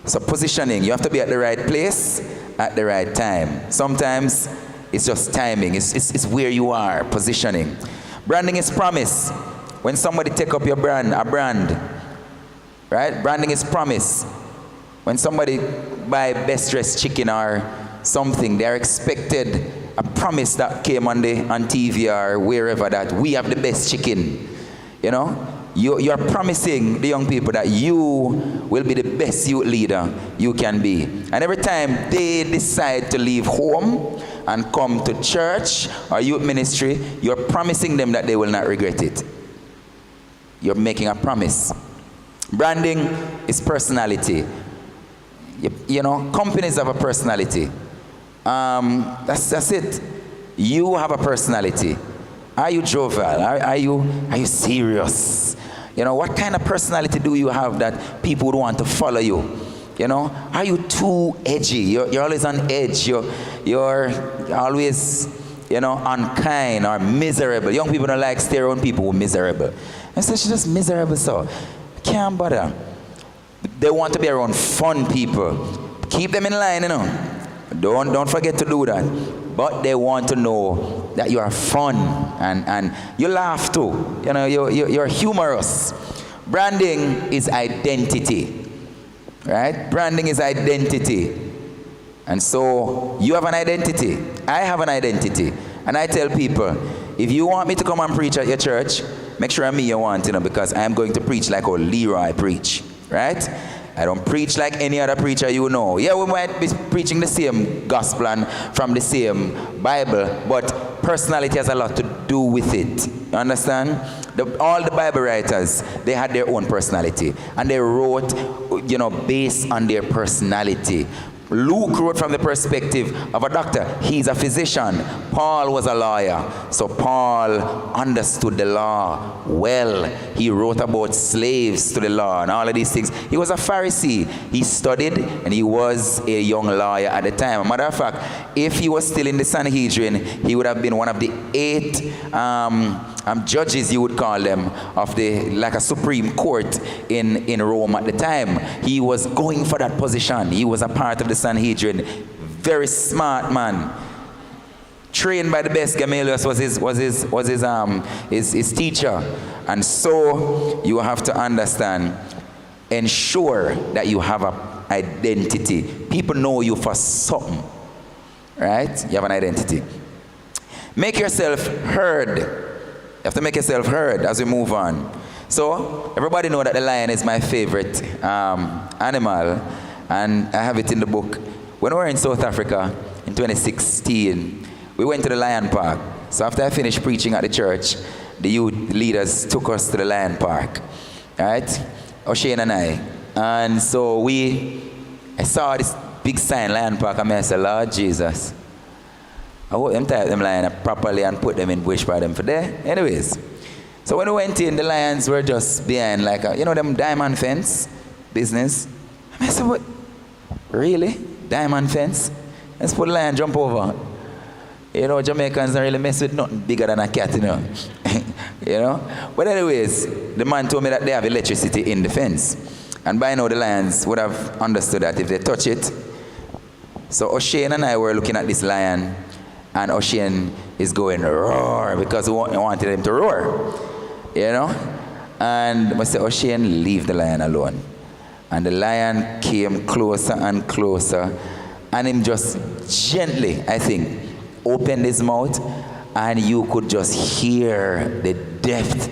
So positioning, you have to be at the right place at the right time. Sometimes it's just timing. It's where you are, positioning. Branding is promise. When somebody take up your brand, a brand, right? Branding is promise. When somebody buy best dressed chicken or something, they're expected a promise that came on TV or wherever, that we have the best chicken. You know, you're promising the young people that you will be the best youth leader you can be. And every time they decide to leave home and come to church or youth ministry, you're promising them that they will not regret it. You're making a promise. Branding is personality. You know, companies have a personality. That's it. You have a personality. Are you jovial? Are you serious? You know, what kind of personality do you have that people would want to follow you? You know, are you too edgy? You're always on edge. You're always, you know, unkind or miserable. Young people don't like stay around people who are miserable. And so she's just miserable, so can't bother. They want to be around fun people. Keep them in line, you know. Don't forget to do that. But they want to know that you are fun and you laugh too. You know, you're humorous. Branding is identity. Right? Branding is identity. And so you have an identity. I have an identity. And I tell people, if you want me to come and preach at your church, make sure I'm me you want, you know, because I am going to preach like how Leroy preach. Right? I don't preach like any other preacher you know. Yeah, we might be preaching the same gospel and from the same Bible, but personality has a lot to do with it. You understand? All the Bible writers, they had their own personality. And they wrote, you know, based on their personality. Luke wrote from the perspective of a doctor. He's a physician. Paul was a lawyer. So Paul understood the law well. He wrote about slaves to the law and all of these things. He was a Pharisee. He studied and he was a young lawyer at the time. As a matter of fact, if he was still in the Sanhedrin, he would have been one of the 8 judges, you would call them, of the, like a Supreme Court in Rome at the time. He was going for that position. He was a part of the Sanhedrin. Very smart man. Trained by the best. Gamaliel was his teacher. And so you have to understand, ensure that you have an identity. People know you for something. Right? You have an identity. Make yourself heard. You have to make yourself heard as we move on. So, everybody know that the lion is my favorite animal, and I have it in the book. When we were in South Africa in 2016, we went to the lion park. So after I finished preaching at the church, the youth leaders took us to the lion park, right? O'Shane and I. And so I saw this big sign, lion park, and I said, Lord Jesus, I hope them type them lion properly and put them in bush for them for there. Anyways, so when we went in, the lions were just behind like them diamond fence business. And I said, what? Really? Diamond fence? Let's put a lion jump over. You know, Jamaicans don't really mess with nothing bigger than a cat, you know. You know? But anyways, the man told me that they have electricity in the fence. And by now the lions would have understood that if they touch it. So O'Shane and I were looking at this lion, and O'Shane is going roar because we wanted him to roar. You know? And we said, O'Shane, leave the lion alone. And the lion came closer and closer, and him just gently, I think, opened his mouth, and you could just hear the depth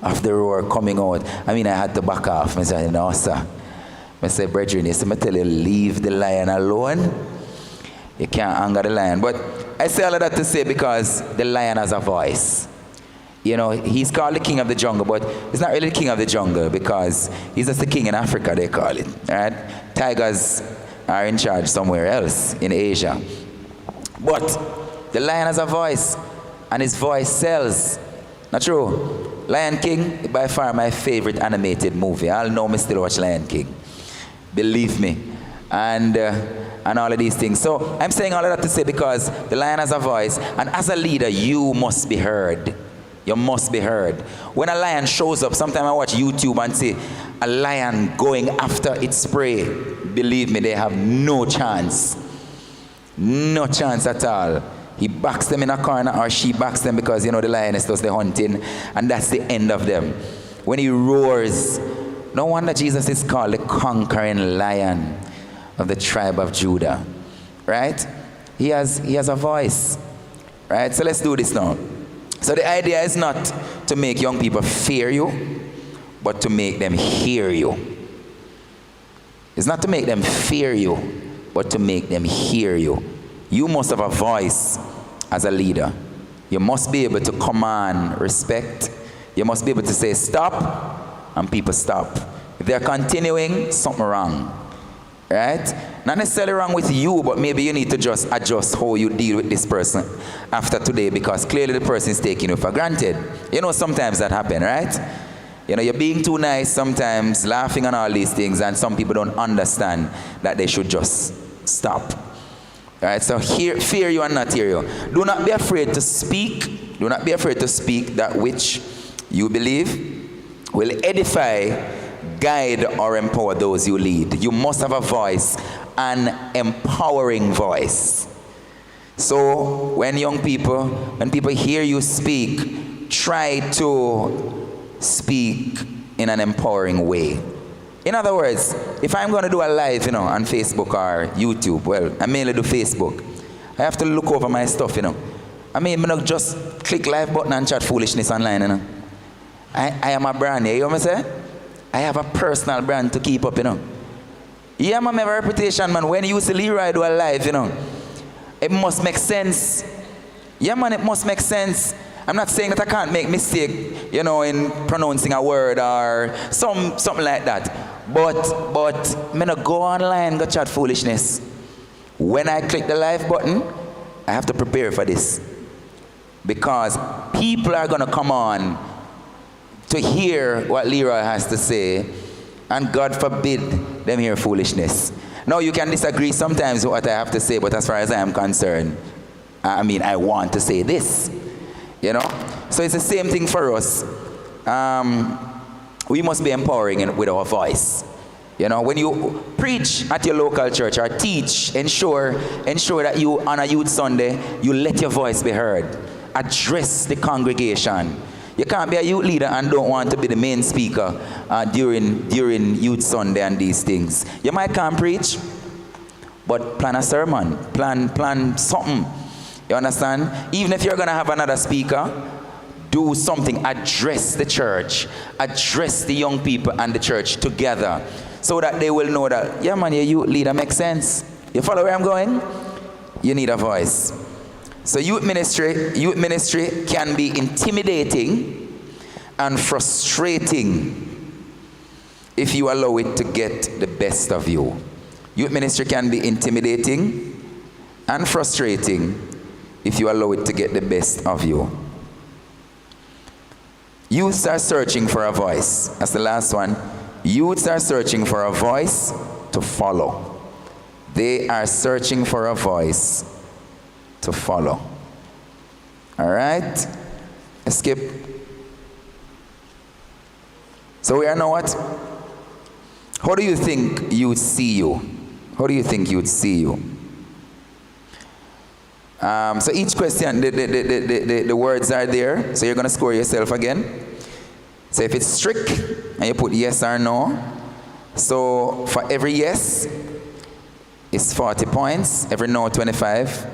of the roar coming out. I mean, I had to back off. I said, no, sir. I said, brethren, I tell you, leave the lion alone. You can't anger the lion. But I say all of that to say because the lion has a voice. You know, he's called the king of the jungle, but he's not really the king of the jungle because he's just the king in Africa, they call it. Right? Tigers are in charge somewhere else in Asia. But the lion has a voice, and his voice sells. Not true? Lion King, by far my favorite animated movie. I'll know me still watch Lion King. Believe me. And all of these things. So I'm saying all of that to say because the lion has a voice, and as a leader, you must be heard. You must be heard. When a lion shows up, sometimes I watch YouTube and see a lion going after its prey. Believe me, they have no chance. No chance at all. He backs them in a corner, or she backs them because, the lioness does the hunting, and that's the end of them. When he roars, no wonder Jesus is called the conquering lion of the tribe of Judah. Right? He has a voice. Right? So let's do this now. So the idea is not to make young people fear you, but to make them hear you. It's not to make them fear you, but to make them hear you. You must have a voice as a leader. You must be able to command respect. You must be able to say stop, and people stop. If they're continuing, something wrong. Right? Not necessarily wrong with you, but maybe you need to just adjust how you deal with this person after today, because clearly the person is taking you for granted. Sometimes that happens, right? You know, you're being too nice sometimes, laughing on all these things, and some people don't understand that they should just stop. All right, so fear you and not hear you. Do not be afraid to speak. Do not be afraid to speak that which you believe will edify, guide, or empower those you lead. You must have a voice, an empowering voice. So when people hear you speak, try to speak in an empowering way. In other words, if I'm going to do a live, on Facebook or YouTube, well, I mainly do Facebook, I have to look over my stuff, I not just click live button and chat foolishness online, I am a brand, you know what I'm saying? I have a personal brand to keep up, Yeah, man, I have a reputation, man. When you see Leroy do a live, it must make sense. Yeah, man, it must make sense. I'm not saying that I can't make mistake, in pronouncing a word or something like that. But me not go online, go chat foolishness. When I click the live button, I have to prepare for this. Because people are going to come on to hear what Leroy has to say, and God forbid them hear foolishness. Now, you can disagree sometimes with what I have to say, but as far as I am concerned, I want to say this. So it's the same thing for us. We must be empowering with our voice. When you preach at your local church or teach, ensure that you, on a youth Sunday, you let your voice be heard. Address the congregation. You can't be a youth leader and don't want to be the main speaker during youth Sunday and these things. You might can't preach, but plan a sermon. Plan something. You understand? Even if you're going to have another speaker, do something. Address the church. Address the young people and the church together so that they will know that, yeah, man, your youth leader makes sense. You follow where I'm going? You need a voice. So youth ministry can be intimidating and frustrating if you allow it to get the best of you. Youth ministry can be intimidating and frustrating if you allow it to get the best of you. Youths are searching for a voice. That's the last one. Youths are searching for a voice to follow. They are searching for a voice to follow. All right? Skip. So we are now what? How do you think you'd see you? How do you think you'd see you? So each question, the words are there. So you're going to score yourself again. So if it's strict, and you put yes or no. So for every yes, it's 40 points. Every no, 25.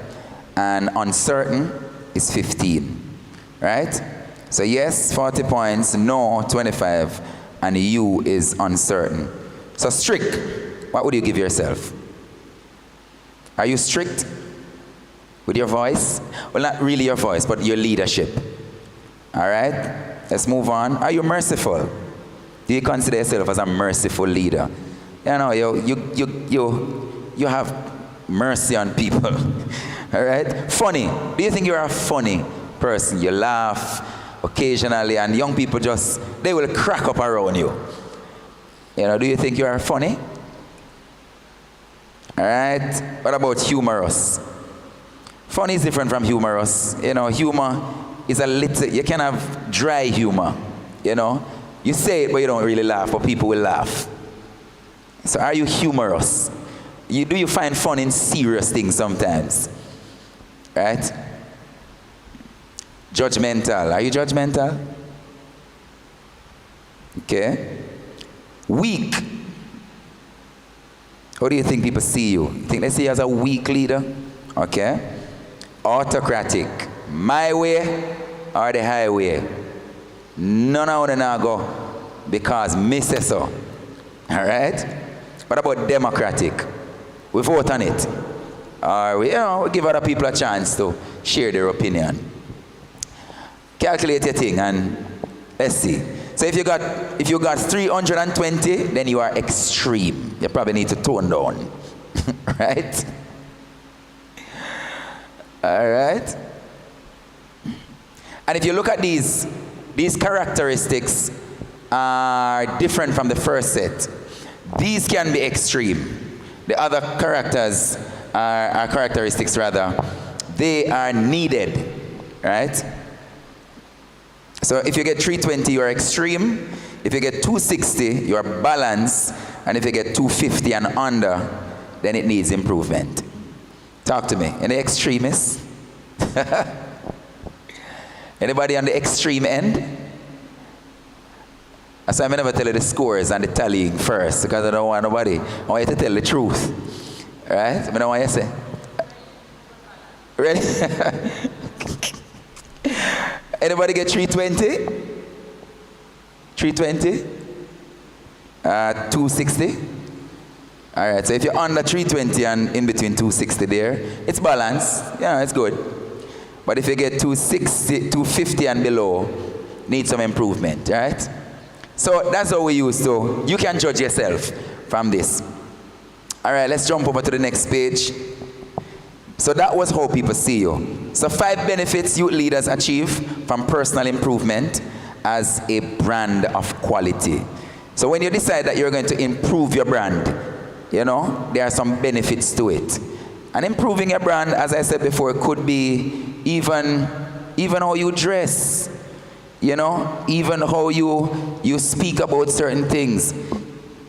And uncertain is 15. Right? So yes, 40 points. No, 25. And you is uncertain. So strict, what would you give yourself? Are you strict with your voice? Well, not really your voice, but your leadership. All right? Let's move on. Are you merciful? Do you consider yourself as a merciful leader? You have mercy on people. All right? Funny. Do you think you're a funny person? You laugh occasionally, and young people they will crack up around you. Do you think you are funny? All right? What about humorous? Funny is different from humorous. Humor is a little, you can have dry humor. You say it, but you don't really laugh, but people will laugh. So are you humorous? Do you find fun in serious things sometimes? Right? Judgmental. Are you judgmental? Okay. Weak. How do you think people see you? Think they see you as a weak leader? Okay. Autocratic. My way or the highway. None of them now go because me say so. All right? What about democratic? We vote on it. Or we give other people a chance to share their opinion. Calculate your thing and let's see. So if you got 320, then you are extreme. You probably need to tone down. Right? All right? And if you look at these characteristics, are different from the first set. These can be extreme. The other characters are characteristics rather. They are needed, right? So if you get 320, you're extreme. If you get 260, you're balanced. And if you get 250 and under, then it needs improvement. Talk to me. Any extremists? Anybody on the extreme end? That's why I never tell you the scores and the tallying first, because I don't want nobody. I want you to tell the truth. Right? I don't want you to say. Ready? Anybody get 320? 320? 260? All right, so if you're under 320 and in between 260 there, it's balanced. Yeah, it's good. But if you get 260, 250 and below, need some improvement, right? So that's how we use to. You can judge yourself from this. All right, let's jump over to the next page. So that was how people see you. So 5 benefits youth leaders achieve from personal improvement as a brand of quality. So when you decide that you're going to improve your brand, you know, there are some benefits to it. And improving your brand, as I said before, could be even how you dress, you know, even how you speak about certain things,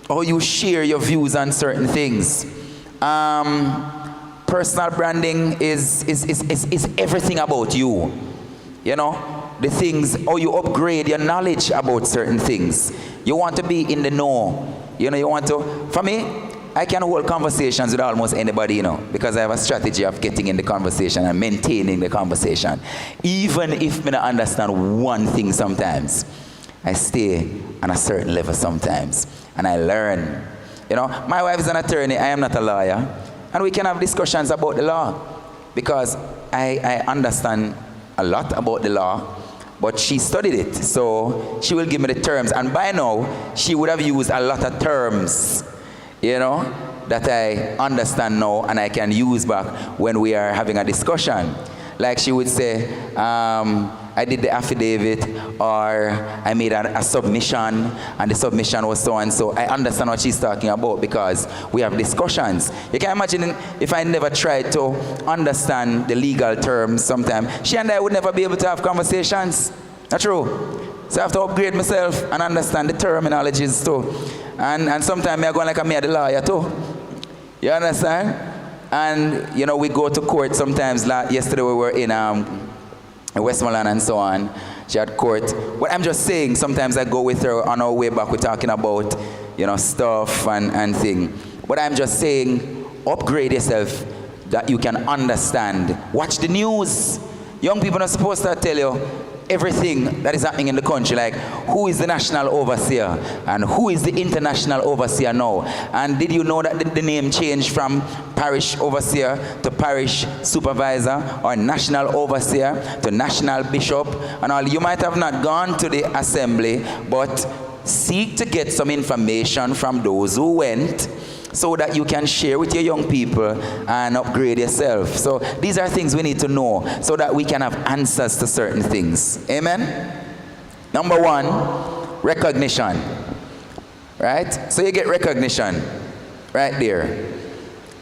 how you share your views on certain things. Personal branding is everything about you, you know, the things, how you upgrade your knowledge about certain things. You want to be in the know, you know, you want to, for me, I can hold conversations with almost anybody, you know, because I have a strategy of getting in the conversation and maintaining the conversation. Even if I don't understand one thing sometimes, I stay on a certain level sometimes, and I learn. You know, my wife is an attorney, I am not a lawyer, and we can have discussions about the law, because I understand a lot about the law, but she studied it, so she will give me the terms, and by now, she would have used a lot of terms, you know, that I understand now and I can use back when we are having a discussion. Like she would say, I did the affidavit, or I made a submission, and the submission was so and so. I understand what she's talking about because we have discussions. You can imagine if I never tried to understand the legal terms sometimes, she and I would never be able to have conversations. Not true? So I have to upgrade myself and understand the terminologies too. And sometimes I go like I'm the lawyer too. You understand? And you know, we go to court sometimes. Yesterday we were in Westmoreland and so on. She had court. But I'm just saying, sometimes I go with her on our way back. We're talking about, you know, stuff and thing. But I'm just saying, upgrade yourself that you can understand. Watch the news. Young people are supposed to tell you everything that is happening in the country, like who is the national overseer and who is the international overseer now. And did you know that the name changed from parish overseer to parish supervisor, or national overseer to national bishop and all? You might have not gone to the assembly, but seek to get some information from those who went, so that you can share with your young people and upgrade yourself. So these are things we need to know so that we can have answers to certain things. Amen? Number 1, recognition. Right? So you get recognition right there.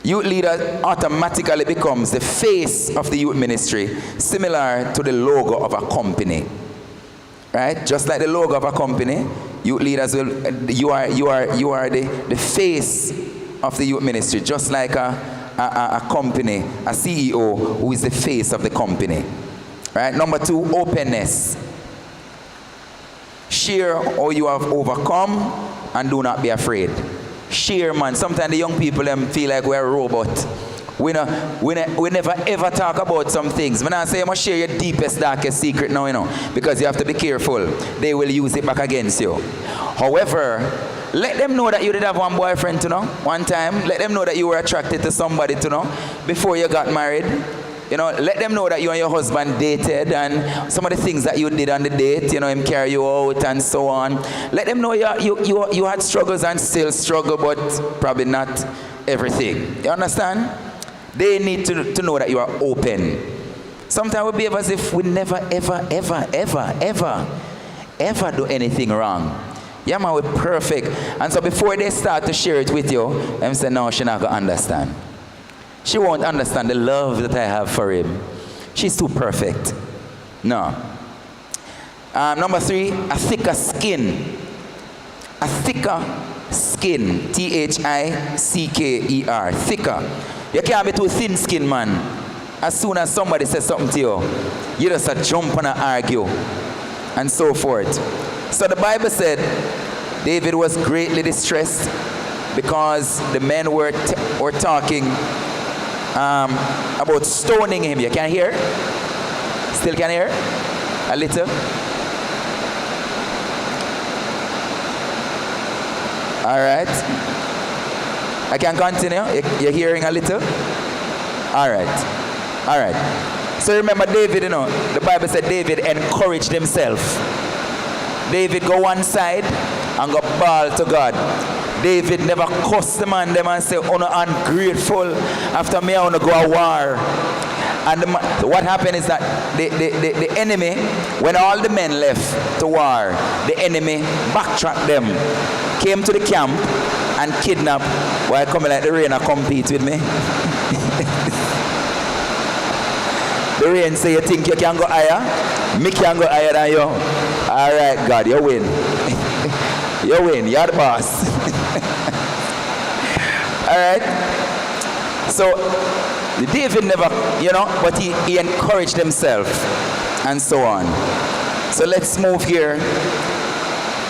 Youth leader automatically becomes the face of the youth ministry, similar to the logo of a company. Right? Just like the logo of a company, youth leaders will, you are the face of the youth ministry, just like a company, a CEO who is the face of the company. Right? Number 2, openness. Share how you have overcome and do not be afraid. Share, man. Sometimes the young people them feel like we're a robot. We never ever talk about some things. When I say I must share your deepest, darkest secret now, you know, because you have to be careful. They will use it back against you. However, let them know that you did have one boyfriend, you know, one time. Let them know that you were attracted to somebody, you know, before you got married. You know, let them know that you and your husband dated and some of the things that you did on the date, you know, him carry you out and so on. Let them know you had struggles and still struggle, but probably not everything. You understand? They need to know that you are open. Sometimes we behave as if we never, ever do anything wrong. Yeah, man, we're perfect. And so before they start to share it with you, them say, no, she's not going to understand. She won't understand the love that I have for him. She's too perfect. No. Number 3, a thicker skin. A thicker skin. Thicker. Thicker. You can't be too thin skin, man. As soon as somebody says something to you, you just jump and argue. And so forth. So the Bible said David was greatly distressed because the men were talking about stoning him. You can hear? Still can hear? A little? All right. I can continue. You're hearing a little? All right. All right. So remember David, you know, the Bible said David encouraged himself. David go one side and go bawl to God. David never cussed the man them and say, oh no, ungrateful. After me, I want to go a war. And what happened is that the enemy, when all the men left to war, the enemy backtracked them, came to the camp and kidnapped. Why coming like the rain and compete with me? The rain say, you think you can go higher? Me can go higher than you. All right, God, you win. You win. You're the boss. All right. So David never, you know, but he encouraged himself and so on. So let's move here.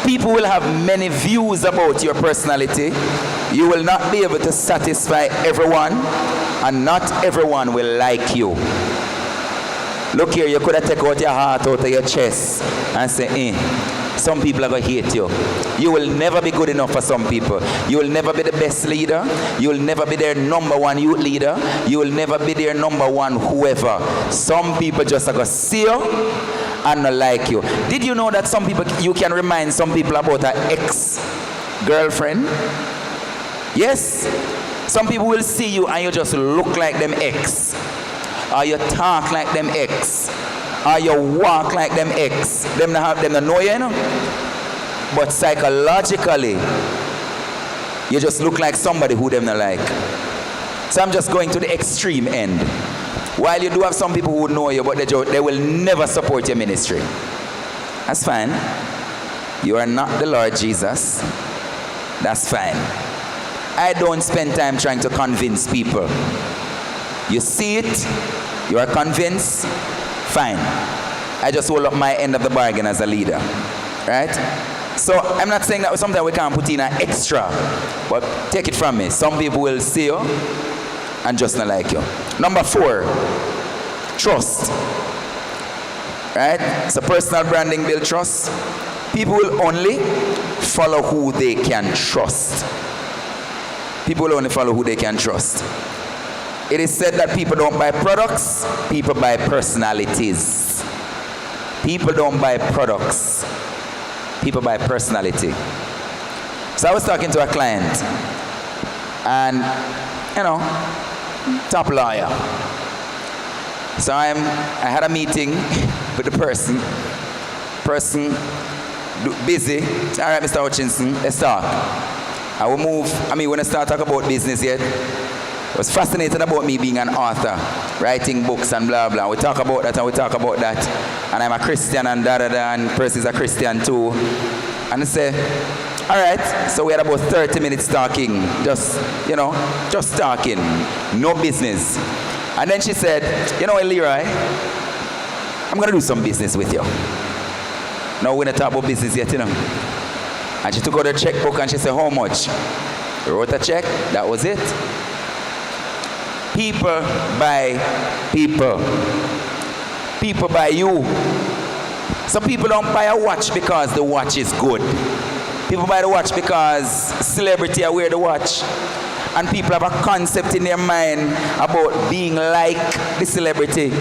People will have many views about your personality. You will not be able to satisfy everyone, and not everyone will like you. Look here, you could have taken out your heart out of your chest and say, some people are going to hate you. You will never be good enough for some people. You will never be the best leader. You will never be their number one youth leader. You will never be their number one whoever. Some people just are going to see you and not like you. Did you know that some people, you can remind some people about an ex-girlfriend? Yes. Some people will see you and you just look like them ex. Or you talk like them ex. Or you walk like them ex. Them not know you, you know? But psychologically, you just look like somebody who them not like. So I'm just going to the extreme end. While you do have some people who know you, but they will never support your ministry. That's fine. You are not the Lord Jesus. That's fine. I don't spend time trying to convince people. You see it, you are convinced, fine. I just hold up my end of the bargain as a leader, right? So I'm not saying that sometimes we can't put in an extra, but take it from me. Some people will see you and just not like you. Number 4, trust, right? So personal branding builds trust. People will only follow who they can trust. People will only follow who they can trust. It is said that people don't buy products, people buy personalities. People don't buy products, people buy personality. So I was talking to a client, and, you know, top lawyer. So I had a meeting with the person busy. All right, Mr. Hutchinson, let's talk. I will move, when I start talking about business yet, it was fascinating about me being an author, writing books and blah, blah. We talk about that and we talk about that. And I'm a Christian and da-da-da, and Percy's a Christian too. And I say, all right, so we had about 30 minutes talking, just talking, no business. And then she said, you know what, Leroy, I'm going to do some business with you. Now we're going to talk about business yet, you know. And she took out her checkbook and she said, how much? We wrote a check, that was it. People buy people. People buy you. Some people don't buy a watch because the watch is good. People buy the watch because celebrity are wear the watch. And people have a concept in their mind about being like the celebrity.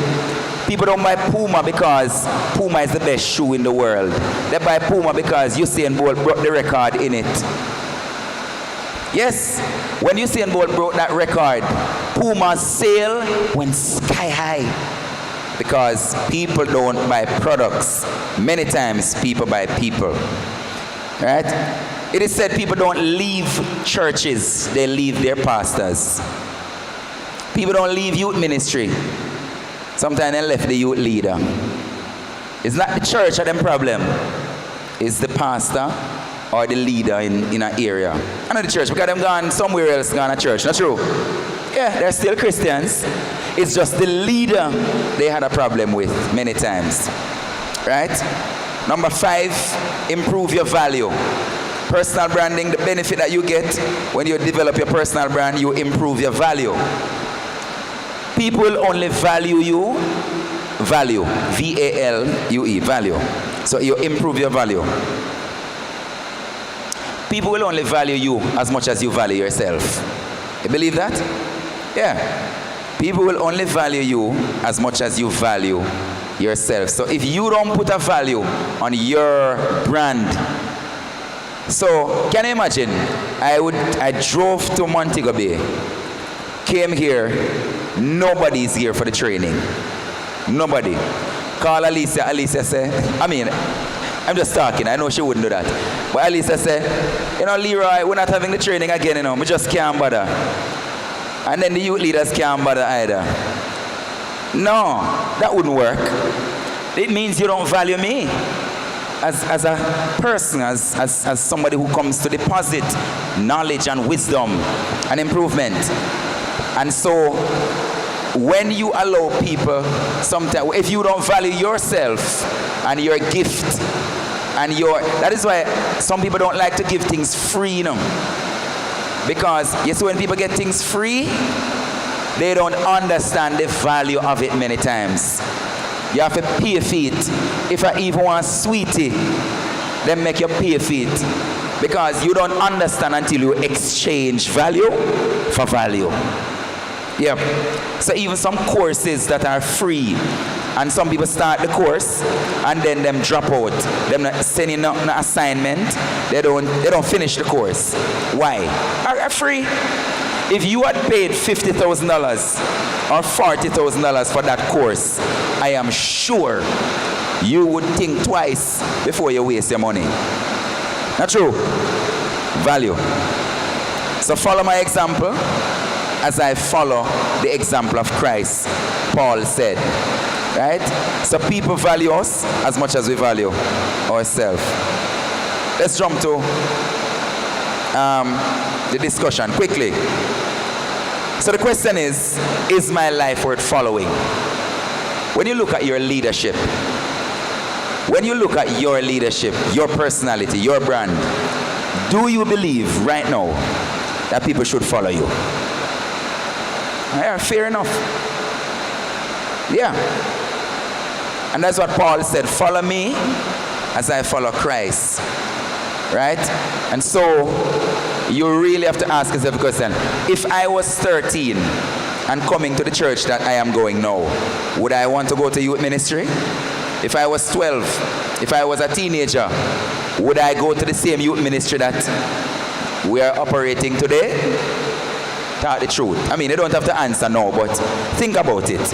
People don't buy Puma because Puma is the best shoe in the world. They buy Puma because Usain Bolt broke the record in it. Yes, when Usain Bolt broke that record, Puma's sale went sky high. Because people don't buy products. Many times people buy people. Right? It is said people don't leave churches, they leave their pastors. People don't leave youth ministry. Sometimes they left the youth leader. It's not the church or them problem. It's the pastor or the leader in an area. I know the church, because them gone somewhere else, gone to church. Not true? Yeah, they're still Christians. It's just the leader they had a problem with many times. Right? Number 5, improve your value. Personal branding, the benefit that you get when you develop your personal brand, you improve your value. People will only value you, value, V-A-L-U-E, value. So you improve your value. People will only value you as much as you value yourself. You believe that? Yeah. People will only value you as much as you value yourself. So if you don't put a value on your brand, so can you imagine? I drove to Montego Bay, came here, nobody's here for the training. Nobody. Call Alicia. Alicia say, I'm just talking. I know she wouldn't do that. But Alicia say, Leroy, we're not having the training again, we just can't bother. And then the youth leaders can't bother either. No, that wouldn't work. It means you don't value me as a person, as somebody who comes to deposit knowledge and wisdom and improvement. And so when you allow people, sometimes if you don't value yourself and your gift and that is why some people don't like to give things free, because you see, when people get things free, they don't understand the value of it many times. You have to pay for it. If I even want sweetie, then make you pay for it, because you don't understand until you exchange value for value. Yeah. So even some courses that are free, and some people start the course and then them drop out. Them not sending no assignment. They don't finish the course. Why? Are free. If you had paid $50,000 or $40,000 for that course, I am sure you would think twice before you waste your money. Not true? Value. So follow my example as I follow the example of Christ, Paul said. Right? So people value us as much as we value ourselves. Let's jump to the discussion quickly. So the question is my life worth following? When you look at your leadership, your personality, your brand, do you believe right now that people should follow you? Yeah, fair enough. Yeah. And that's what Paul said, follow me as I follow Christ. Right? And so you really have to ask yourself a question. If I was 13 and coming to the church that I am going now, would I want to go to youth ministry? If I was 12, if I was a teenager, would I go to the same youth ministry that we are operating today? Tell the truth. You don't have to answer now, but think about it.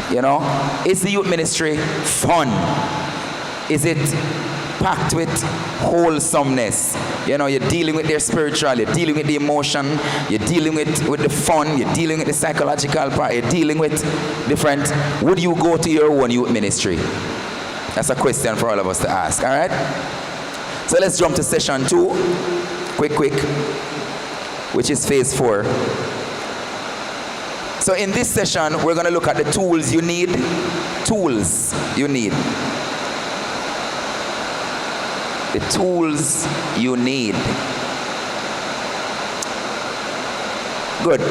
Is the youth ministry fun? Is it packed with wholesomeness? You're dealing with their spiritual, you're dealing with the emotion, you're dealing with the fun, you're dealing with the psychological part, you're dealing with different. Would you go to your own youth ministry? That's a question for all of us to ask, all right? So let's jump to session 2, quick, which is phase 4. So in this session, we're going to look at the tools you need. The tools you need. Good.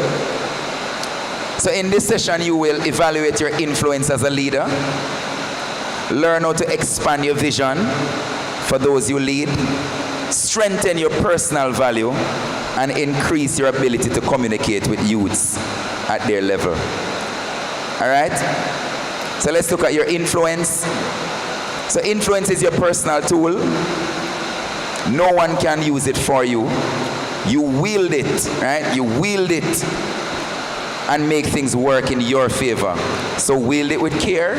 So in this session, you will evaluate your influence as a leader. Learn how to expand your vision for those you lead. Strengthen your personal value and increase your ability to communicate with youths at their level. All right? So let's look at your influence. So influence is your personal tool. No one can use it for you. You wield it, right? You wield it and make things work in your favor. So wield it with care.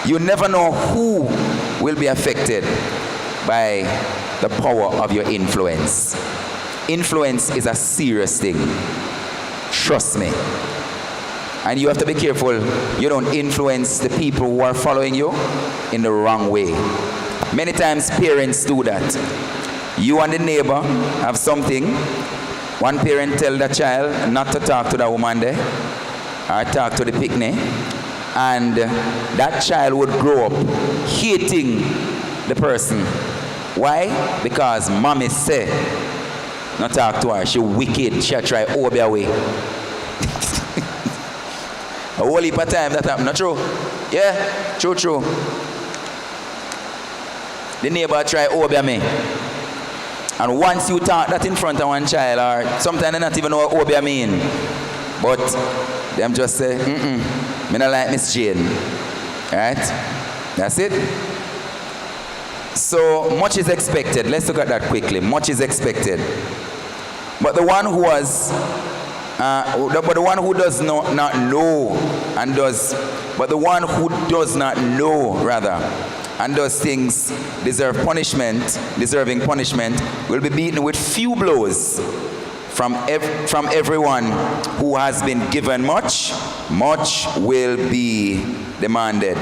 You never know who will be affected by the power of your influence. Influence is a serious thing. Trust me. And you have to be careful you don't influence the people who are following you in the wrong way. Many times parents do that. You and the neighbor have something. One parent tell the child not to talk to the woman there or talk to the picnic. And that child would grow up hating the person. Why? Because mommy said not talk to her. She wicked. She'll try over away. A whole heap of time that happened. Not true? Yeah, true. The neighbor try over me. And once you talk that in front of one child, or sometimes they not even know what over mean. But them just say, me not like Miss Jane. Right? That's it. So much is expected. Let's look at that quickly. Much is expected. But the one who was but the one who does not know and does, but the one who does not know rather and does things deserving punishment will be beaten with few blows. From everyone who has been given much, much will be demanded.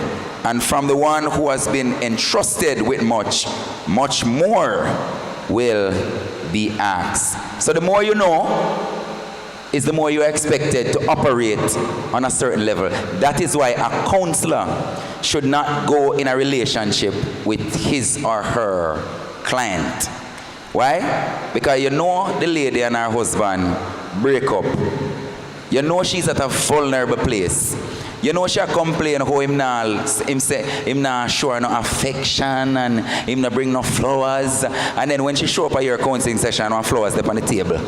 And from the one who has been entrusted with much, much more will be asked. So the more you know is the more you're expected to operate on a certain level. That is why a counselor should not go in a relationship with his or her client. Why? Because you know the lady and her husband break up. You know she's at a vulnerable place. You know she complain how him not show her no affection and him not bring no flowers. And then when she show up at your counseling session, no flowers up on the table.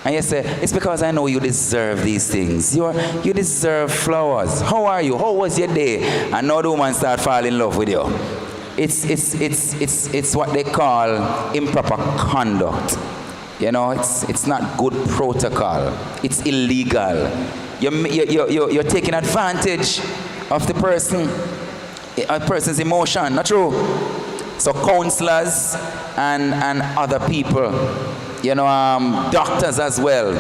And you say, it's because I know you deserve these things. You deserve flowers. How are you? How was your day? And now the woman start falling in love with you. It's what they call improper conduct. You know, it's not good protocol. It's illegal. You're taking advantage of the person's emotion. Not true? So counselors and other people, you know, doctors as well.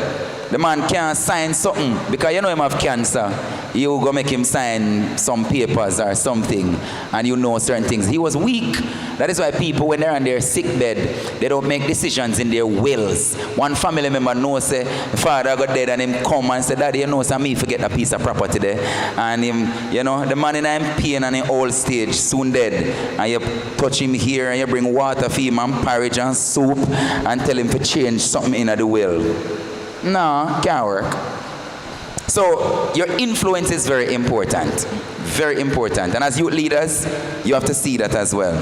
The man can't sign something because you know him have cancer. You go make him sign some papers or something and you know certain things. He was weak. That is why people, when they're on their sick bed, they don't make decisions in their wills. One family member knows, say, the father got dead and him come and say, Daddy, you know, so me forget a piece of property there. And him, you know, the man in pain and in old stage, soon dead. And you touch him here and you bring water for him and porridge and soup and tell him to change something in the will. No, can't work. So your influence is very important. Very important. And as youth leaders, you have to see that as well.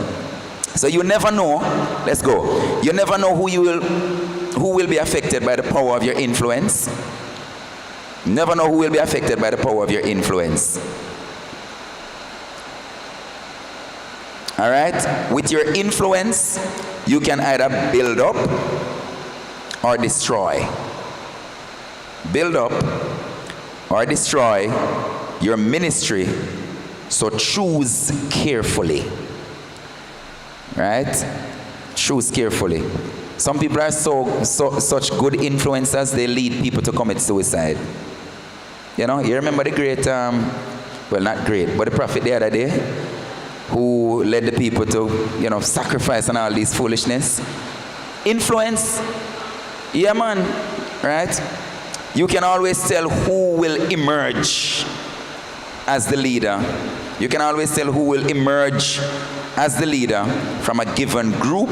So you never know, let's go. You never know who will be affected by the power of your influence. Never know who will be affected by the power of your influence. All right? With your influence, you can either build up or destroy. Build up or destroy your ministry. So choose carefully. Right? Choose carefully. Some people are such good influencers, they lead people to commit suicide. You know, you remember the great, well, not great, but the prophet the other day, who led the people to, you know, sacrifice and all this foolishness. Influence, yeah man, right? You can always tell who will emerge as the leader. You can always tell who will emerge as the leader from a given group,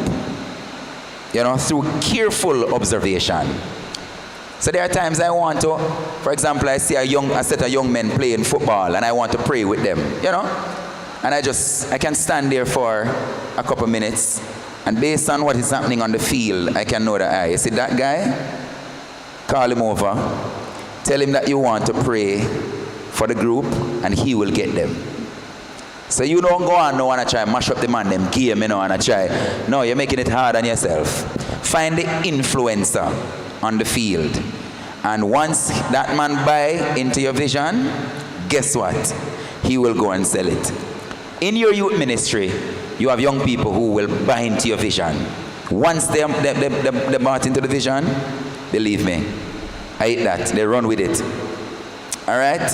you know, through careful observation. So there are times I want to, for example, I see a set of young men playing football and I want to pray with them, you know. And I can stand there for a couple minutes and based on what is happening on the field, I can know that, you see that guy? Call him over, tell him that you want to pray for the group and he will get them. So you don't go on no want to try mash up the man them game, you know, and try. No, you're making it hard on yourself. Find the influencer on the field. And once that man buy into your vision, guess what? He will go and sell it. In your youth ministry, you have young people who will buy into your vision. Once they bought into the vision, believe me, I hate that. They run with it. All right?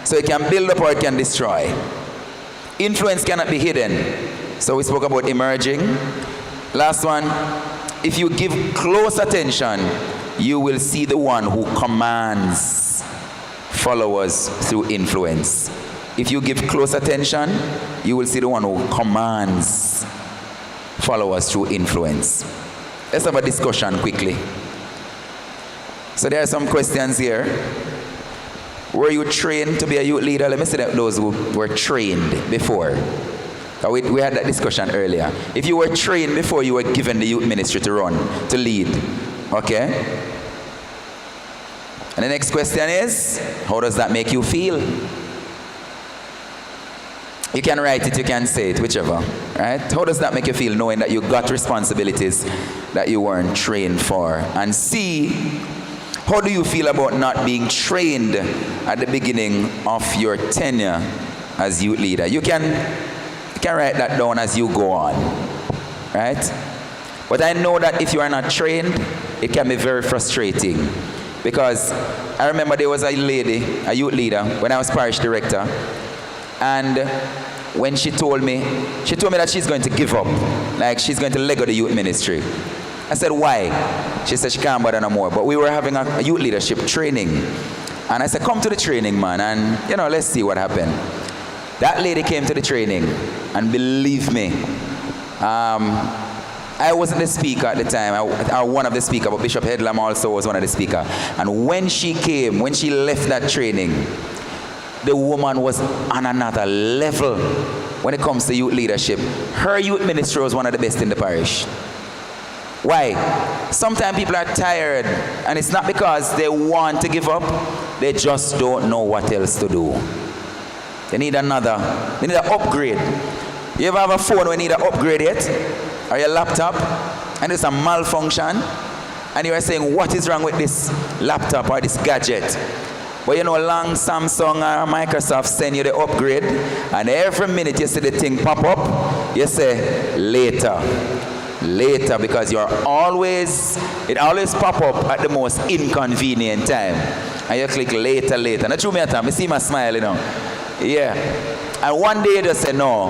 So it can build up or it can destroy. Influence cannot be hidden. So we spoke about emerging. Last one, if you give close attention, you will see the one who commands followers through influence. If you give close attention, you will see the one who commands followers through influence. Let's have a discussion quickly. So there are some questions here. Were you trained to be a youth leader? Let me see those who were trained before. We had that discussion earlier. If you were trained before you were given the youth ministry to run, to lead. Okay? And the next question is, how does that make you feel? You can write it, you can say it, whichever. Right? How does that make you feel knowing that you got responsibilities that you weren't trained for? And C, how do you feel about not being trained at the beginning of your tenure as youth leader? You can write that down as you go on. Right? But I know that if you are not trained, it can be very frustrating. Because I remember there was a lady, a youth leader, when I was parish director, and when she told me that she's going to give up, like she's going to let go the youth ministry. I said, why? She said she can't bother no more. But we were having a youth leadership training. And I said, come to the training, man, and let's see what happened. That lady came to the training, and believe me, I wasn't the speaker at the time, or one of the speakers, but Bishop Headlam also was one of the speakers. And when she left that training, the woman was on another level when it comes to youth leadership. Her youth ministry was one of the best in the parish. Why? Sometimes people are tired, and it's not because they want to give up, they just don't know what else to do. They need an upgrade. You ever have a phone when you need an upgrade yet? Or your laptop, and there's a malfunction, and you are saying, what is wrong with this laptop or this gadget? But long Samsung or Microsoft send you the upgrade, and every minute you see the thing pop up, you say, later, because it always pop up at the most inconvenient time. And you click later. Not true, me at time. I see my smile, Yeah. And one day you just say, no,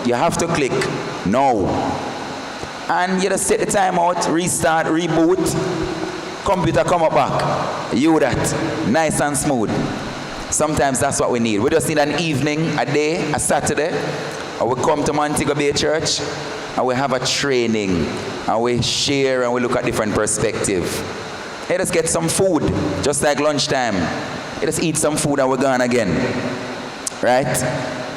you have to click no. And you just set the time out, restart, reboot, computer come up back. You that, nice and smooth. Sometimes that's what we need. We just need an evening, a day, a Saturday, and we come to Montego Bay Church, and we have a training, and we share, and we look at different perspectives. Hey, let's get some food, just like lunchtime. Hey, let's eat some food and we're gone again. Right?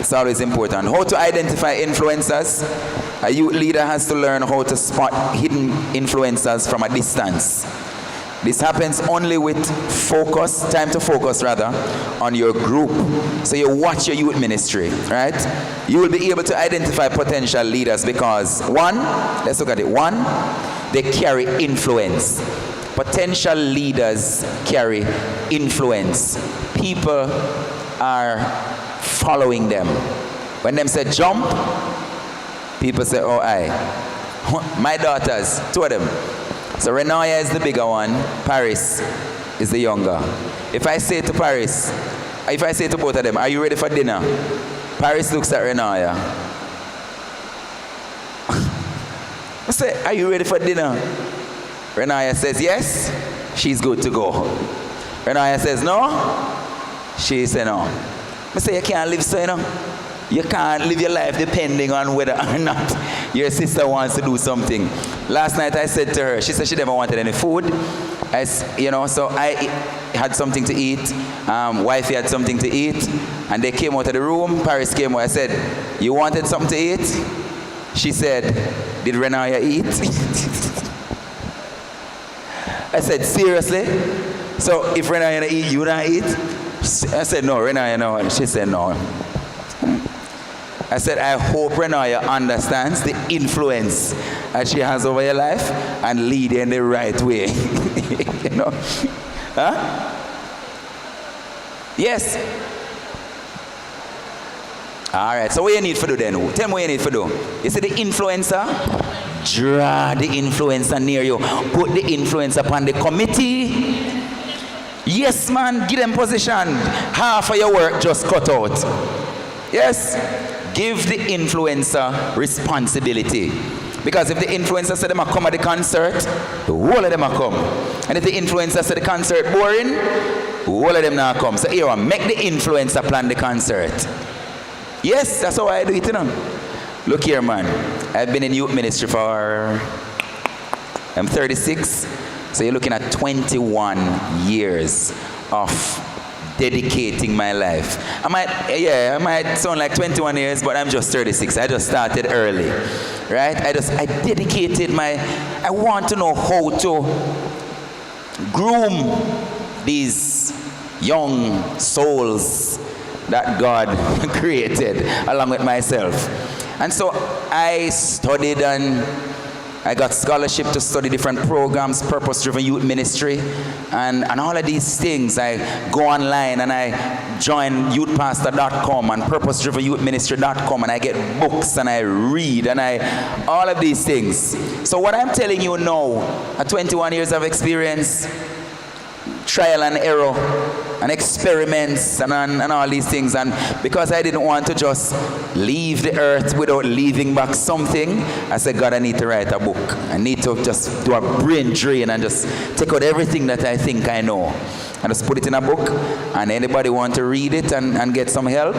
It's always important. How to identify influencers. A youth leader has to learn how to spot hidden influencers from a distance. This happens only with time to focus on your group. So you watch your youth ministry, right? You will be able to identify potential leaders because let's look at it. One, they carry influence. Potential leaders carry influence. People are following them. When them say jump, people say, oh, aye. My daughters, two of them. So Renaya is the bigger one, Paris is the younger. If I say to both of them, are you ready for dinner? Paris looks at Renaya. I say, are you ready for dinner? Renaya says yes, she's good to go. Renaya says no, she says no. I say, you can't live so, You can't live your life depending on whether or not your sister wants to do something. Last night I said to her, she said she never wanted any food. So I had something to eat. Wifey had something to eat. And they came out of the room. Paris came out. I said, you wanted something to eat? She said, did Renaya eat? I said, seriously? So if Renaya eat, you not eat? I said, no, Renaya no. She said, no. I said, I hope Renaya understands the influence that she has over your life and lead you in the right way. Huh? Yes. All right, so what you need to do then? Tell me what you need to do. You see the influencer? Draw the influencer near you. Put the influencer upon the committee. Yes, man, give them position. Half of your work just cut out. Yes, give the influencer responsibility. Because if the influencer said them a come at the concert, the whole of them a come. And if the influencer said the concert boring, the whole of them not come. So here, make the influencer plan the concert. Yes, that's how I do it, you know. Look here, man. I've been in youth ministry for, I'm 36. So you're looking at 21 years of dedicating my life. I might sound like 21 years, but I'm just 36. I just started early, right? I dedicated I want to know how to groom these young souls that God created along with myself. And so I studied and I got scholarship to study different programs, purpose-driven youth ministry, and all of these things. I go online and I join youthpastor.com and purpose-driven-youth-ministry.com, and I get books and I read and all of these things. So what I'm telling you now, at 21 years of experience, trial and error and experiments and all these things, and because I didn't want to just leave the earth without leaving back something, I said, God, I need to write a book. I need to just do a brain drain and just take out everything that I think I know and just put it in a book, and anybody want to read it and get some help.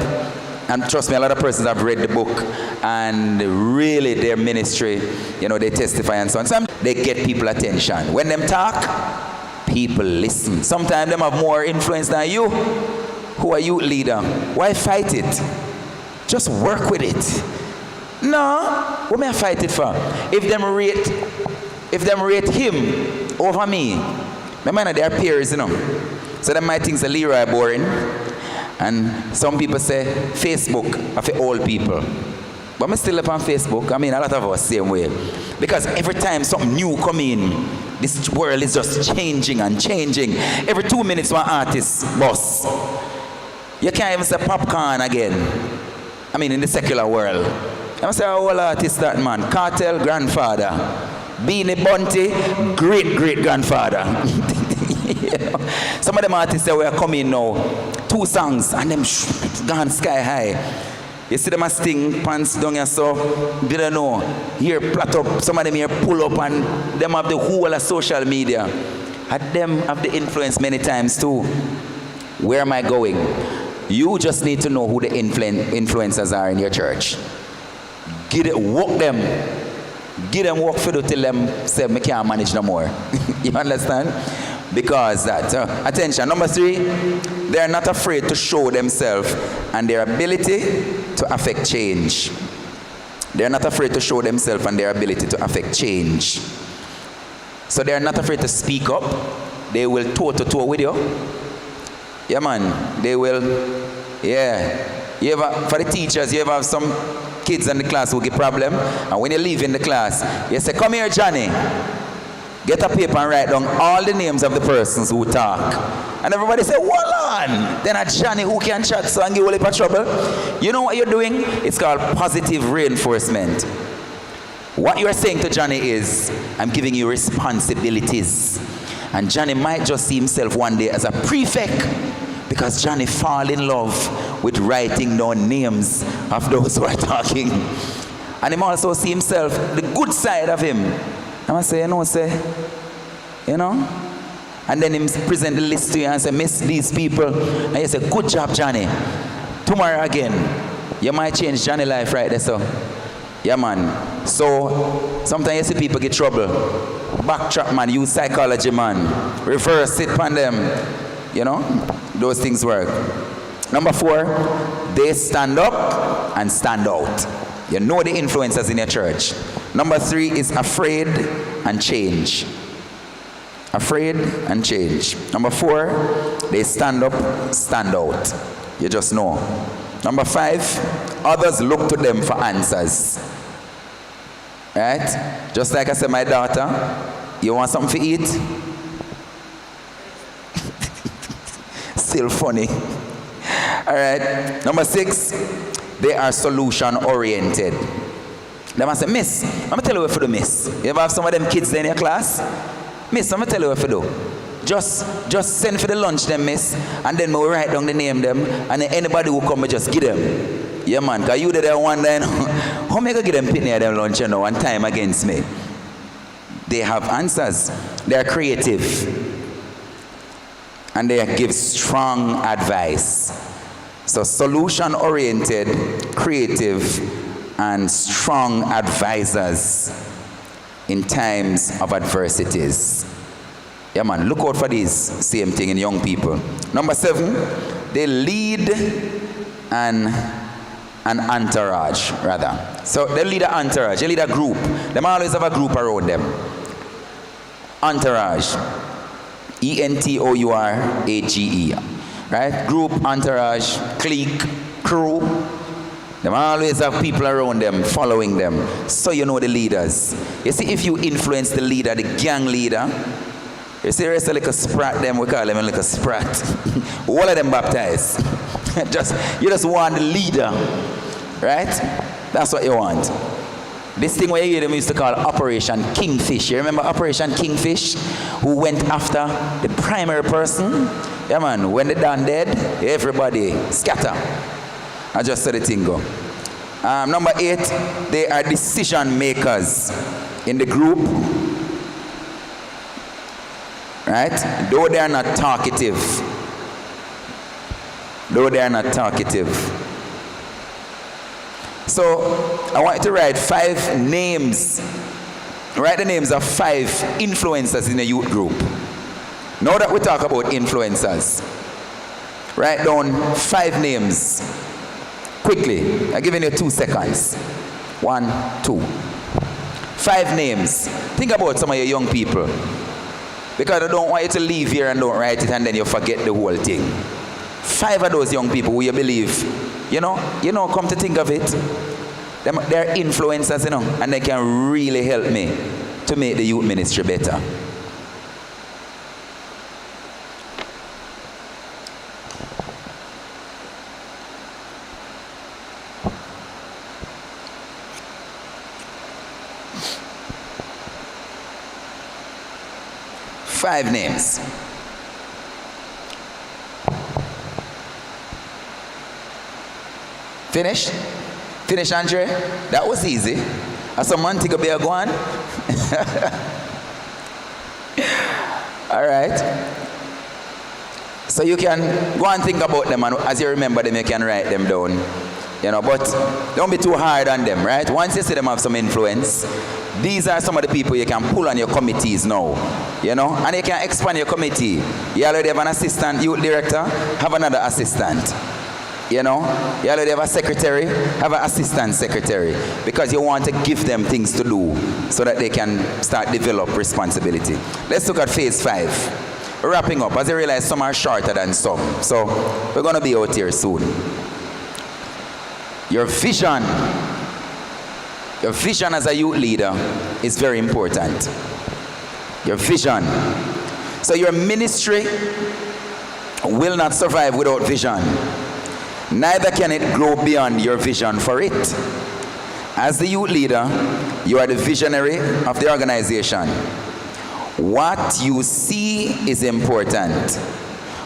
And trust me, a lot of persons have read the book, and really their ministry, they testify and so on. Some they get people attention. When them talk, people listen. Sometimes them have more influence than you. Who are you, leader? Why fight it? Just work with it. No, what may I fight it for? If them rate him over me, my man, they are peers, So them might think Leroy boring. And some people say Facebook are for old people. But I'm still up on Facebook. I mean, a lot of us same way. Because every time something new come in, this world is just changing and changing. Every 2 minutes, one artist boss. You can't even say popcorn again. I mean, in the secular world. I'm say, oh, all artists that man. Cartel, grandfather. Beanie Bunty, great-great-grandfather. Some of them artists that were coming now, 2 songs, and them gone sky high. You see them a sting pants down here, so they don't know. Here plat up, some of them here pull up, and them have the whole of social media. And them have the influence many times too. Where am I going? You just need to know who the influencers are in your church. Walk them. Give them work for you till them say, I can't manage no more. You understand? Because that, attention, number 3, they are not afraid to show themselves and their ability to affect change. They are not afraid to show themselves and their ability to affect change. So they are not afraid to speak up. They will toe-to-toe with you. Yeah, man. They will, yeah. For the teachers, you ever have some kids in the class who get problem, and when you leave in the class, you say, come here, Johnny. Get a paper and write down all the names of the persons who talk. And everybody say, hold on. Then a Johnny who can chat so and give a little trouble. You know what you're doing? It's called positive reinforcement. What you're saying to Johnny is, I'm giving you responsibilities. And Johnny might just see himself one day as a prefect, because Johnny fall in love with writing down names of those who are talking. And he also see himself, the good side of him. I must say, and then he present the list to you and say, miss these people. And you say, good job, Johnny. Tomorrow again, you might change Johnny's life right there, so. Yeah, man. So, sometimes you see people get trouble. Backtrack, man. Use psychology, man. Reverse it on them. Those things work. Number 4, they stand up and stand out. You know the influencers in your church. Number 3 is afraid and change. Afraid and change. Number 4, they stand up, stand out. You just know. Number 5, others look to them for answers. Right? Just like I said, my daughter, you want something to eat? Still funny. All right. Number 6, they are solution oriented. They must say, Miss, I'm going to tell you what to do, Miss. You ever have some of them kids in your class? Miss, I'm going to tell you what to do. Just send for the lunch them, Miss, and then we'll write down the name them, and then anybody who come, we just give them. Yeah, man, because you did that one then. How am I going to give them pitney at them lunch, you know, one time against me? They have answers. They are creative. And they give strong advice. So solution-oriented, creative, and strong advisors in times of adversities. Yeah, man, look out for these same thing in young people. Number 7, they lead an entourage, rather. So they lead an entourage, they lead a group. They always have a group around them. Entourage. E-N-T-O-U-R-A-G-E. Right? Group, entourage, clique, crew. They always have people around them, following them. So you know the leaders. You see, if you influence the leader, the gang leader, you see, there's like a sprat, them, we call them like a sprat. All of them baptized. You just want the leader. Right? That's what you want. This thing where you hear them used to call Operation Kingfish. You remember Operation Kingfish? Who went after the primary person? Yeah, man. When they done dead, everybody scatter. I just said the thing go. Number 8, they are decision makers in the group. Right? Though they are not talkative. Though they are not talkative. So, I want you to write 5 names. Write the names of 5 influencers in a youth group. Now that we talk about influencers, write down 5 names. Quickly. I'm giving you 2 seconds. 1, 2. 5 names. Think about some of your young people. Because I don't want you to leave here and don't write it and then you forget the whole thing. 5 of those young people who you believe, you know, come to think of it, they're influencers, you know, and they can really help me to make the youth ministry better. Five names. Finish? Finish, Andre? That was easy. As a man, take a beer, go on. All right. So you can go and think about them, and as you remember them, you can write them down. You know, but don't be too hard on them, right? Once you see them have some influence, these are some of the people you can pull on your committees now. You know, and you can expand your committee. You already have an assistant youth director, have another assistant. You know, you already have a secretary, have an assistant secretary, because you want to give them things to do so that they can start develop responsibility. Let's look at phase 5. Wrapping up, as you realize some are shorter than some. So we're going to be out here soon. Your vision as a youth leader is very important. Your vision. So your ministry will not survive without vision. Neither can it grow beyond your vision for it. As the youth leader, you are the visionary of the organization. What you see is important.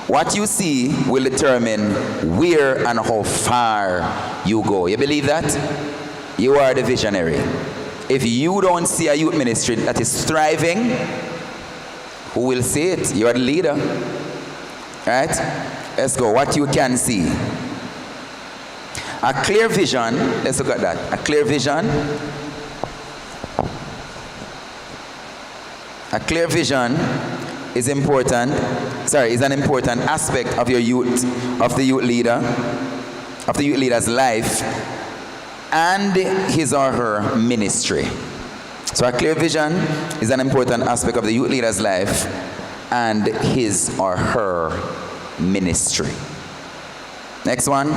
What you see will determine where and how far you go. You believe that? You are the visionary. If you don't see a youth ministry that is thriving, who will see it? You are the leader. Right? Let's go. What you can see. A clear vision. Let's look at that. A clear vision. A clear vision is important. Is an important aspect of your youth, of the youth leader's life and his or her ministry. So a clear vision is an important aspect of the youth leader's life and his or her ministry. Next one.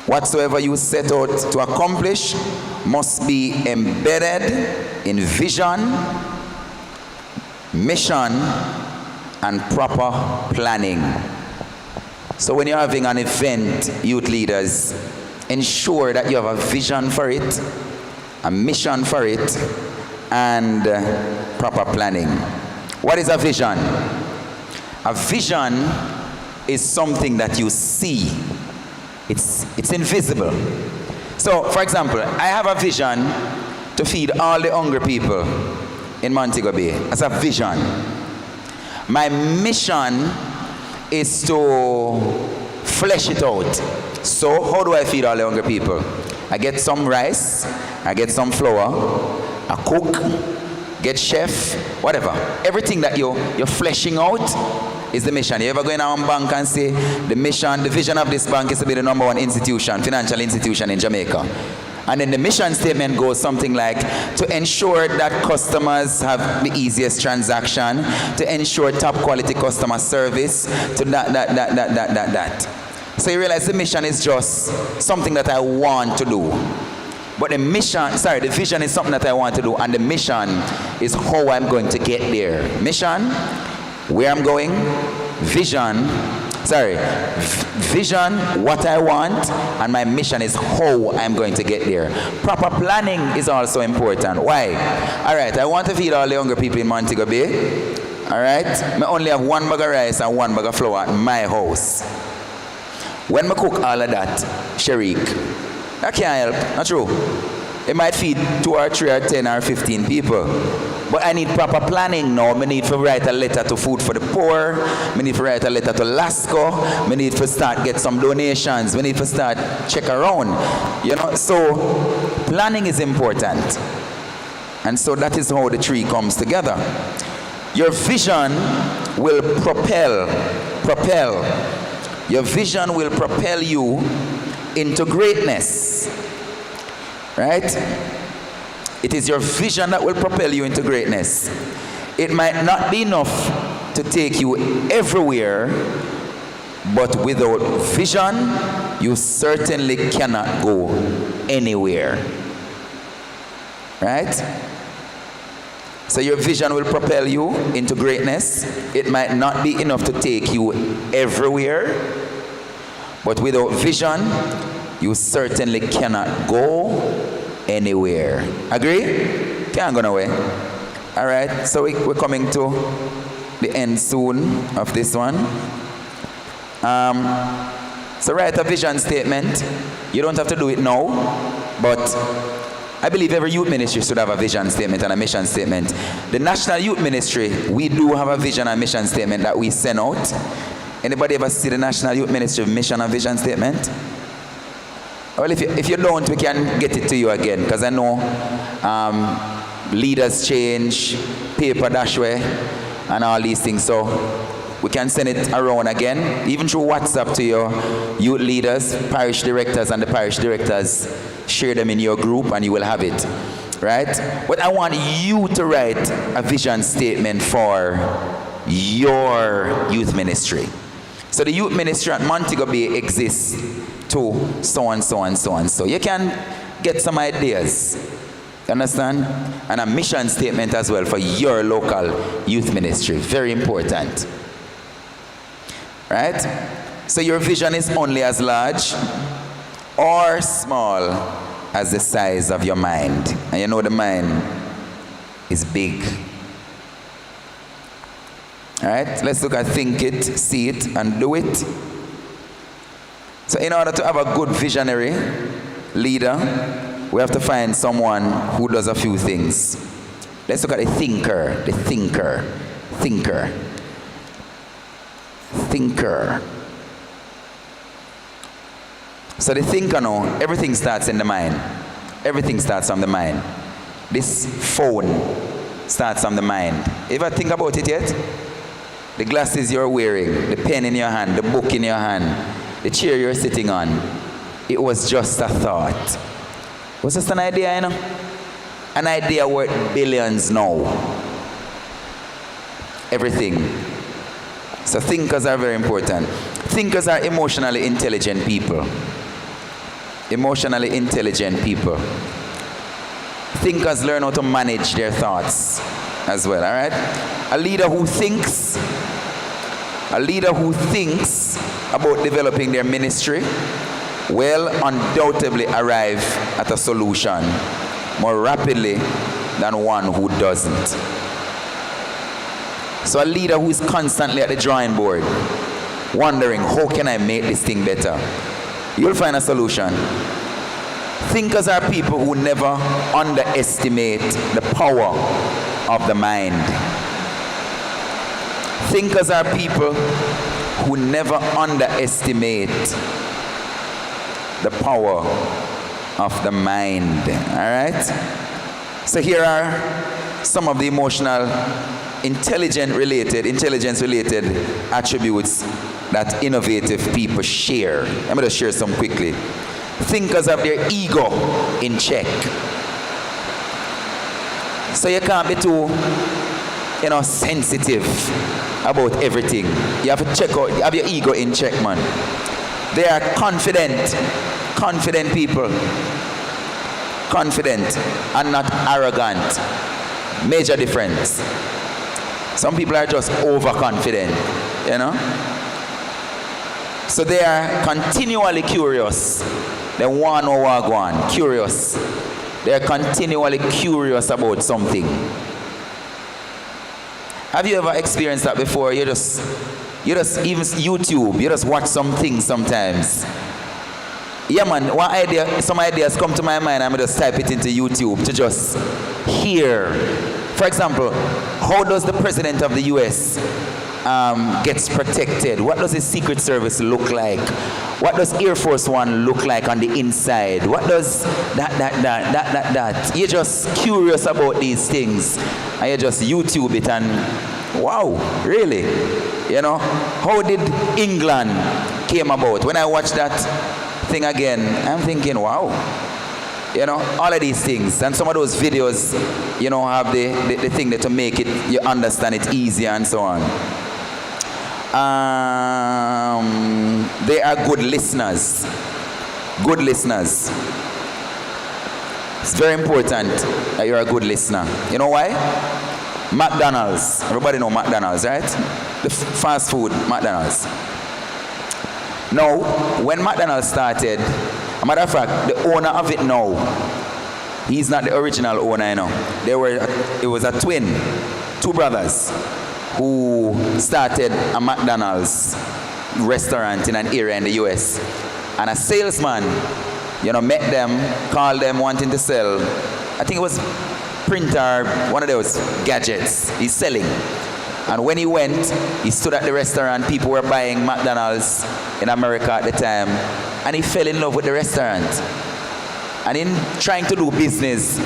Whatsoever you set out to accomplish must be embedded in vision, mission, and proper planning. So when you're having an event, youth leaders, ensure that you have a vision for it, a mission for it, and proper planning. What is a vision? A vision is something that you see. It's invisible. So, for example, I have a vision to feed all the hungry people in Montego Bay. That's a vision. My mission is to flesh it out. So, how do I feed all the hungry people? I get some rice, I get some flour, I cook, get chef, whatever. Everything that you're fleshing out is the mission. You ever go in our bank and say, the mission, the vision of this bank is to be the #1 institution, financial institution in Jamaica. And then the mission statement goes something like, to ensure that customers have the easiest transaction, to ensure top quality customer service, to that. So you realize the mission is just something that I want to do. But the vision is something that I want to do, and the mission is how I'm going to get there. Mission, where I'm going, vision, what I want, and my mission is how I'm going to get there. Proper planning is also important. Why? All right, I want to feed all the hungry people in Montego Bay. All right, I only have 1 bag of rice and 1 bag of flour at my house. When I cook all of that, Sharik, that can't help, not true. It might feed 2 or 3 or 10 or 15 people. But I need proper planning now. I need to write a letter to Food for the Poor. I need to write a letter to LASCO. I need to start get some donations. We need to start check around. You know, so planning is important. And so that is how the tree comes together. Your vision will propel. Your vision will propel you into greatness. Right? It is your vision that will propel you into greatness. It might not be enough to take you everywhere, but without vision, you certainly cannot go anywhere. Right? So your vision will propel you into greatness. It might not be enough to take you everywhere, but without vision, you certainly cannot go anywhere. Agree? Can't go nowhere. All right, so we're coming to the end soon of this one. So write a vision statement. You don't have to do it now, but I believe every youth ministry should have a vision statement and a mission statement. The National Youth Ministry, we do have a vision and mission statement that we send out. Anybody ever see the National Youth Ministry mission and vision statement? Well, if you don't, we can get it to you again, because I know leaders change, paper dash way, and all these things. So we can send it around again, even through WhatsApp to your youth leaders, parish directors, and the parish directors share them in your group, and you will have it, right? But I want you to write a vision statement for your youth ministry. So the youth ministry at Montego Bay exists to so and so and so and so. You can get some ideas, you understand? And a mission statement as well for your local youth ministry. Very important. Right? So your vision is only as large or small as the size of your mind. And you know the mind is big. All right? Let's look at think it, see it, and do it. So in order to have a good visionary leader, we have to find someone who does a few things. Let's look at the thinker. So the thinker now, everything starts in the mind. Everything starts from the mind. This phone starts from the mind. Ever think about it yet? The glasses you're wearing, the pen in your hand, the book in your hand, the chair you're sitting on. It was just a thought. It was just an idea, you know? An idea worth billions now. Everything. So thinkers are very important. Thinkers are emotionally intelligent people. Emotionally intelligent people. Thinkers learn how to manage their thoughts as well, all right? A leader who thinks about developing their ministry will undoubtedly arrive at a solution more rapidly than one who doesn't. So a leader who is constantly at the drawing board, wondering, how can I make this thing better? You'll find a solution. Thinkers are people who never underestimate the power of the mind. Thinkers are people who never underestimate the power of the mind. All right? So here are some of the emotional intelligence-related attributes that innovative people share. I'm going to share some quickly. Thinkers have their ego in check. So you can't be too, sensitive about everything. You have to check out, have your ego in check, man. They are confident people. Confident and not arrogant. Major difference. Some people are just overconfident, So they are continually curious. They want to walk on, curious. They are continually curious about something. Have you ever experienced that before? You just even YouTube, you just watch some things sometimes. Yeah, man, some ideas come to my mind, I'm just type it into YouTube to just hear. For example, how does the president of the US gets protected? What does his Secret Service look like? What does Air Force One look like on the inside? What does that? You're just curious about these things, and you just YouTube it, and wow, really? How did England came about? When I watch that thing again, I'm thinking, wow. All of these things. And some of those videos, have the thing that to make it, you understand it easier and so on. They are good listeners. Good listeners. It's very important that you're a good listener. You know why? McDonald's. Everybody know McDonald's, right? The fast food, McDonald's. Now, when McDonald's started, as a matter of fact, the owner of it now, he's not the original owner, It was a two brothers, who started a McDonald's restaurant in an area in the US. And a salesman, met them, called them wanting to sell, I think it was printer, one of those gadgets he's selling. And when he went, he stood at the restaurant, people were buying McDonald's in America at the time, and he fell in love with the restaurant. And in trying to do business,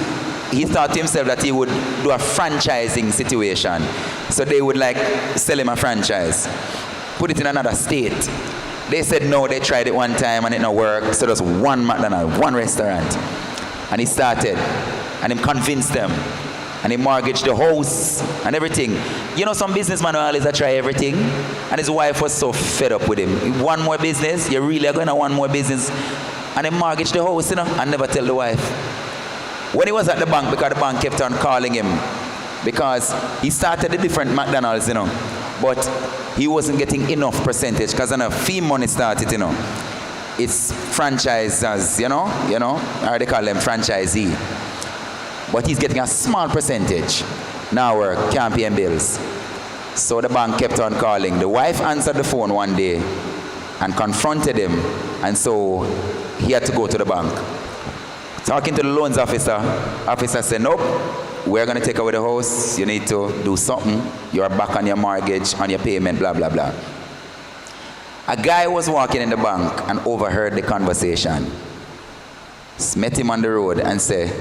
he thought to himself that he would do a franchising situation. So they would sell him a franchise, put it in another state. They said no, they tried it one time and it didn't work. So there's one McDonald's, one restaurant. And he started, and he convinced them. And he mortgaged the house and everything. Some businessman always try everything. And his wife was so fed up with him. One more business, you really are going to one more business. And he mortgaged the house, and never tell the wife. When he was at the bank, because the bank kept on calling him, because he started a different McDonald's, but he wasn't getting enough percentage, because when a fee money started, it's franchisers, or they call them franchisee. But he's getting a small percentage. Now we're can't pay him bills. So the bank kept on calling. The wife answered the phone one day and confronted him, and so he had to go to the bank. Talking to the loans officer said, nope, we're going to take away the house. You need to do something. You're back on your mortgage, on your payment, blah, blah, blah. A guy was walking in the bank and overheard the conversation. Met him on the road and said,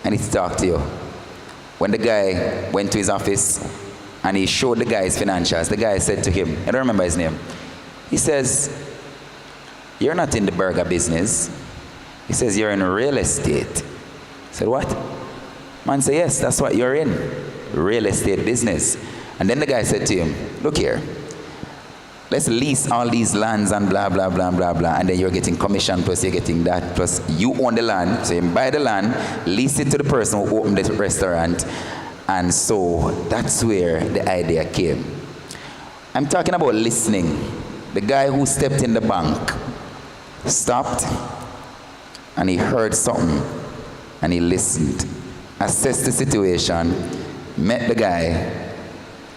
I need to talk to you. When the guy went to his office and he showed the guy his financials, the guy said to him, I don't remember his name, he says, you're not in the burger business. He says, you're in real estate. I said, what? Man said, yes, that's what you're in. Real estate business. And then the guy said to him, look here, let's lease all these lands and blah, blah, blah, blah, blah. And then you're getting commission, plus you're getting that, plus you own the land. So you buy the land, lease it to the person who opened the restaurant. And so that's where the idea came. I'm talking about listening. The guy who stepped in the bank stopped, and he heard something, and he listened, assessed the situation, met the guy,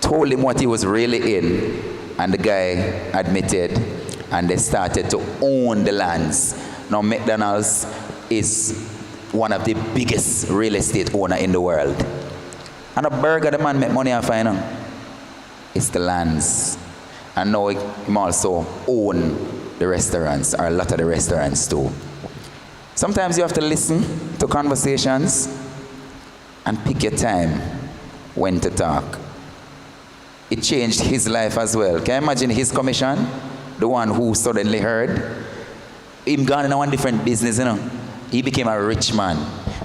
told him what he was really in, and the guy admitted, and they started to own the lands. Now McDonald's is one of the biggest real estate owner in the world. And a burger the man make money off, you know. It's the lands. And now he also own the restaurants, or a lot of the restaurants too. Sometimes you have to listen to conversations and pick your time when to talk. It changed his life as well. Can you imagine his commission? The one who suddenly heard. Him gone in one different business, you know. He became a rich man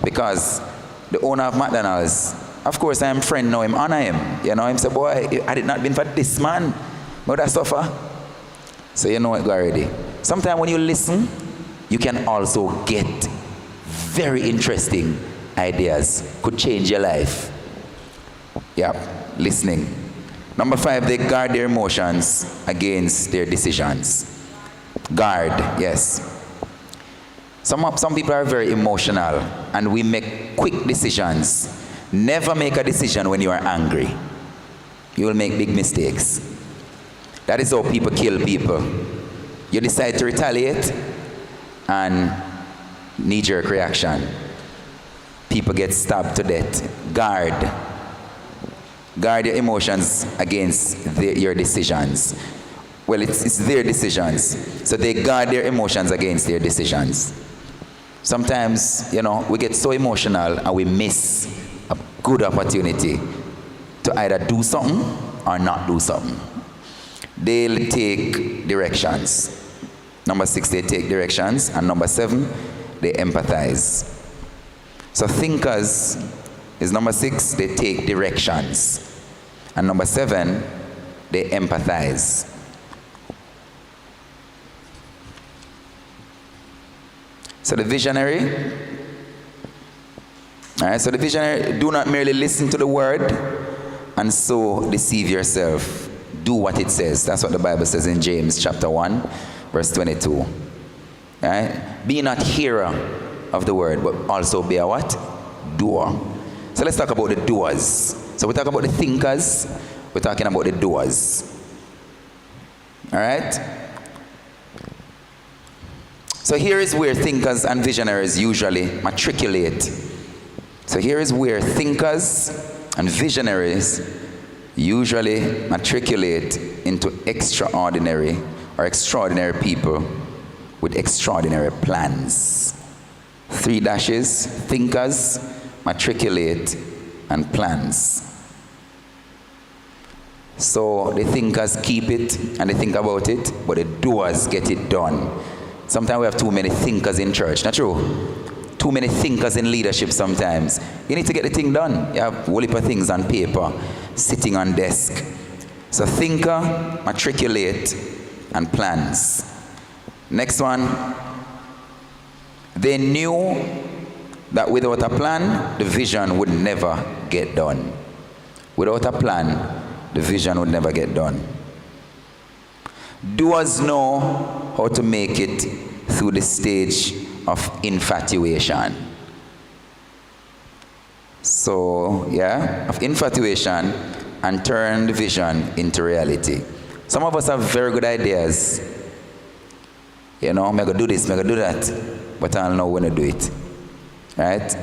because the owner of McDonald's, of course I am friend now, him honor him. You know, him say, boy, had it not been for this man, would I suffer? So you know it already. Sometimes when you listen, you can also get very interesting ideas. Could change your life. Yeah, listening. Number 5, they guard their emotions against their decisions. Guard, yes. Some people are very emotional and we make quick decisions. Never make a decision when you are angry. You will make big mistakes. That is how people kill people. You decide to retaliate and knee-jerk reaction. People get stabbed to death. Guard. Guard your emotions against your decisions. Well, it's their decisions. So they guard their emotions against their decisions. Sometimes, you know, we get so emotional and we miss a good opportunity to either do something or not do something. They'll take directions. Number 6, they take directions. And number 7, they empathize. So thinkers is number 6, they take directions. And number 7, they empathize. So the visionary, all right, so the visionary, do not merely listen to the word and so deceive yourself. Do what it says. That's what the Bible says in James chapter 1, verse 22. All right? Be not hearer of the word, but also be a what? Doer. So let's talk about the doers. So we talk about the thinkers, we're talking about the doers. All right? So here is where thinkers and visionaries usually matriculate. So here is where thinkers and visionaries usually matriculate into extraordinary or extraordinary people with extraordinary plans. 3 dashes, thinkers, matriculate, and plans. So the thinkers keep it and they think about it, but the doers get it done. Sometimes we have too many thinkers in church, not true? Too many thinkers in leadership sometimes. You need to get the thing done. You have a whole heap of things on paper, sitting on desk. So thinker, matriculate, and plans. Next one. They knew that without a plan, the vision would never get done. Without a plan, the vision would never get done. Doers know how to make it through the stage of infatuation. So, yeah, of infatuation and turn the vision into reality. Some of us have very good ideas. You know, I'm going to do this, I'm going to do that, but I don't know when to do it. Right?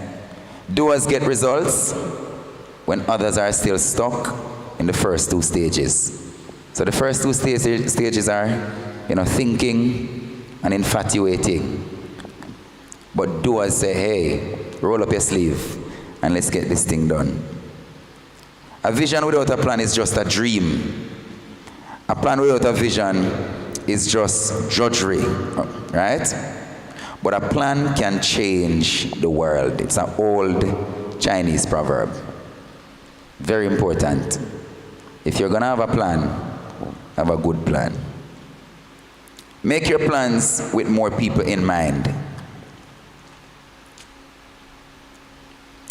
Doers get results when others are still stuck in the first 2 stages. So the first 2 stages are, you know, thinking and infatuating. But doers say, hey, roll up your sleeve and let's get this thing done. A vision without a plan is just a dream. A plan without a vision is just drudgery, right? But a plan can change the world. It's an old Chinese proverb. Very important. If you're going to have a plan, have a good plan. Make your plans with more people in mind.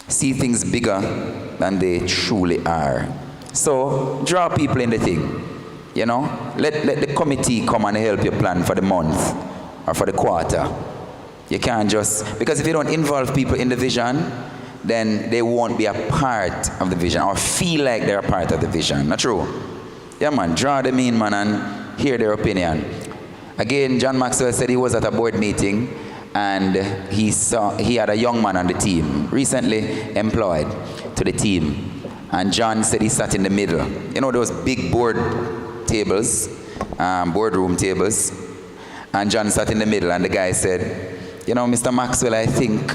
See things bigger than they truly are. So draw people in the thing. You know, let the committee come and help you plan for the month or for the quarter. You can't just, because if you don't involve people in the vision, then they won't be a part of the vision or feel like they're a part of the vision. Not true? Yeah, man, draw them in, man, and hear their opinion. Again, John Maxwell said he was at a board meeting and he had a young man on the team, recently employed to the team. And John said he sat in the middle. You know those big board tables, boardroom tables? And John sat in the middle, and the guy said, you know, Mr. Maxwell, I think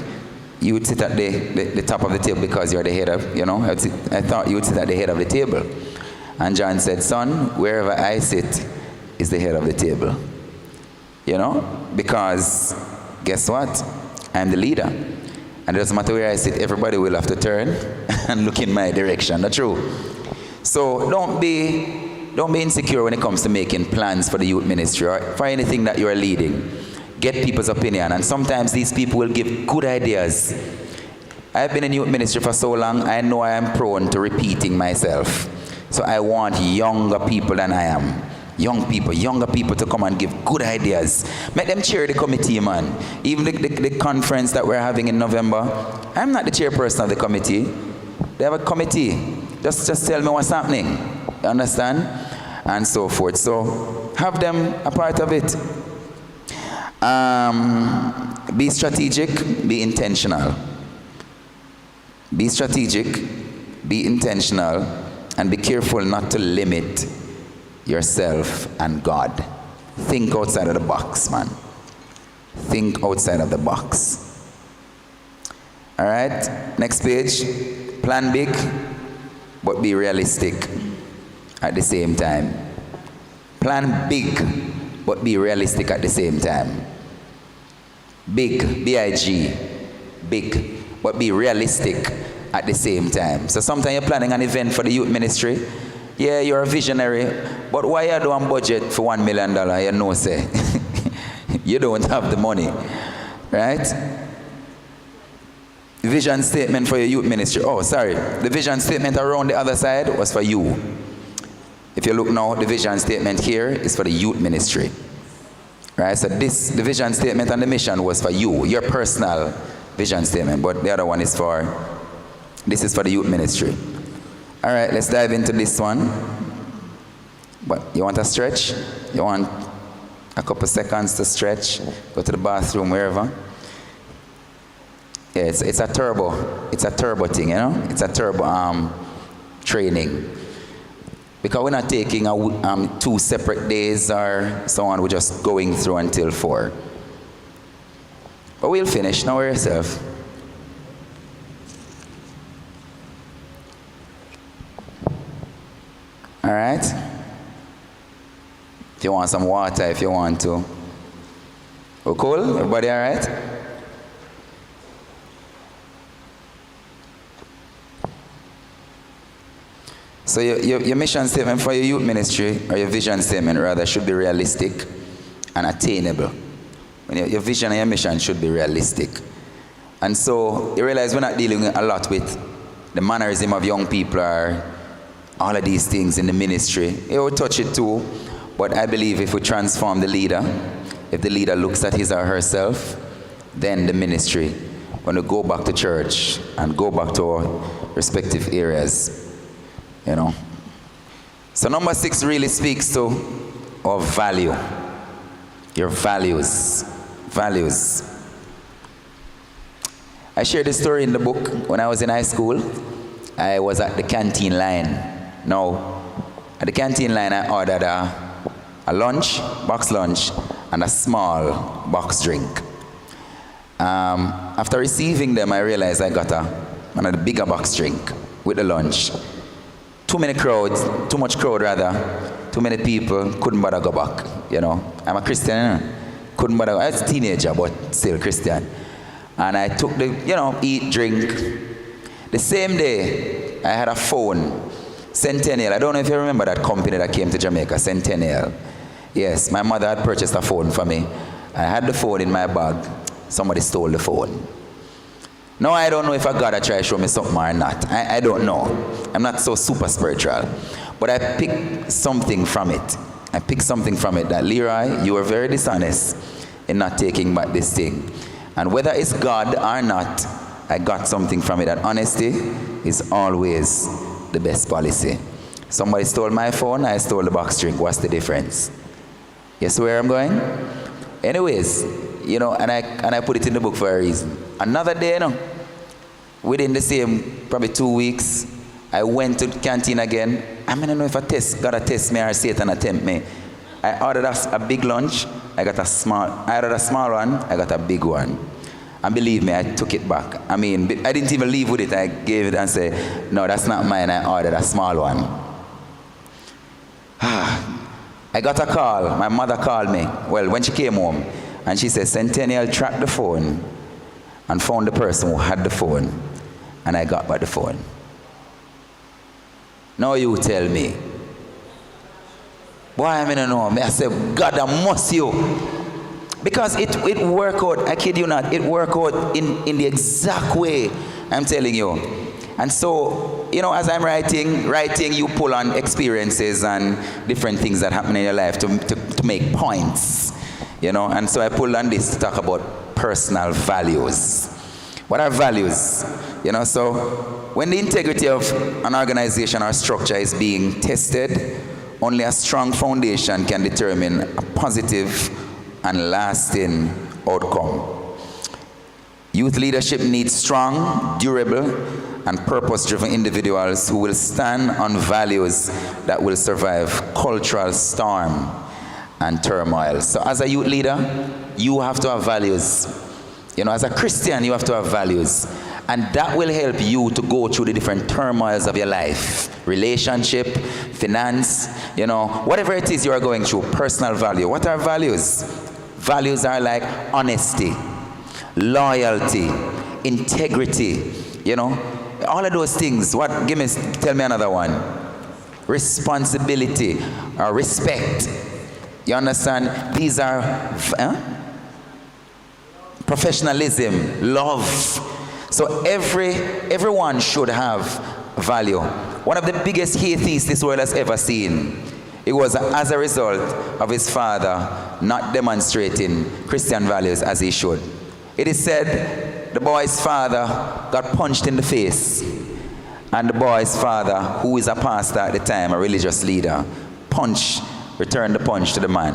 you would sit at the top of the table because you're the head of, you know, I thought you would sit at the head of the table. And John said, son, wherever I sit is the head of the table. You know, because guess what? I'm the leader. And it doesn't matter where I sit, everybody will have to turn and look in my direction. That's true. So don't be insecure when it comes to making plans for the youth ministry or for anything that you are leading. Get people's opinion, and sometimes these people will give good ideas. I've been in youth ministry for so long, I know I am prone to repeating myself. So I want younger people than I am. Younger people to come and give good ideas. Make them chair the committee, man. Even the conference that we're having in November, I'm not the chairperson of the committee. They have a committee. Just tell me what's happening. You understand? And so forth. So have them a part of it. Be strategic, be intentional. Be strategic, be intentional, and be careful not to limit yourself and God. Think outside of the box, man. Think outside of the box. All right, next page. Plan big, but be realistic at the same time. Plan big, but be realistic at the same time. Big, B-I-G, big, but be realistic at the same time. So sometimes you're planning an event for the youth ministry. Yeah, you're a visionary, but why you don't budget for $1 million? You know, say. You don't have the money, right? Vision statement for your youth ministry. Oh, sorry. The vision statement around the other side was for you. If you look now, the vision statement here is for the youth ministry. Right, so the vision statement and the mission was for you, your personal vision statement, but the other one is this is for the youth ministry. All right, let's dive into this one. But you want a stretch? You want a couple seconds to stretch? Go to the bathroom, wherever. Yeah, it's a turbo thing, you know? It's a turbo training. Because we're not taking 2 separate days or so on, we're just going through until 4. But we'll finish, don't worry yourself. All right? If you want some water, if you want to. We're cool? Everybody all right? So your mission statement for your youth ministry, or your vision statement rather, should be realistic and attainable. Your vision and your mission should be realistic. And so you realize we're not dealing a lot with the mannerism of young people or all of these things in the ministry. It will touch it too, but I believe if we transform the leader, if the leader looks at his or herself, then the ministry, when we go back to church and go back to our respective areas, you know. So number 6 really speaks to our value. Your values. Values. I shared this story in the book. When I was in high school, I was at the canteen line. Now, at the canteen line, I ordered a lunch, box lunch, and a small box drink. After receiving them, I realized I got one of the bigger box drink with the lunch. Too much crowd rather, too many people, couldn't bother go back, you know. I'm a Christian, you know? Couldn't bother, I was a teenager, but still Christian. And I took the, you know, eat, drink. The same day, I had a phone, Centennial. I don't know if you remember that company that came to Jamaica, Centennial. Yes, my mother had purchased a phone for me. I had the phone in my bag. Somebody stole the phone. Now I don't know if God had tried to show me something or not. I don't know. I'm not so super spiritual. But I picked something from it. I picked something from it that, Leroy, you were very dishonest. in not taking back this thing. And whether it's God or not, I got something from it. That honesty is always the best policy. Somebody stole my phone, I stole the box drink. What's the difference? You see where I'm going? Anyways, you know, and I put it in the book for a reason. Another day, you know, within the same probably 2 weeks, I went to the canteen again. I don't know if God a test me or Satan attempt me. I ordered a big lunch. I ordered a small one. I got a big one. And believe me, I took it back. I mean, I didn't even leave with it. I gave it and said, no, that's not mine. I ordered a small one. I got a call. My mother called me. Well, when she came home, and she said, Centennial tracked the phone and found the person who had the phone. And I got back the phone. Now you tell me. Boy, I don't know. I said, God, I must you. Because it worked out, I kid you not, it worked out in the exact way I'm telling you. And so, you know, as I'm writing, you pull on experiences and different things that happen in your life to make points. You know, and so I pulled on this to talk about personal values. What are values? You know, so when the integrity of an organization or structure is being tested, only a strong foundation can determine a positive and lasting outcome. Youth leadership needs strong, durable, and purpose-driven individuals who will stand on values that will survive cultural storm and turmoil. So as a youth leader, you have to have values. You know, as a Christian, you have to have values. And that will help you to go through the different turmoils of your life. Relationship, finance, you know, whatever it is you are going through, personal value. What are values? Values are like honesty, loyalty, integrity, you know, all of those things. Tell me another one. Responsibility or respect. You understand? These are professionalism, love. So everyone should have value. One of the biggest atheists this world has ever seen, it was as a result of his father not demonstrating Christian values as he should. It is said the boy's father got punched in the face, and the boy's father, who is a pastor at the time, a religious leader, returned the punch to the man.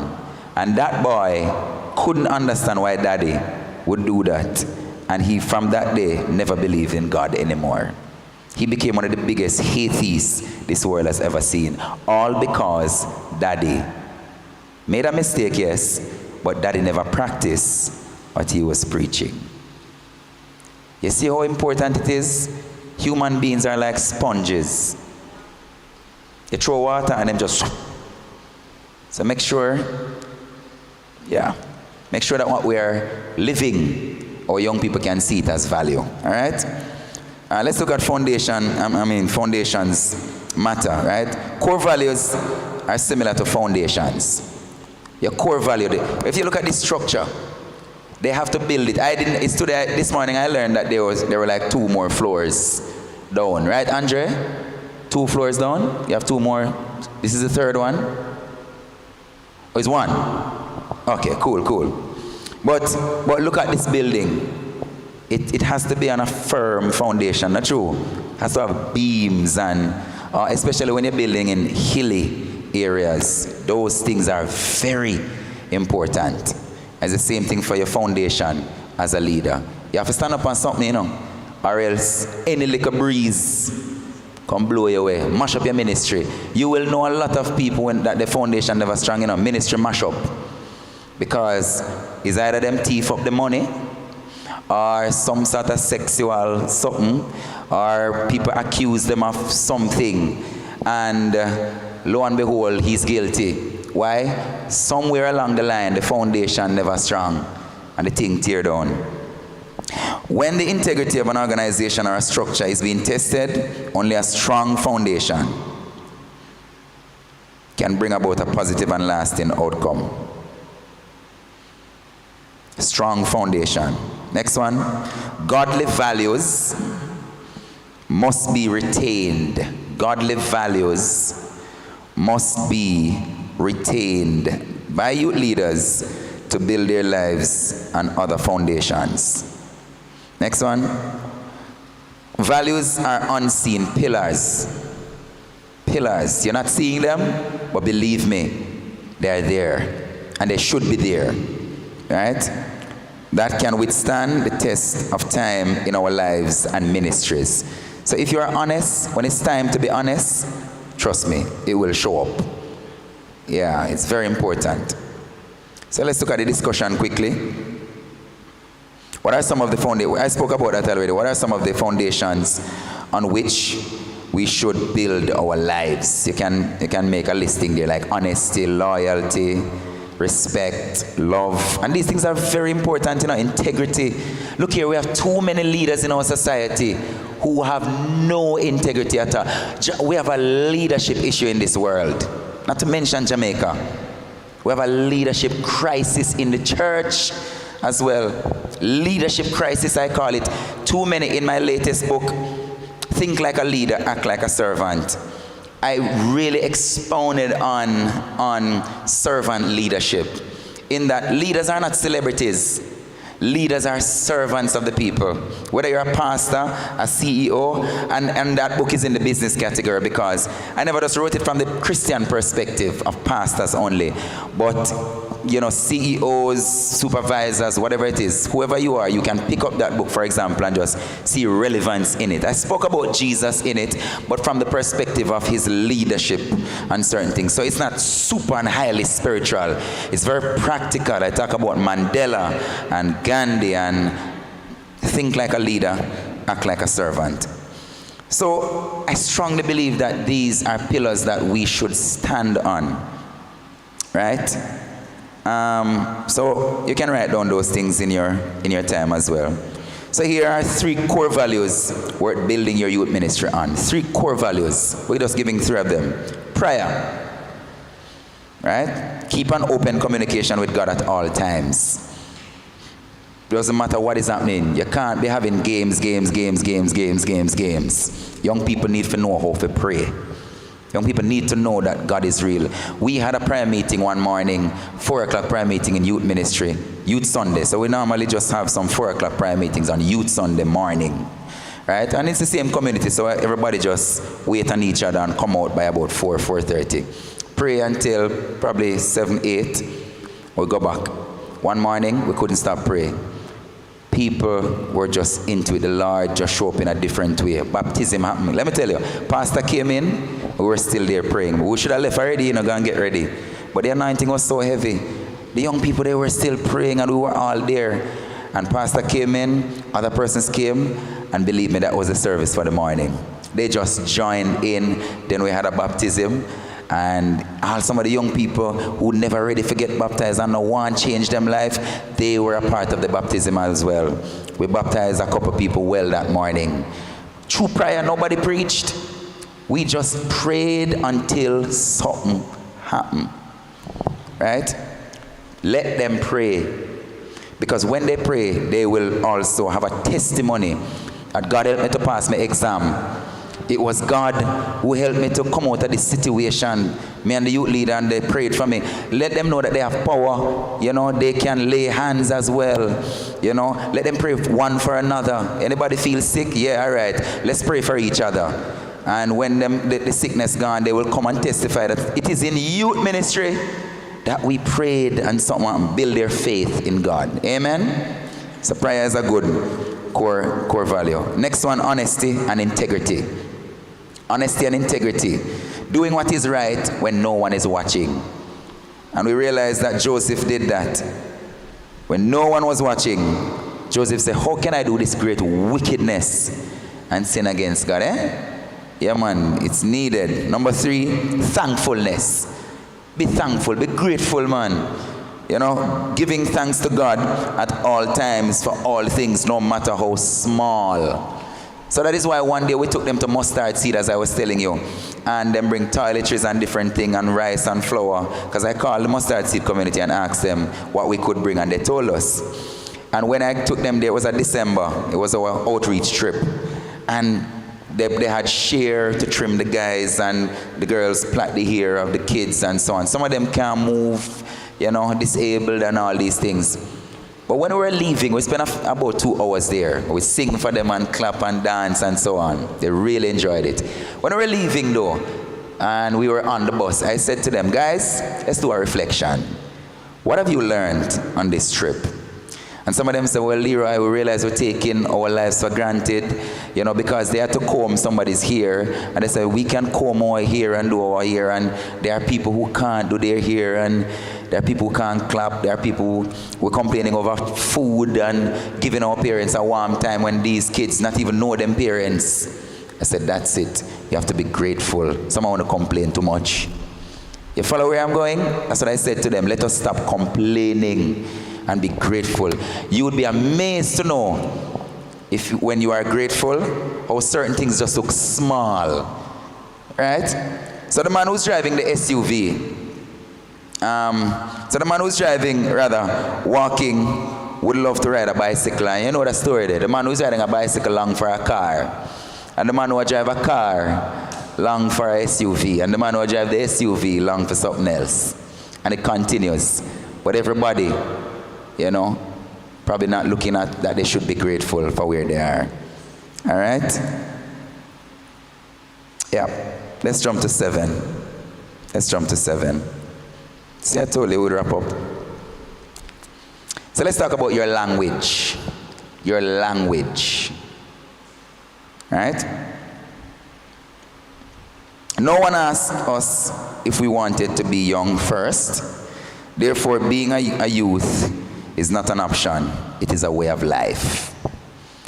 And that boy couldn't understand why daddy would do that. And he, from that day, never believed in God anymore. He became one of the biggest atheists this world has ever seen. All because daddy made a mistake, yes, but daddy never practiced what he was preaching. You see how important it is? Human beings are like sponges. You throw water and them just... So make sure that what we are living, our young people can see it as value. All right? Let's look at foundation. Foundations matter, right? Core values are similar to foundations. Your core value. If you look at this structure, they have to build it. This morning I learned that there were like 2 more floors down, right, Andre? 2 floors down. You have 2 more. This is the 3rd one. Oh, it's 1. Okay, cool. But look at this building. It has to be on a firm foundation, not true? It has to have beams, and especially when you're building in hilly areas, those things are very important. It's the same thing for your foundation as a leader. You have to stand up on something, you know, or else any little breeze come blow you away, mash up your ministry. You will know a lot of people that the foundation never strong, you know, ministry mash up. Because it's either them thief up the money, or some sort of sexual something, or people accuse them of something, and lo and behold, he's guilty. Why? Somewhere along the line, the foundation never strong, and the thing tear down. When the integrity of an organization or a structure is being tested, only a strong foundation can bring about a positive and lasting outcome. Strong foundation. Next one. Godly values must be retained. Godly values must be retained by youth leaders. to build their lives on other foundations. Next one. Values are unseen pillars. Pillars. You're not seeing them, but believe me, they're there. And they should be there. Right? That can withstand the test of time in our lives and ministries. So if you are honest, when it's time to be honest, trust me, it will show up. Yeah, it's very important. So let's look at the discussion quickly. What are some of the foundations? I spoke about that already. What are some of the foundations on which we should build our lives? You can make a listing there, like honesty, loyalty, respect, love. And these things are very important, integrity. Look here, we have too many leaders in our society who have no integrity at all. We have a leadership issue in this world. Not to mention Jamaica. We have a leadership crisis in the church as well. Leadership crisis, I call it. Too many in my latest book, Think Like a Leader, Act Like a Servant. I really expounded on servant leadership, in that leaders are not celebrities. Leaders are servants of the people. Whether you're a pastor, a CEO, and that book is in the business category, because I never just wrote it from the Christian perspective of pastors only, but CEOs, supervisors, whatever it is, whoever you are, you can pick up that book, for example, and just see relevance in it. I spoke about Jesus in it, but from the perspective of his leadership and certain things. So it's not super and highly spiritual. It's very practical. I talk about Mandela and Gandhi and Think Like a Leader, Act Like a Servant. So I strongly believe that these are pillars that we should stand on, right? So you can write down those things in your time as well. So here are 3 core values worth building your youth ministry on. 3 core values. We're just giving 3 of them. Prayer. Right? Keep an open communication with God at all times. Doesn't matter what is happening. You can't be having games. Young people need to know how to pray. Young people need to know that God is real. We had a prayer meeting one morning, 4 o'clock prayer meeting in youth ministry, Youth Sunday. So we normally just have some 4 o'clock prayer meetings on Youth Sunday morning, right? And it's the same community, so everybody just wait on each other and come out by about 4:30. Pray until probably 7, 8. We go back. One morning, we couldn't stop praying. People were just into it. The Lord just showed up in a different way. Baptism happened. Let me tell you, pastor came in, we were still there praying. We should have left already, go and get ready. But the anointing was so heavy. The young people, they were still praying, and we were all there. And pastor came in, other persons came, and believe me, that was the service for the morning. They just joined in. Then we had a baptism. And all some of the young people who never really forget baptized and no one changed them life, they were a part of the baptism as well. We baptized a couple people well that morning. Through prayer, nobody preached. We just prayed until something happened. Right? Let them pray. Because when they pray, they will also have a testimony that God helped me to pass my exam. It was God who helped me to come out of this situation. Me and the youth leader, and they prayed for me. Let them know that they have power. They can lay hands as well. Let them pray one for another. Anybody feel sick? Yeah, all right. Let's pray for each other. And when the sickness gone, they will come and testify that it is in youth ministry that we prayed and someone build their faith in God. Amen? So prayer is a good core value. Next one, honesty and integrity. Honesty and integrity. Doing what is right when no one is watching. And we realize that Joseph did that. When no one was watching, Joseph said, how can I do this great wickedness and sin against God? Yeah, man, it's needed. Number 3, thankfulness. Be thankful, be grateful, man. Giving thanks to God at all times for all things, no matter how small. So that is why one day we took them to mustard seed, as I was telling you, and then bring toiletries and different things and rice and flour, because I called the mustard seed community and asked them what we could bring, and they told us. And when I took them there, it was a December, it was our outreach trip, and they had share to trim the guys, and the girls plait the hair of the kids and so on. Some of them can't move, disabled and all these things. But when we were leaving, we spent about 2 hours there. We sing for them and clap and dance and so on. They really enjoyed it. When we were leaving though, and we were on the bus, I said to them, guys, let's do a reflection. What have you learned on this trip? And some of them said, well, Leroy, we realize we're taking our lives for granted, because they had to comb somebody's hair. And they said, we can comb our hair and do our hair. And there are people who can't do their hair. And there are people who can't clap. There are people who are complaining over food and giving our parents a warm time when these kids not even know them parents. I said, that's it. You have to be grateful. Some want to complain too much. You follow where I'm going? That's what I said to them. Let us stop complaining and be grateful. You would be amazed to know when you are grateful, how certain things just look small. Right? So the man who's driving the SUV, walking, would love to ride a bicycle. And you know the story there. The man who's riding a bicycle long for a car. And the man who drive a car long for a SUV. And the man who drive the SUV long for something else. And it continues. But everybody, probably not looking at that they should be grateful for where they are. All right? Yeah. Let's jump to 7. See, I told you we'd wrap up. So let's talk about your language. Your language. Right? No one asked us if we wanted to be young first. Therefore, being a youth is not an option. It is a way of life.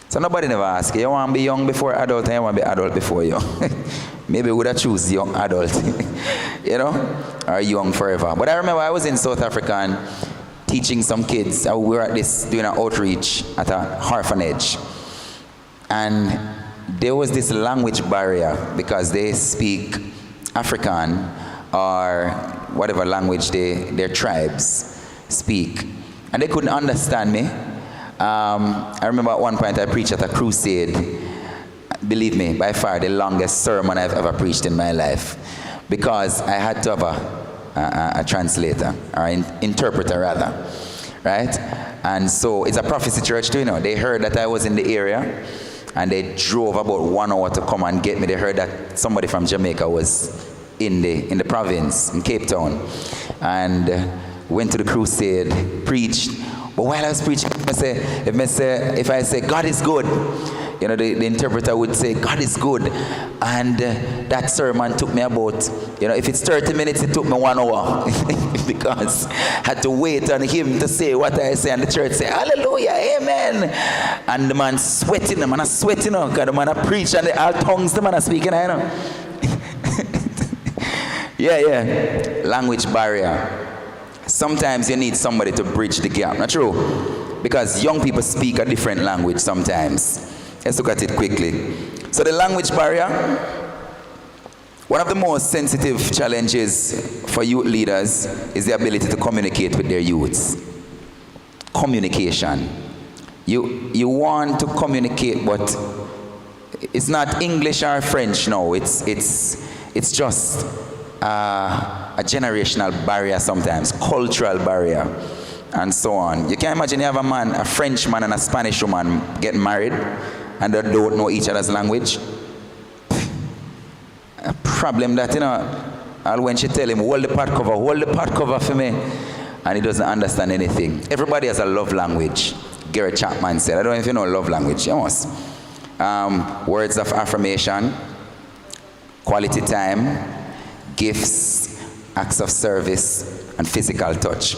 So nobody never asked you want to be young before adult and you want to be adult before young. Maybe we would have choose young adult, or young forever. But I remember I was in South Africa and teaching some kids. We were at this doing an outreach at an orphanage. And there was this language barrier because they speak African or whatever language their tribes speak. And they couldn't understand me. I remember at one point I preached at a crusade. Believe me, by far the longest sermon I've ever preached in my life. Because I had to have a translator, or interpreter rather. Right? And so it's a prophecy church too, They heard that I was in the area. And they drove about 1 hour to come and get me. They heard that somebody from Jamaica was in the province, in Cape Town. And went to the crusade, preached. But while I was preaching, if I say, God is good, the interpreter would say, God is good. And that sermon took me about, if it's 30 minutes, it took me 1 hour. Because I had to wait on him to say what I say. And the church say, hallelujah, amen. And the man sweating, because the man preach and all tongues the man are speaking, I know. Yeah. Language barrier. Sometimes you need somebody to bridge the gap. Not true? Because young people speak a different language sometimes. Let's look at it quickly. So the language barrier, one of the most sensitive challenges for youth leaders is the ability to communicate with their youths. Communication. You want to communicate, but it's not English or French now. It's just a generational barrier sometimes, cultural barrier, and so on. You can imagine you have a French man and a Spanish woman getting married, and they don't know each other's language. A problem that, when she tell him, hold the pot cover for me, and he doesn't understand anything. Everybody has a love language. Gary Chapman said, I don't know if you know love language. You must. Words of affirmation, quality time, gifts, acts of service, and physical touch.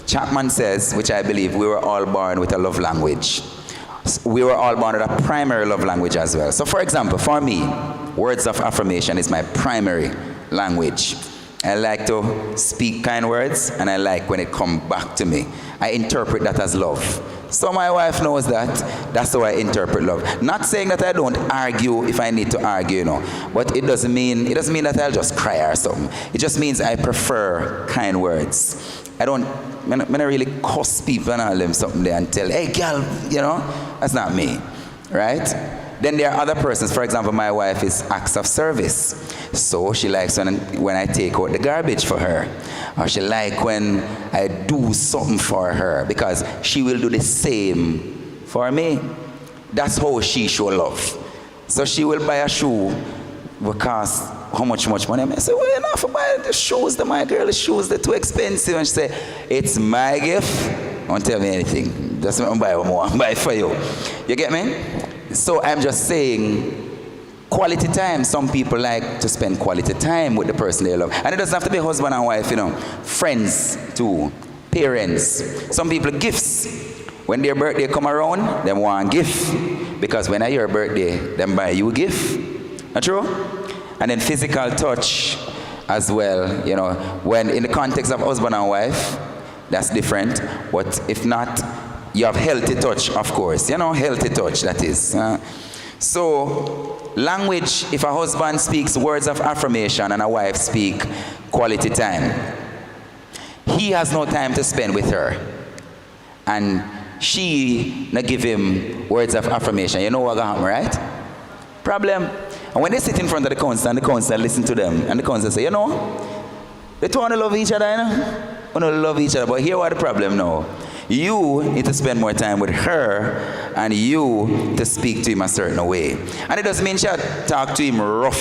Chapman says, which I believe, we were all born with a love language. We were all born with a primary love language as well. So for example, for me, words of affirmation is my primary language. I like to speak kind words, and I like when it comes back to me. I interpret that as love. So my wife knows that. That's how I interpret love. Not saying that I don't argue if I need to argue, but it doesn't mean that I'll just cry or something. It just means I prefer kind words. I don't really cuss people and all them something there and tell, hey girl, that's not me. right? Then there are other persons. For example, my wife is acts of service. So she likes when I take out the garbage for her. Or she likes when I do something for her, because she will do the same for me. That's how she show love. So she will buy a shoe because how much money? I say, well, enough to buy the shoes, my girl, the shoes, they're too expensive. And she say, it's my gift. Don't tell me anything. Just buy more. Buy for you. You get me? So I'm just saying, quality time. Some people like to spend quality time with the person they love. And it doesn't have to be husband and wife, Friends too. Parents. Some people, gifts. When their birthday come around, they want a gift. Because when it's your birthday, them buy you a gift. Not true? And then physical touch as well. When in the context of husband and wife, that's different. But if not, you have healthy touch, of course. Healthy touch, that is. So, language, if a husband speaks words of affirmation and a wife speaks quality time, he has no time to spend with her. And she not give him words of affirmation. You know what going to happen, right? Problem. And when they sit in front of the counsel listen to them, and the counsel say, they two want to love each other, want to love each other. But here what the problem now. You need to spend more time with her, and you to speak to him a certain way. And it doesn't mean she talk to him rough,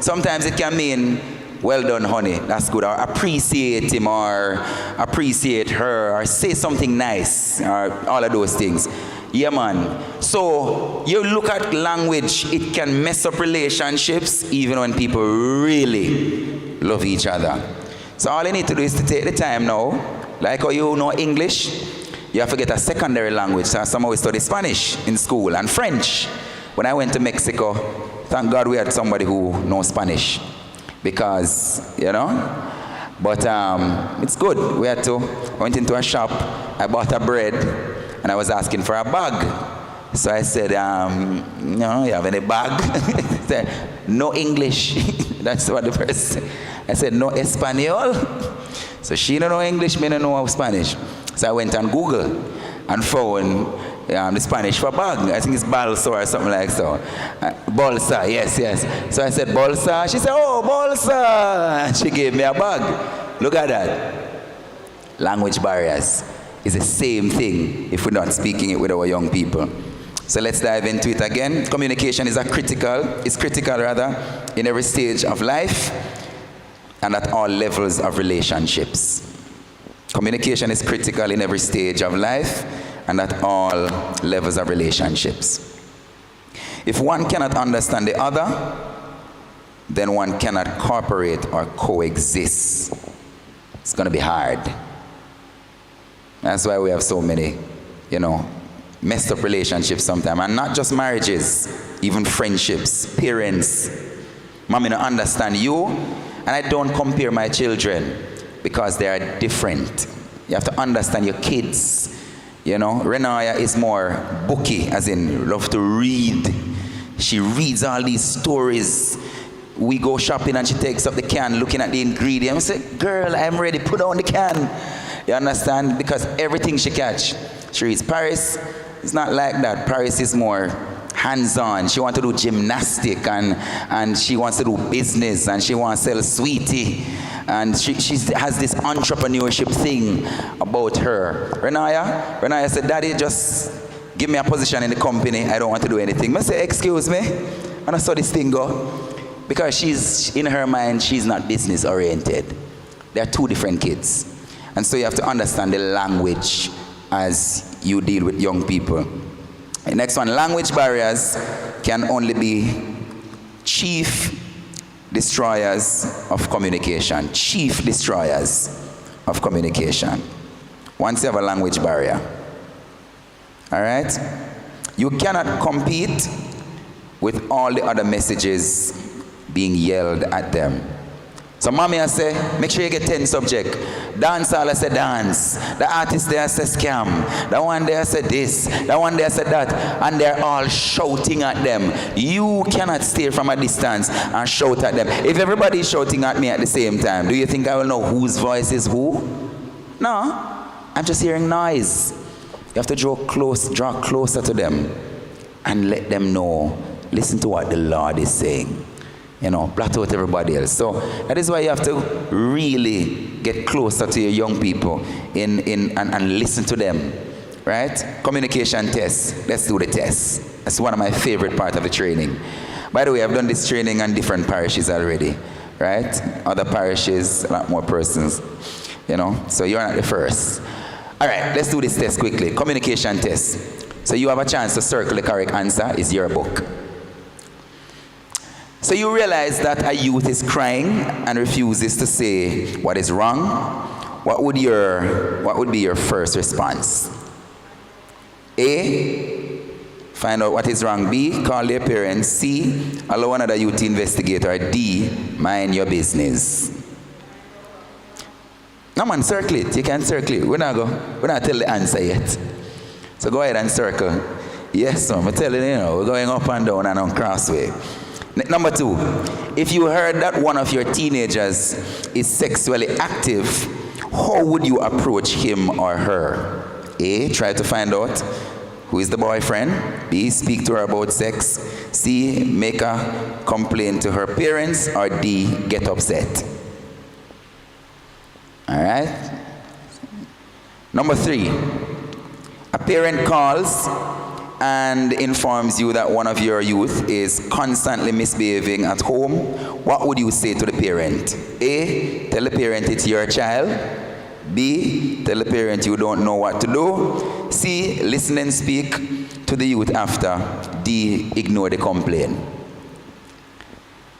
Sometimes it can mean, well done, honey, that's good. Or appreciate him, or appreciate her, or say something nice, or all of those things. Yeah, man. So you look at language, it can mess up relationships, even when people really love each other. So all you need to do is to take the time now. Like how you know English, you have to get a secondary language. So some always study Spanish in school and French. When I went to Mexico, thank God we had somebody who knows Spanish. Because, but it's good. I went into a shop, I bought a bread, and I was asking for a bag. So I said, no, you have any bag? He said, no English. That's what the person said. I said, no Espanol? So she don't know English, me don't know Spanish. So I went on Google and found the Spanish for bag. I think it's balsa or something like so. Bolsa, yes. So I said, bolsa. She said, oh, bolsa. And she gave me a bag. Look at that. Language barriers is the same thing if we're not speaking it with our young people. So let's dive into it again. Communication is critical in every stage of life and at all levels of relationships. Communication is critical in every stage of life and at all levels of relationships. If one cannot understand the other, then one cannot cooperate or coexist. It's going to be hard. That's why we have so many, messed up relationships sometimes. And not just marriages, even friendships, parents. Mommy don't understand you, and I don't compare my children because they are different. You have to understand your kids. Renaya is more booky, as in love to read. She reads all these stories. We go shopping and she takes up the can looking at the ingredients. I say, girl, I'm ready, put on the can. You understand? Because everything she catch. She reads. Paris, it's not like that. Paris is more hands-on. She wants to do gymnastics and she wants to do business and she wants to sell sweetie. And she has this entrepreneurship thing about her. Renaya said, Daddy, just give me a position in the company. I don't want to do anything. I say, excuse me? And I saw this thing go. Because she's, in her mind, she's not business-oriented. They are two different kids. And so you have to understand the language as you deal with young people. The next one, language barriers can only be chief destroyers of communication. Chief destroyers of communication. Once you have a language barrier. All right? You cannot compete with all the other messages being yelled at them. So mommy I say, make sure you get 10 subject. Dance all I say dance. The artist there say scam. The one there say this. The one there say that. And they're all shouting at them. You cannot stay from a distance and shout at them. If everybody is shouting at me at the same time, do you think I will know whose voice is who? No. I'm just hearing noise. You have to draw closer to them and let them know, listen to what the Lord is saying. You know, blot out everybody else. So that is why you have to really get closer to your young people and listen to them. Right? Communication test. Let's do the test. That's one of my favorite parts of the training. By the way, I've done this training on different parishes already. Right? Other parishes, a lot more persons. You know, so you're not the first. All right, let's do this test quickly. Communication test. So you have a chance to circle the correct answer. It's your book. So you realize that a youth is crying and refuses to say what is wrong. What would be your first response? A, find out what is wrong. B, call their parents. C, allow another youth to investigate. Or D, mind your business. No man, circle it. You can circle it. We're not tell the answer yet. So go ahead and circle. Yes, sir. I'm telling you, we're going up and down and on crossway. Number 2, if you heard that one of your teenagers is sexually active, how would you approach him or her? A, try to find out who is the boyfriend. B, speak to her about sex. C, make a complaint to her parents. Or D, get upset. All right? Number 3, a parent calls and informs you that one of your youth is constantly misbehaving at home. What would you say to the parent? A, tell the parent it's your child. B, tell the parent you don't know what to do. C, listen and speak to the youth after. D, ignore the complaint.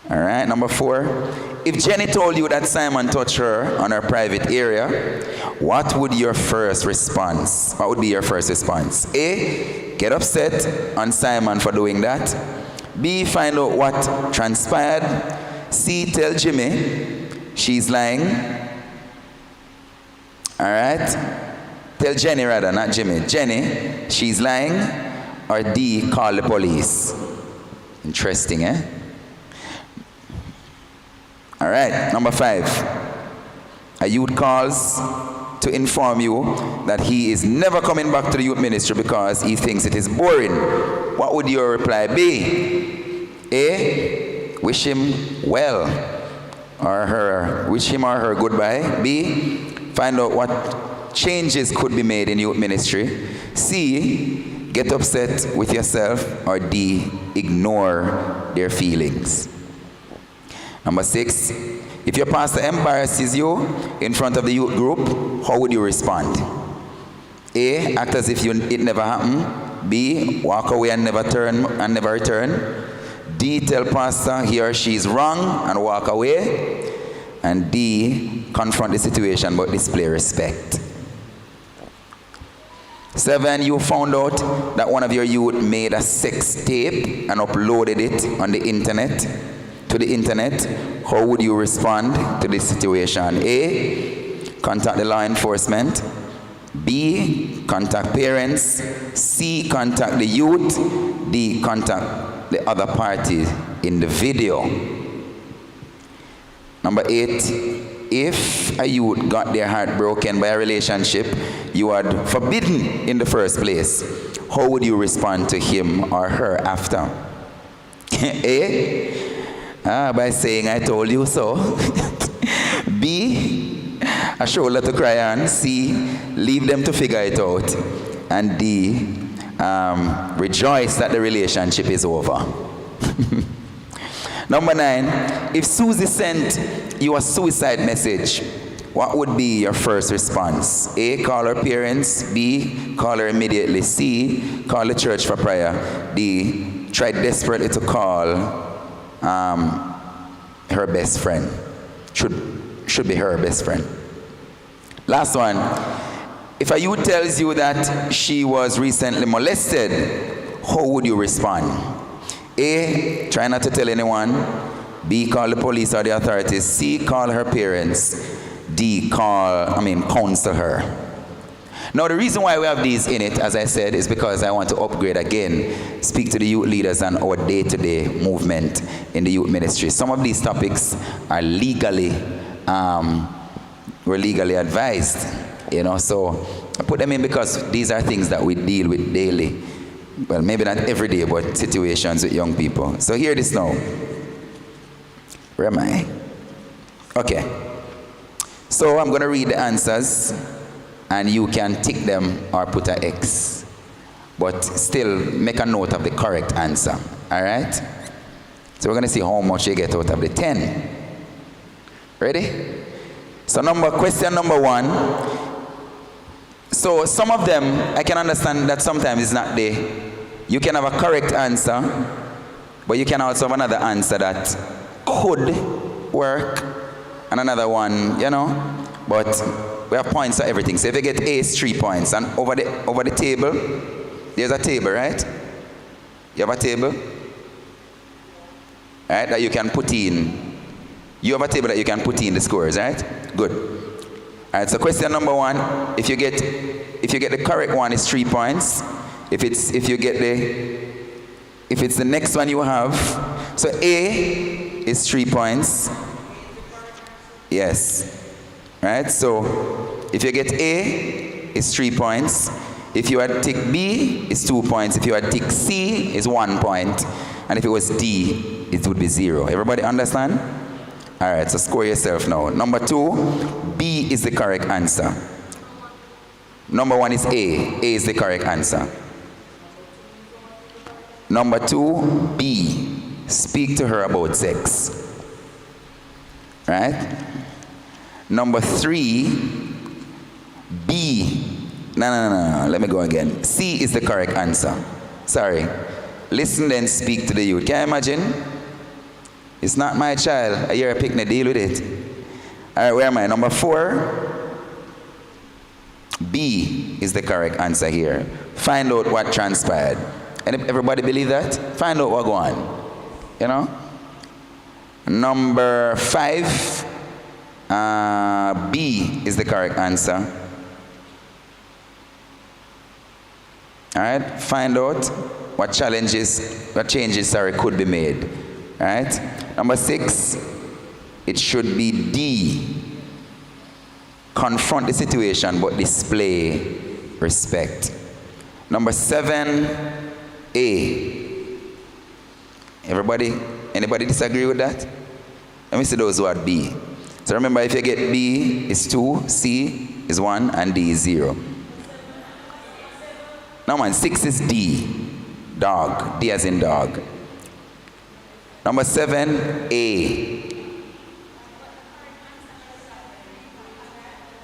All right, number 4. If Jenny told you that Simon touched her on her private area, what would your first response? What would be your first response? A, get upset on Simon for doing that. B, find out what transpired. C, tell Jimmy she's lying. All right? Tell Jenny rather, not Jimmy. Jenny, she's lying. Or D, call the police. Interesting, eh? All right, number 5. A youth calls to inform you that he is never coming back to the youth ministry because he thinks it is boring. What would your reply be? A, wish him well, or her, wish him or her goodbye. B, find out what changes could be made in youth ministry. C, get upset with yourself. Or D, ignore their feelings. Number 6, if your pastor embarrasses you in front of the youth group, how would you respond? A, act as if it never happened. B, walk away and never return. D, tell pastor he or she is wrong and walk away. And D, confront the situation but display respect. 7, you found out that one of your youth made a sex tape and uploaded it on the internet. To the internet, how would you respond to this situation? A, contact the law enforcement. B, contact parents. C, contact the youth. D, contact the other party in the video. Number 8, if a youth got their heart broken by a relationship you had forbidden in the first place, how would you respond to him or her after? A, by saying I told you so. B, a shoulder to cry on. C, leave them to figure it out. And D, rejoice that the relationship is over. Number 9, if Susie sent you a suicide message, what would be your first response? A, call her parents. B, call her immediately. C, call the church for prayer. D, try desperately to call her best friend. Should be her best friend. Last one. If a youth tells you that she was recently molested, how would you respond? A, try not to tell anyone. B, call the police or the authorities. C, call her parents. D, counsel her. Now, the reason why we have these in it, as I said, is because I want to upgrade again, speak to the youth leaders and our day-to-day movement in the youth ministry. Some of these topics are legally, we're legally advised, so I put them in because these are things that we deal with daily Well, maybe not every day, but situations with young people. So hear this now. Where am I? Okay. So I'm going to read the answers, and you can tick them or put an X. But still make a note of the correct answer. All right? So we're going to see how much you get out of the 10. Ready? So question number 1. So some of them, I can understand that sometimes it's not there. You can have a correct answer, but you can also have another answer that could work, and another one, you know. But we have points for everything. So if you get A, it's 3 points. And over the table, there's a table, right? You have a table, right, that you can put in. You have a table that you can put in the scores, right? Good. All right, so question number 1, if you get the correct one, it's 3 points. If it's the next one you have, so A is 3 points. Yes. Right? So if you get A, it's 3 points. If you had tick B, it's 2 points. If you had tick C, it's 1 point. And if it was D, it would be 0. Everybody understand? All right, so score yourself now. Number 2, B is the correct answer. Number 1 is A. A is the correct answer. Number 2, B. Speak to her about sex. Right? Number 3, B. No. Let me go again. C is the correct answer. Sorry. Listen then speak to the youth. Can you imagine? It's not my child. I hear a picnic, deal with it. All right, where am I? Number 4. B is the correct answer here. Find out what transpired. And everybody believe that? Find out what go on. You know? Number 5. B is the correct answer. All right? Find out what changes could be made. All right? Number 6. It should be D. Confront the situation but display respect. Number 7. A. Anybody disagree with that? Let me see those who are B. So remember, if you get B, it's 2, C is 1, and D is 0. No man, 6 is D. Dog. D as in dog. Number 7, A.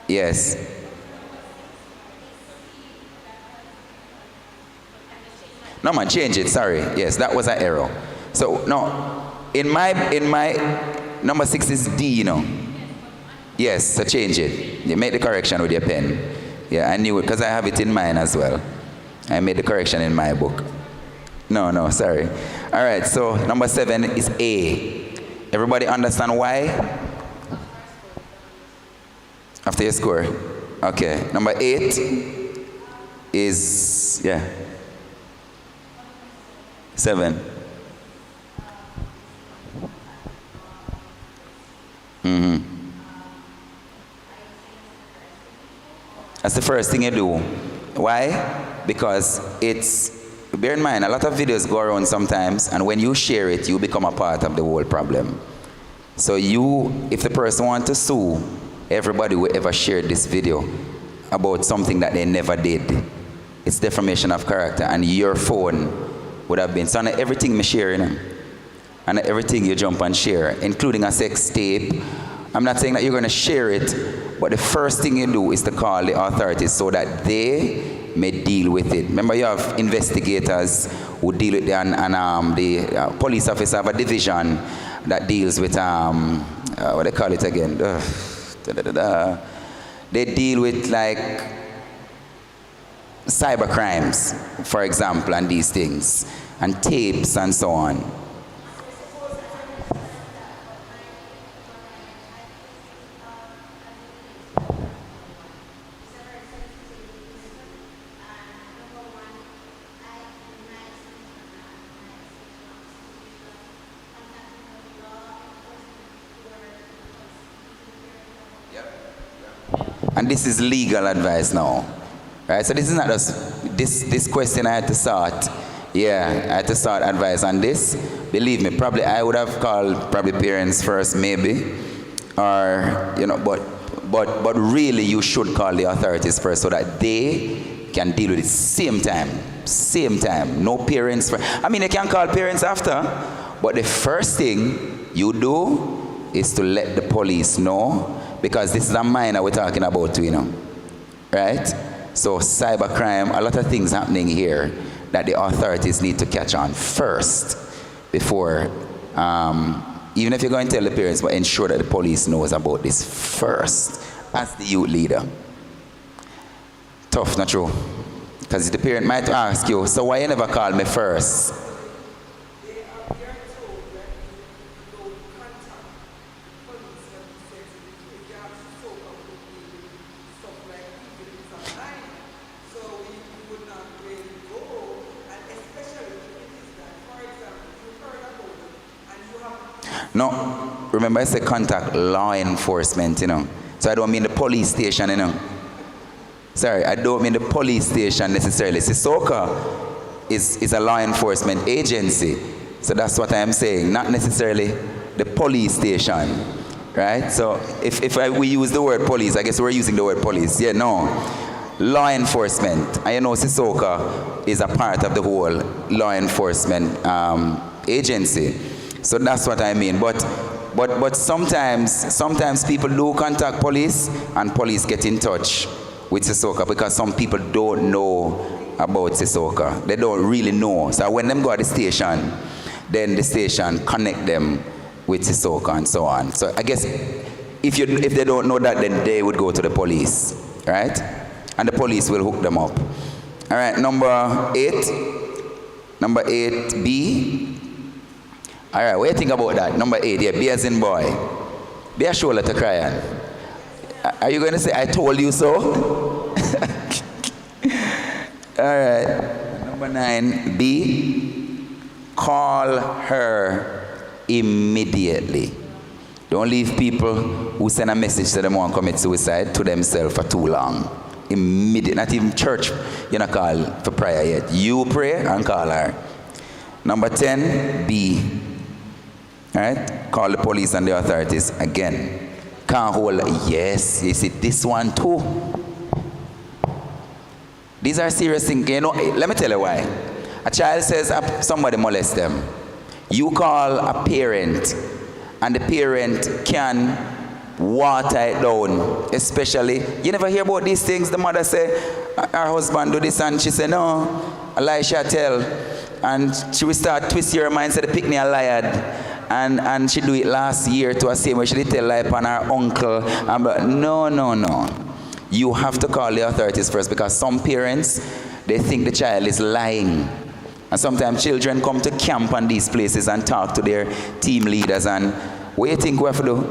Yes. No man, change it, sorry. Yes, that was an error. So no, in my number 6 is D, you know. Yes, so change it. You make the correction with your pen. Yeah, I knew it because I have it in mine as well. I made the correction in my book. No, sorry. All right, so number 7 is A. Everybody understand why? After your score. Okay, number 8 is, 7. That's the first thing you do. Why? Because bear in mind, a lot of videos go around sometimes, and when you share it, you become a part of the whole problem. So if the person wants to sue everybody who ever shared this video about something that they never did, it's defamation of character, and your phone would have been. So on everything me sharing, and everything you jump and share, including a sex tape. I'm not saying that you're going to share it, but the first thing you do is to call the authorities so that they may deal with it. Remember, you have investigators who deal with it, and the police officer have a division that deals with, what they call it again? They deal with like cyber crimes, for example, and these things, and tapes and so on. And this is legal advice now. Right? So this is not just this question I had to start. Yeah, I had to start advice on this. Believe me, probably I would have called probably parents first, maybe, or but really you should call the authorities first so that they can deal with it same time. No parents first. I mean, you can call parents after, but the first thing you do is to let the police know, because this is a minor we're talking about, right? So cybercrime, a lot of things happening here that the authorities need to catch on first before, even if you're going to tell the parents, but ensure that the police knows about this first as the youth leader. Tough, not true? Because the parent might ask you, so why you never call me first? No, remember I said contact law enforcement, So I don't mean the police station, Sorry, I don't mean the police station necessarily. Sissoko is a law enforcement agency. So that's what I'm saying, not necessarily the police station, right? So if we use the word police, I guess we're using the word police. Yeah, no. Law enforcement. I know Sissoko is a part of the whole law enforcement agency. So that's what I mean. But sometimes people do contact police and police get in touch with Sissoko because some people don't know about Sissoko. They don't really know. So when them go to the station, then the station connect them with Sissoko and so on. So I guess if they don't know that, then they would go to the police, right? And the police will hook them up. All right, number 8B. All right, what do you think about that? Number 8, yeah, B as in boy. Be a shoulder to cry on. Are you going to say, I told you so? All right, number 9B, call her immediately. Don't leave people who send a message to them who commit suicide to themselves for too long. Immediate, not even church, you're not call for prayer yet. You pray and call her. Number 10B. All right, call the police and the authorities again. Can't hold, yes, you see this one too. These are serious things. Let me tell you why. A child says somebody molest them. You call a parent, and the parent can water it down. Especially, you never hear about these things. The mother say, her husband do this, and she say, no, Elisha tell. And she will start twist your mind, say, the pick me a liar. And she do it last year to a same where she did tell lie upon her uncle. But no. You have to call the authorities first, because some parents, they think the child is lying. And sometimes children come to camp on these places and talk to their team leaders. And what do you think we have to do?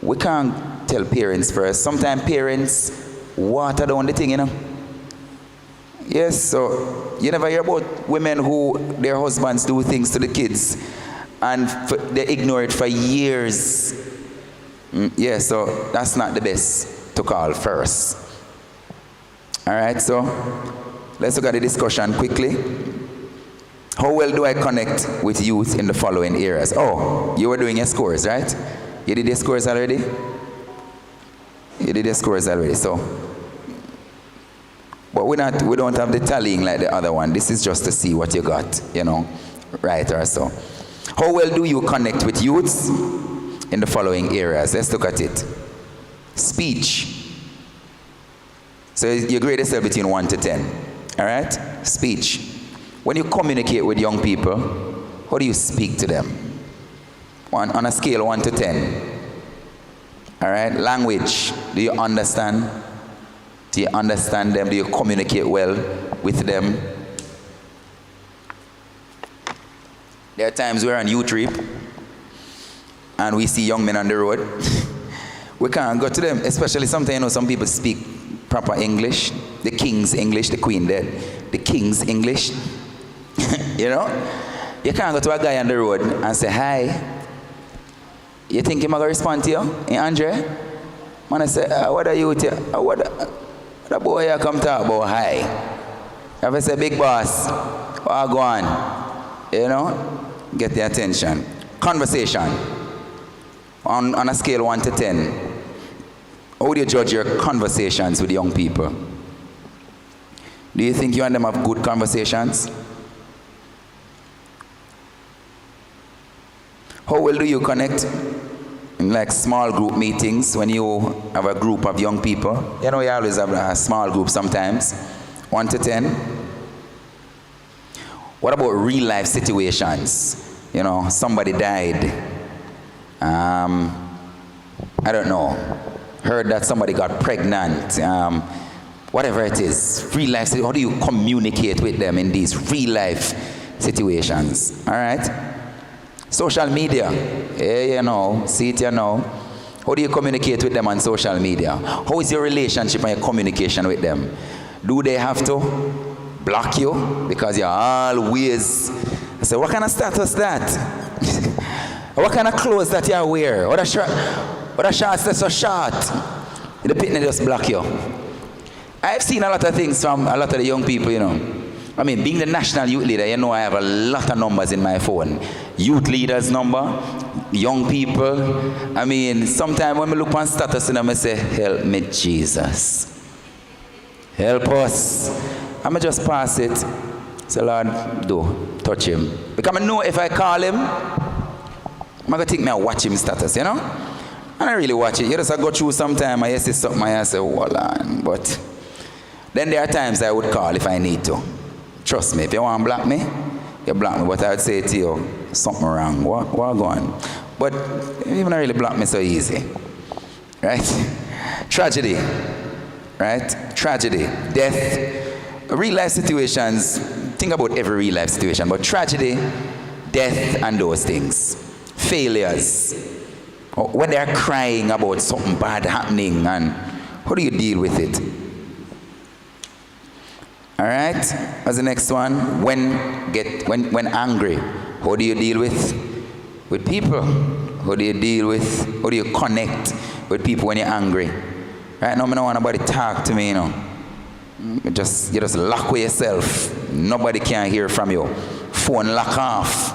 We can't tell parents first. Sometimes parents water down the thing, Yes, so you never hear about women who their husbands do things to the kids and they ignore it for years. Yeah, so that's not the best to call first. All right, so let's look at the discussion quickly. How well do I connect with youth in the following areas? Oh, you were doing your scores, right? You did your scores already? You did your scores already, so. But we don't have the tallying like the other one. This is just to see what you got, right or so. How well do you connect with youths in the following areas? Let's look at it. Speech. So you grade yourself between 1 to 10. All right? Speech. When you communicate with young people, how do you speak to them? On a scale of 1 to 10. All right? Language. Do you understand? Do you understand them? Do you communicate well with them? There are times we're on youth trip and we see young men on the road. We can't go to them, especially sometimes some people speak proper English, the King's English, the Queen dead, the King's English. You can't go to a guy on the road and say hi. You think he's going to respond to you? Hey, Andre? Man, I say, what are you with you? What the boy here come talk about hi. If I say big boss, what go on? You know, get the attention. Conversation. On a scale 1 to 10, how would you judge your conversations with young people? Do you think you and them have good conversations? How well do you connect in like small group meetings when you have a group of young people? You know, you always have a small group sometimes. 1 to 10. What about real life situations? You know, somebody died. I don't know. Heard that somebody got pregnant. Whatever it is. Real life. How do you communicate with them in these real life situations? All right? Social media. Yeah, you know. See it, you know. How do you communicate with them on social media? How is your relationship and your communication with them? Do they have to block you? Because you're always... I say, what kind of status that? What kind of clothes that you wear? What a shorts that's so short? The pitney just block you. I've seen a lot of things from a lot of the young people, you know. I mean, being the national youth leader, you know I have a lot of numbers in my phone. Youth leaders number, young people. I mean, sometimes when I look on status and I say, help me, Jesus. Help us. I'm just pass it. Say, Lord, do. Touch him. Because I know if I call him, I'm going to think I watch him status, you know? And I really watch it. You just go through sometime, I see something, I say, hold on. But then there are times I would call if I need to. Trust me, if you want to block me, you block me. But I would say to you, something wrong. What go on? But you don't really block me so easy. Right? Tragedy. Right? Tragedy. Death. Real life situations. Think about every real life situation. But tragedy, death, and those things. Failures. When they're crying about something bad happening, and how do you deal with it? All right. What's the next one? When angry, how do you deal with people? How do you deal with? How do you connect with people when you're angry? Right now, I don't want nobody to talk to me. You know, you just lock with yourself. Nobody can hear from you. Phone lock off.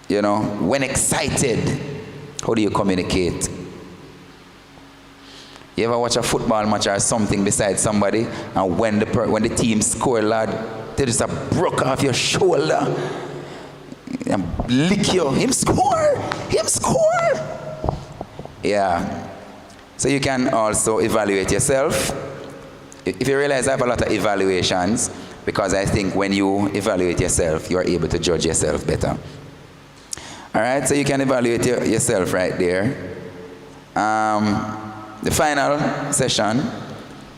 You know, when excited, how do you communicate? You ever watch a football match or something beside somebody, and when the team score, lad, they just broke off your shoulder and lick you. Him score! Yeah. So you can also evaluate yourself. If you realize I have a lot of evaluations, because I think when you evaluate yourself, you are able to judge yourself better. All right, so you can evaluate yourself right there. The final session,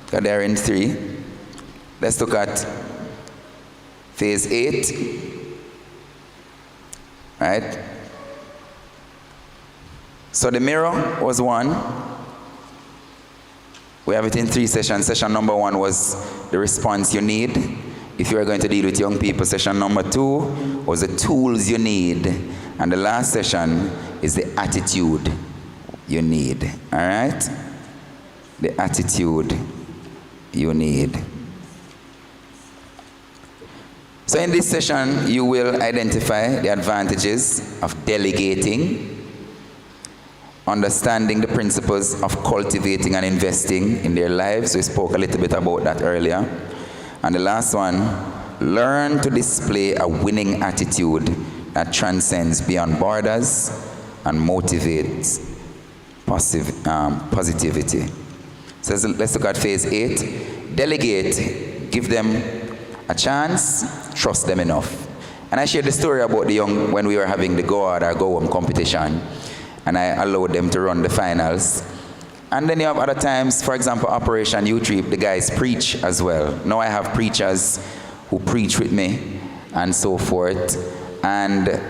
because they're in 3. Let's look at phase 8. Right? So the mirror was 1. We have it in 3 sessions. Session number 1 was the response you need. If you are going to deal with young people, session number 2 was the tools you need. And the last session is the attitude you need. All right? The attitude you need. So in this session, you will identify the advantages of delegating, understanding the principles of cultivating and investing in their lives. We spoke a little bit about that earlier. And the last one, learn to display a winning attitude that transcends beyond borders and motivates positivity. So let's look at phase 8. Delegate, give them a chance, trust them enough. And I shared the story about the young when we were having the go out or go home competition, and I allowed them to run the finals. And then you have other times, for example, Operation Youth Trip, the guys preach as well. Now I have preachers who preach with me and so forth. And,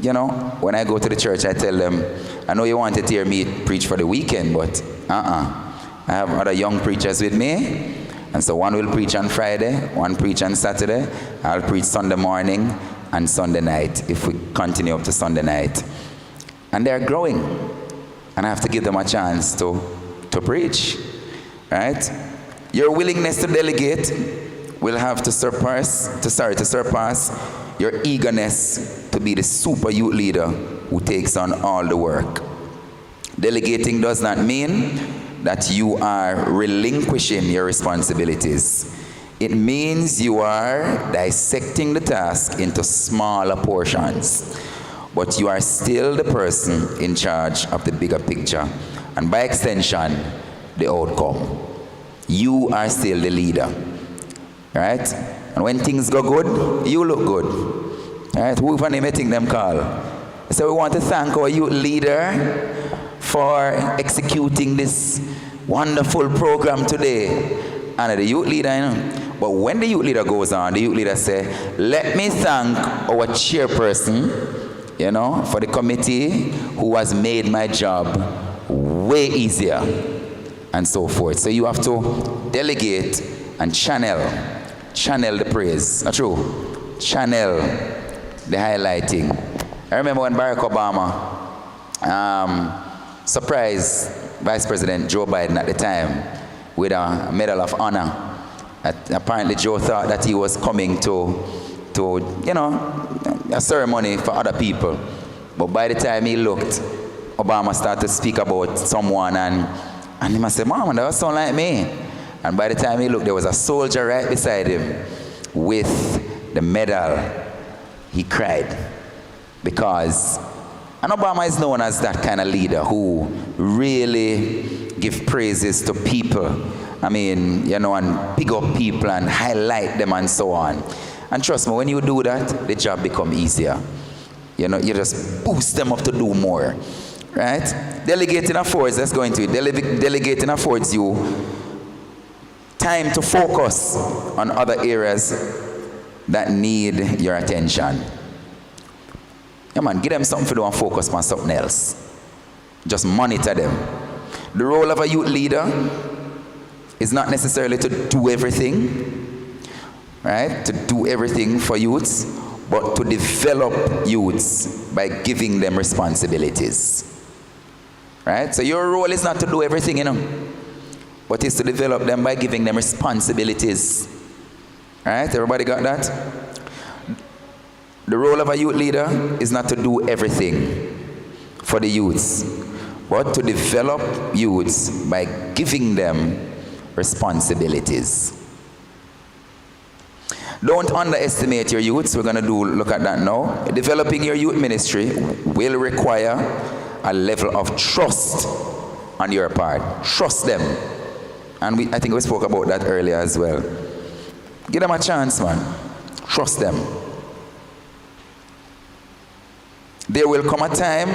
you know, when I go to the church, I tell them, I know you wanted to hear me preach for the weekend, but I have other young preachers with me. And so one will preach on Friday, one preach on Saturday. I'll preach Sunday morning and Sunday night, if we continue up to Sunday night. And they're growing. And I have to give them a chance to preach, right? Your willingness to delegate will have to surpass your eagerness to be the super youth leader who takes on all the work. Delegating does not mean that you are relinquishing your responsibilities. It means you are dissecting the task into smaller portions, but you are still the person in charge of the bigger picture, and by extension, the outcome. You are still the leader, right? And when things go good, you look good, right? Who can they think them call? So we want to thank our youth leader for executing this wonderful program today. And the youth leader, you know. But when the youth leader goes on, the youth leader say, let me thank our chairperson, you know, for the committee who has made my job way easier, and so forth. So you have to delegate and channel the praise. Not true? Channel the highlighting. I remember when Barack Obama surprised Vice President Joe Biden at the time with a Medal of Honor. Apparently Joe thought that he was coming to you know, a ceremony for other people. But by the time he looked, Obama started to speak about someone, and he must say, Mom, that was sound like me. And by the time he looked, there was a soldier right beside him with the medal. He cried because, and Obama is known as that kind of leader who really give praises to people. I mean, you know, and pick up people and highlight them and so on. And trust me, when you do that, the job becomes easier. You know, you just boost them up to do more, right? Delegating affords, let's go into it. Delegating affords you time to focus on other areas that need your attention. Come on, give them something to do and focus on something else. Just monitor them. The role of a youth leader is not necessarily to do everything, right? To do everything for youths, but to develop youths by giving them responsibilities, right? So your role is not to do everything, you know, but it's to develop them by giving them responsibilities, right? Everybody got that? The role of a youth leader is not to do everything for the youths, but to develop youths by giving them responsibilities. Don't underestimate your youths. We're going to look at that now. Developing your youth ministry will require a level of trust on your part. Trust them. And I think we spoke about that earlier as well. Give them a chance, man. Trust them. There will come a time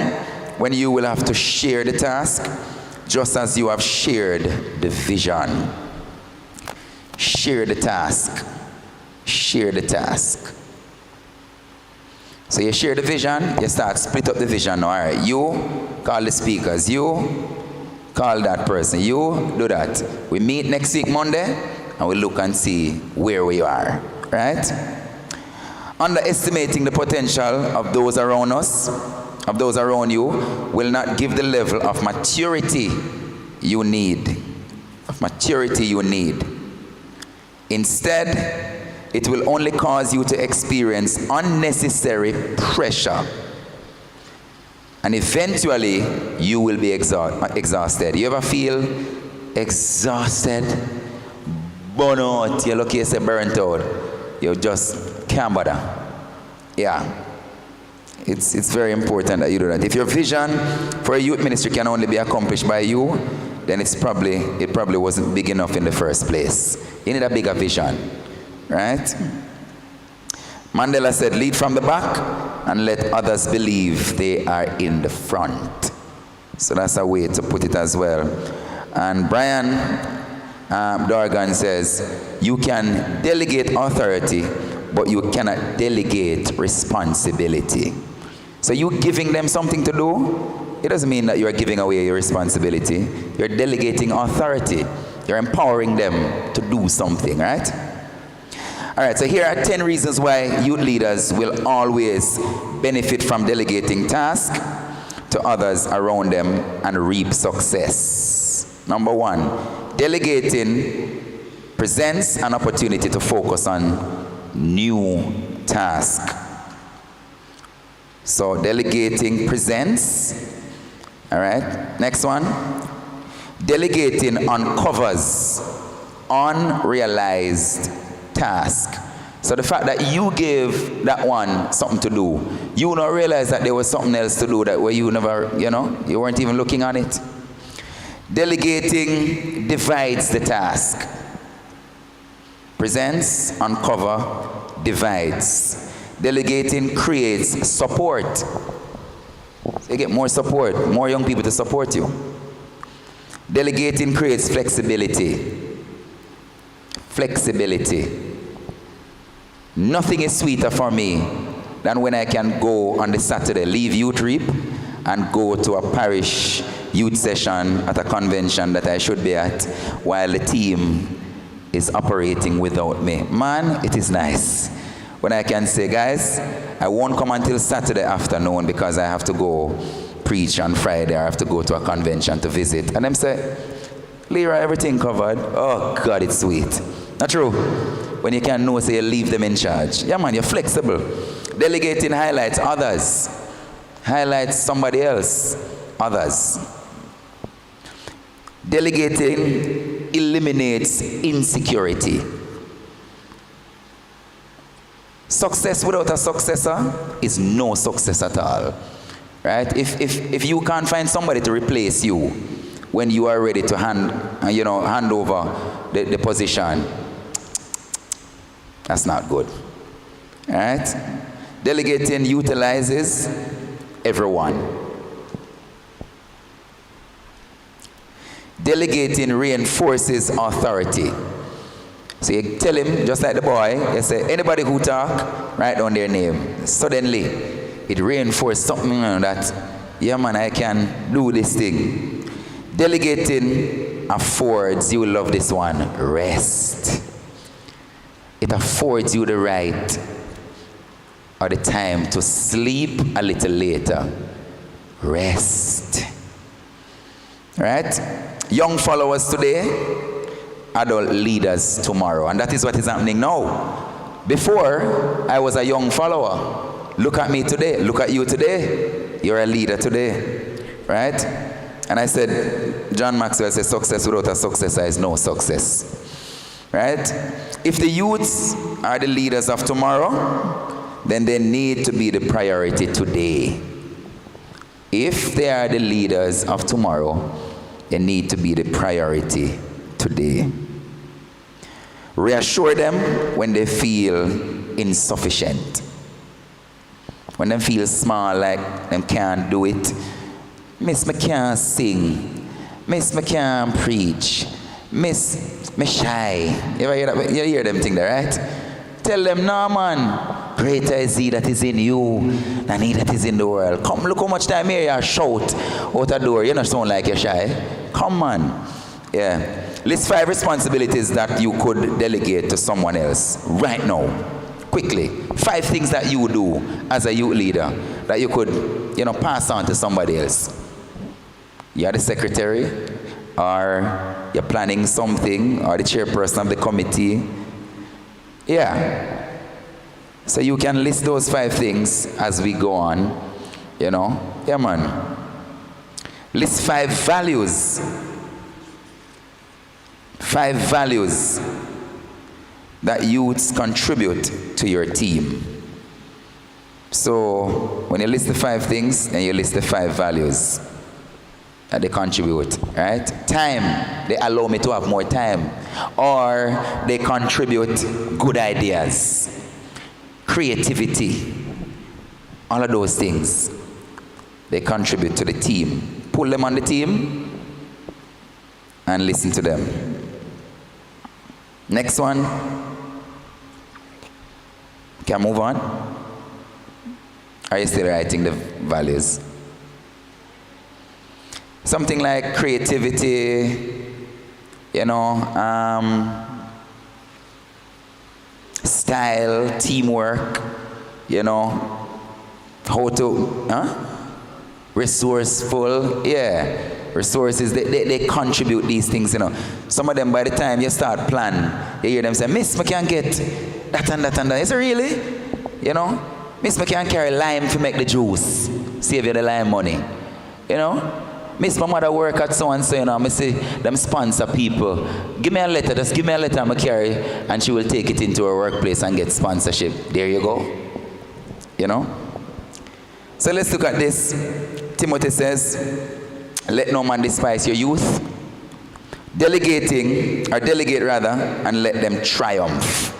when you will have to share the task, just as you have shared the vision. Share the task. Share the task. So you share the vision, you start split up the vision. All right, you call the speakers, you call that person, you do that. We meet next week Monday and we look and see where we are, right? Underestimating the potential of those around us, of those around you, will not give the level of maturity you need. Instead, it will only cause you to experience unnecessary pressure. And eventually, you will be exhausted. You ever feel exhausted? Burn out. You're lucky you say burnt out. You just can't bother. Yeah. It's very important that you do that. If your vision for a youth ministry can only be accomplished by you, then it probably wasn't big enough in the first place. You need a bigger vision, right? Mandela said, lead from the back and let others believe they are in the front. So that's a way to put it as well. And Brian Dorgan says, you can delegate authority, but you cannot delegate responsibility. So you giving them something to do, it doesn't mean that you are giving away your responsibility. You're delegating authority. You're empowering them to do something, right? All right, so here are 10 reasons why youth leaders will always benefit from delegating tasks to others around them and reap success. Number one, delegating presents an opportunity to focus on new task. So delegating presents. All right, next one. Delegating uncovers unrealized task. So the fact that you gave that one something to do, you don't realize that there was something else to do that where you never, you weren't even looking on it. Delegating divides the task. Presents, uncover, divides. Delegating creates support. So you get more support, more young people to support you. Delegating creates flexibility. Flexibility. Nothing is sweeter for me than when I can go on the Saturday, leave youth reap, and go to a parish youth session at a convention that I should be at while the team is operating without me. Man, it is nice when I can say, guys, I won't come until Saturday afternoon because I have to go preach on Friday. I have to go to a convention to visit. And them say, Leroy, everything covered. Oh, God, it's sweet. Not true. When you can know, say you leave them in charge. Yeah, man, you're flexible. Delegating highlights others. Highlights somebody else. Others. Delegating eliminates insecurity. Success without a successor is no success at all. Right? If you can't find somebody to replace you when you are ready to hand over the position, that's not good. All right? Delegating utilizes everyone. Delegating reinforces authority. So you tell him, just like the boy, you say, anybody who talk, write down their name. Suddenly, it reinforces something that, yeah man, I can do this thing. Delegating affords, you will love this one, rest. It affords you the right or the time to sleep a little later. Rest. Right? Young followers today, adult leaders tomorrow. And that is what is happening now. Before, I was a young follower. Look at me today. Look at you today. You're a leader today. Right? And I said, John Maxwell says, success without a successor is no success. Right? If the youths are the leaders of tomorrow, then they need to be the priority today. If they are the leaders of tomorrow, they need to be the priority today. Reassure them when they feel insufficient. When they feel small, like them can't do it. Miss, me can't sing. Miss, me can't preach. Miss, me shy. You ever hear that? You hear them thing there, right? Tell them, no man, greater is he that is in you than he that is in the world. Come, look how much time here you shout out the door. You don't sound like you're shy. Come on. Yeah. List 5 responsibilities that you could delegate to someone else right now. Quickly. 5 things that you would do as a youth leader that you could, pass on to somebody else. You're the secretary, or you're planning something, or the chairperson of the committee. Yeah. So you can list those 5 things as we go on. Yeah, man. List 5 values. 5 values that youths contribute to your team. So when you list the 5 things, then you list the 5 values that they contribute, right? Time, they allow me to have more time. Or they contribute good ideas. Creativity. All of those things, they contribute to the team. Pull them on the team and listen to them. Next one. Can I move on? Are you still writing the values? Something like creativity, style, teamwork, how to, resourceful. Yeah. Resources, they contribute these things, you know. Some of them, by the time you start plan, you hear them say, Miss, I can't get that and that and that. Is it really? You know? Miss, I can't carry lime to make the juice. Save you the lime money. You know? Miss, my mother work at so and so, you know. I say, them sponsor people. Give me a letter, just give me a letter I'm going to carry, and she will take it into her workplace and get sponsorship. There you go. You know? So let's look at this. Timothy says, let no man despise your youth. Delegate rather, and let them triumph.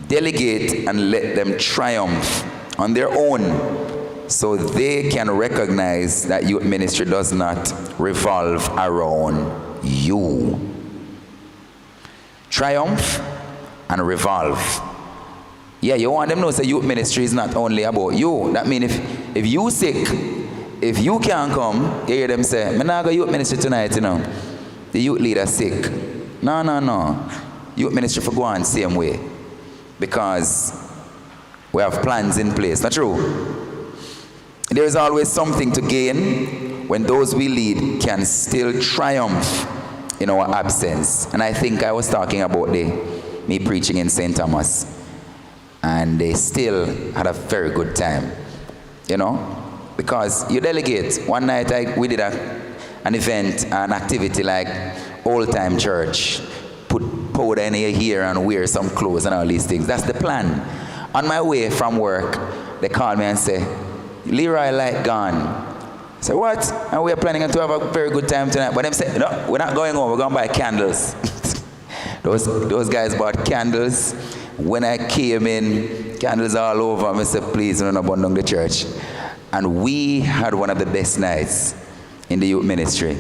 Delegate and let them triumph on their own, so they can recognize that youth ministry does not revolve around you. Triumph and revolve. Yeah, you want them to know that youth ministry is not only about you. That means if you sick, if you can't come, you hear them say, I'm not going to youth ministry tonight, you know. The youth leader sick. No. Youth ministry for go on same way. Because we have plans in place. Not true? There is always something to gain when those we lead can still triumph in our absence. And I think I was talking about me preaching in St. Thomas. And they still had a very good time. You know? Because you delegate. One night we did an event, an activity like old time church. Put powder in your hair and wear some clothes and all these things. That's the plan. On my way from work, they call me and say, Leroy light gone. I say, what? And we're planning to have a very good time tonight. But them say, no, we're not going home, we're going to buy candles. those guys bought candles. When I came in, candles all over. I said, please don't abandon the church. And we had one of the best nights in the youth ministry.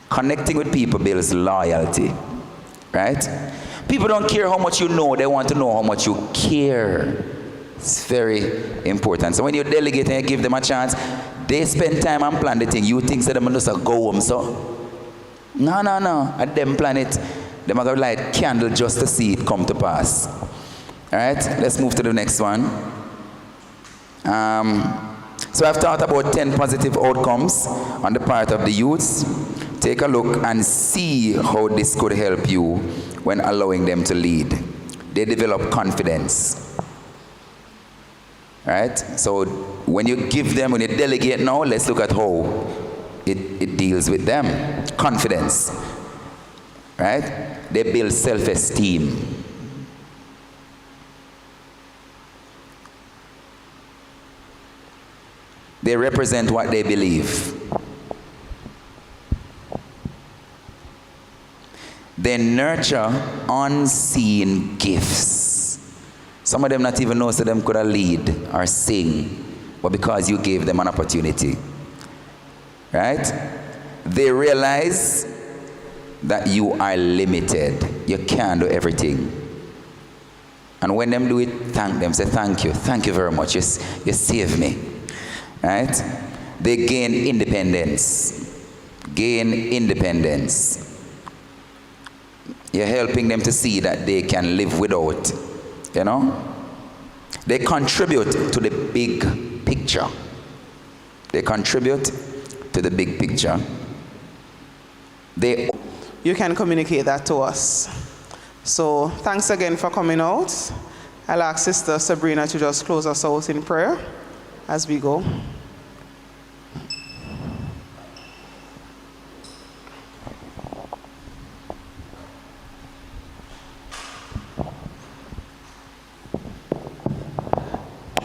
Connecting with people builds loyalty, right? People don't care how much you know, they want to know how much you care. It's very important. So when you delegate and you give them a chance, they spend time and plan the thing. You think that they're just go home, so? No. At them plan it, they're going to light candle just to see it come to pass. All right, let's move to the next one. So I've talked about 10 positive outcomes on the part of the youths. Take a look and see how this could help you when allowing them to lead. They develop confidence. Right? So when you give them, when you delegate now, let's look at how it deals with them. Confidence. Right? They build self-esteem. They represent what they believe. They nurture unseen gifts. Some of them not even know so them could lead or sing, but because you gave them an opportunity. Right? They realize that you are limited. You can't do everything. And when them do it, thank them. Say, thank you. Thank you very much. You saved me. Right? They gain independence. Gain independence. You're helping them to see that they can live without, you know? They contribute to the big picture. They contribute to the big picture. You can communicate that to us. So thanks again for coming out. I'll ask Sister Sabrina to just close us out in prayer as we go.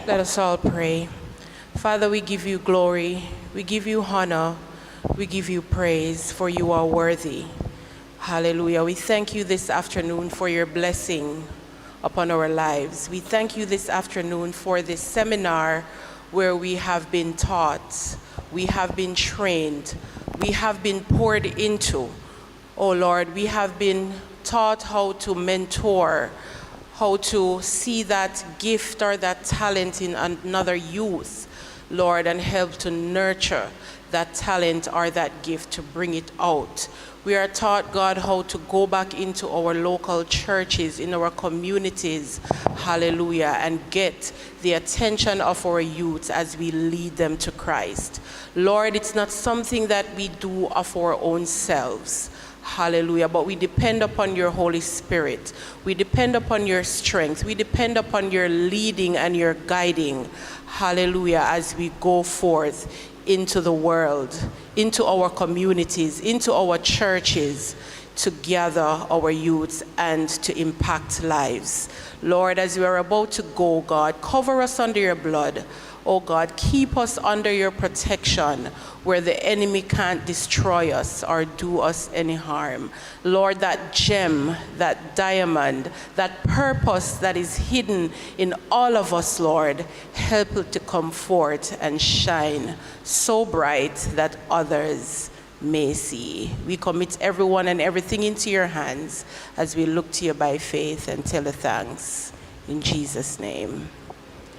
Let us all pray. Father, we give you glory, we give you honor, we give you praise, for you are worthy. Hallelujah. We thank you this afternoon for your blessing upon our lives. We thank you this afternoon for this seminar where we have been taught, we have been trained, we have been poured into. Oh Lord, we have been taught how to mentor, how to see that gift or that talent in another youth, Lord, and help to nurture that talent or that gift to bring it out. We are taught, God, how to go back into our local churches, in our communities, hallelujah, and get the attention of our youth as we lead them to Christ. Lord, it's not something that we do of our own selves, hallelujah, but we depend upon your Holy Spirit. We depend upon your strength. We depend upon your leading and your guiding, hallelujah, as we go forth into the world, into our communities, into our churches, to gather our youths and to impact lives. Lord, as we are about to go, God, cover us under your blood. Oh God, keep us under your protection where the enemy can't destroy us or do us any harm. Lord, that gem, that diamond, that purpose that is hidden in all of us, Lord, help it to come forth and shine so bright that others may see. We commit everyone and everything into your hands as we look to you by faith and tell you thanks. In Jesus' name,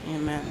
amen.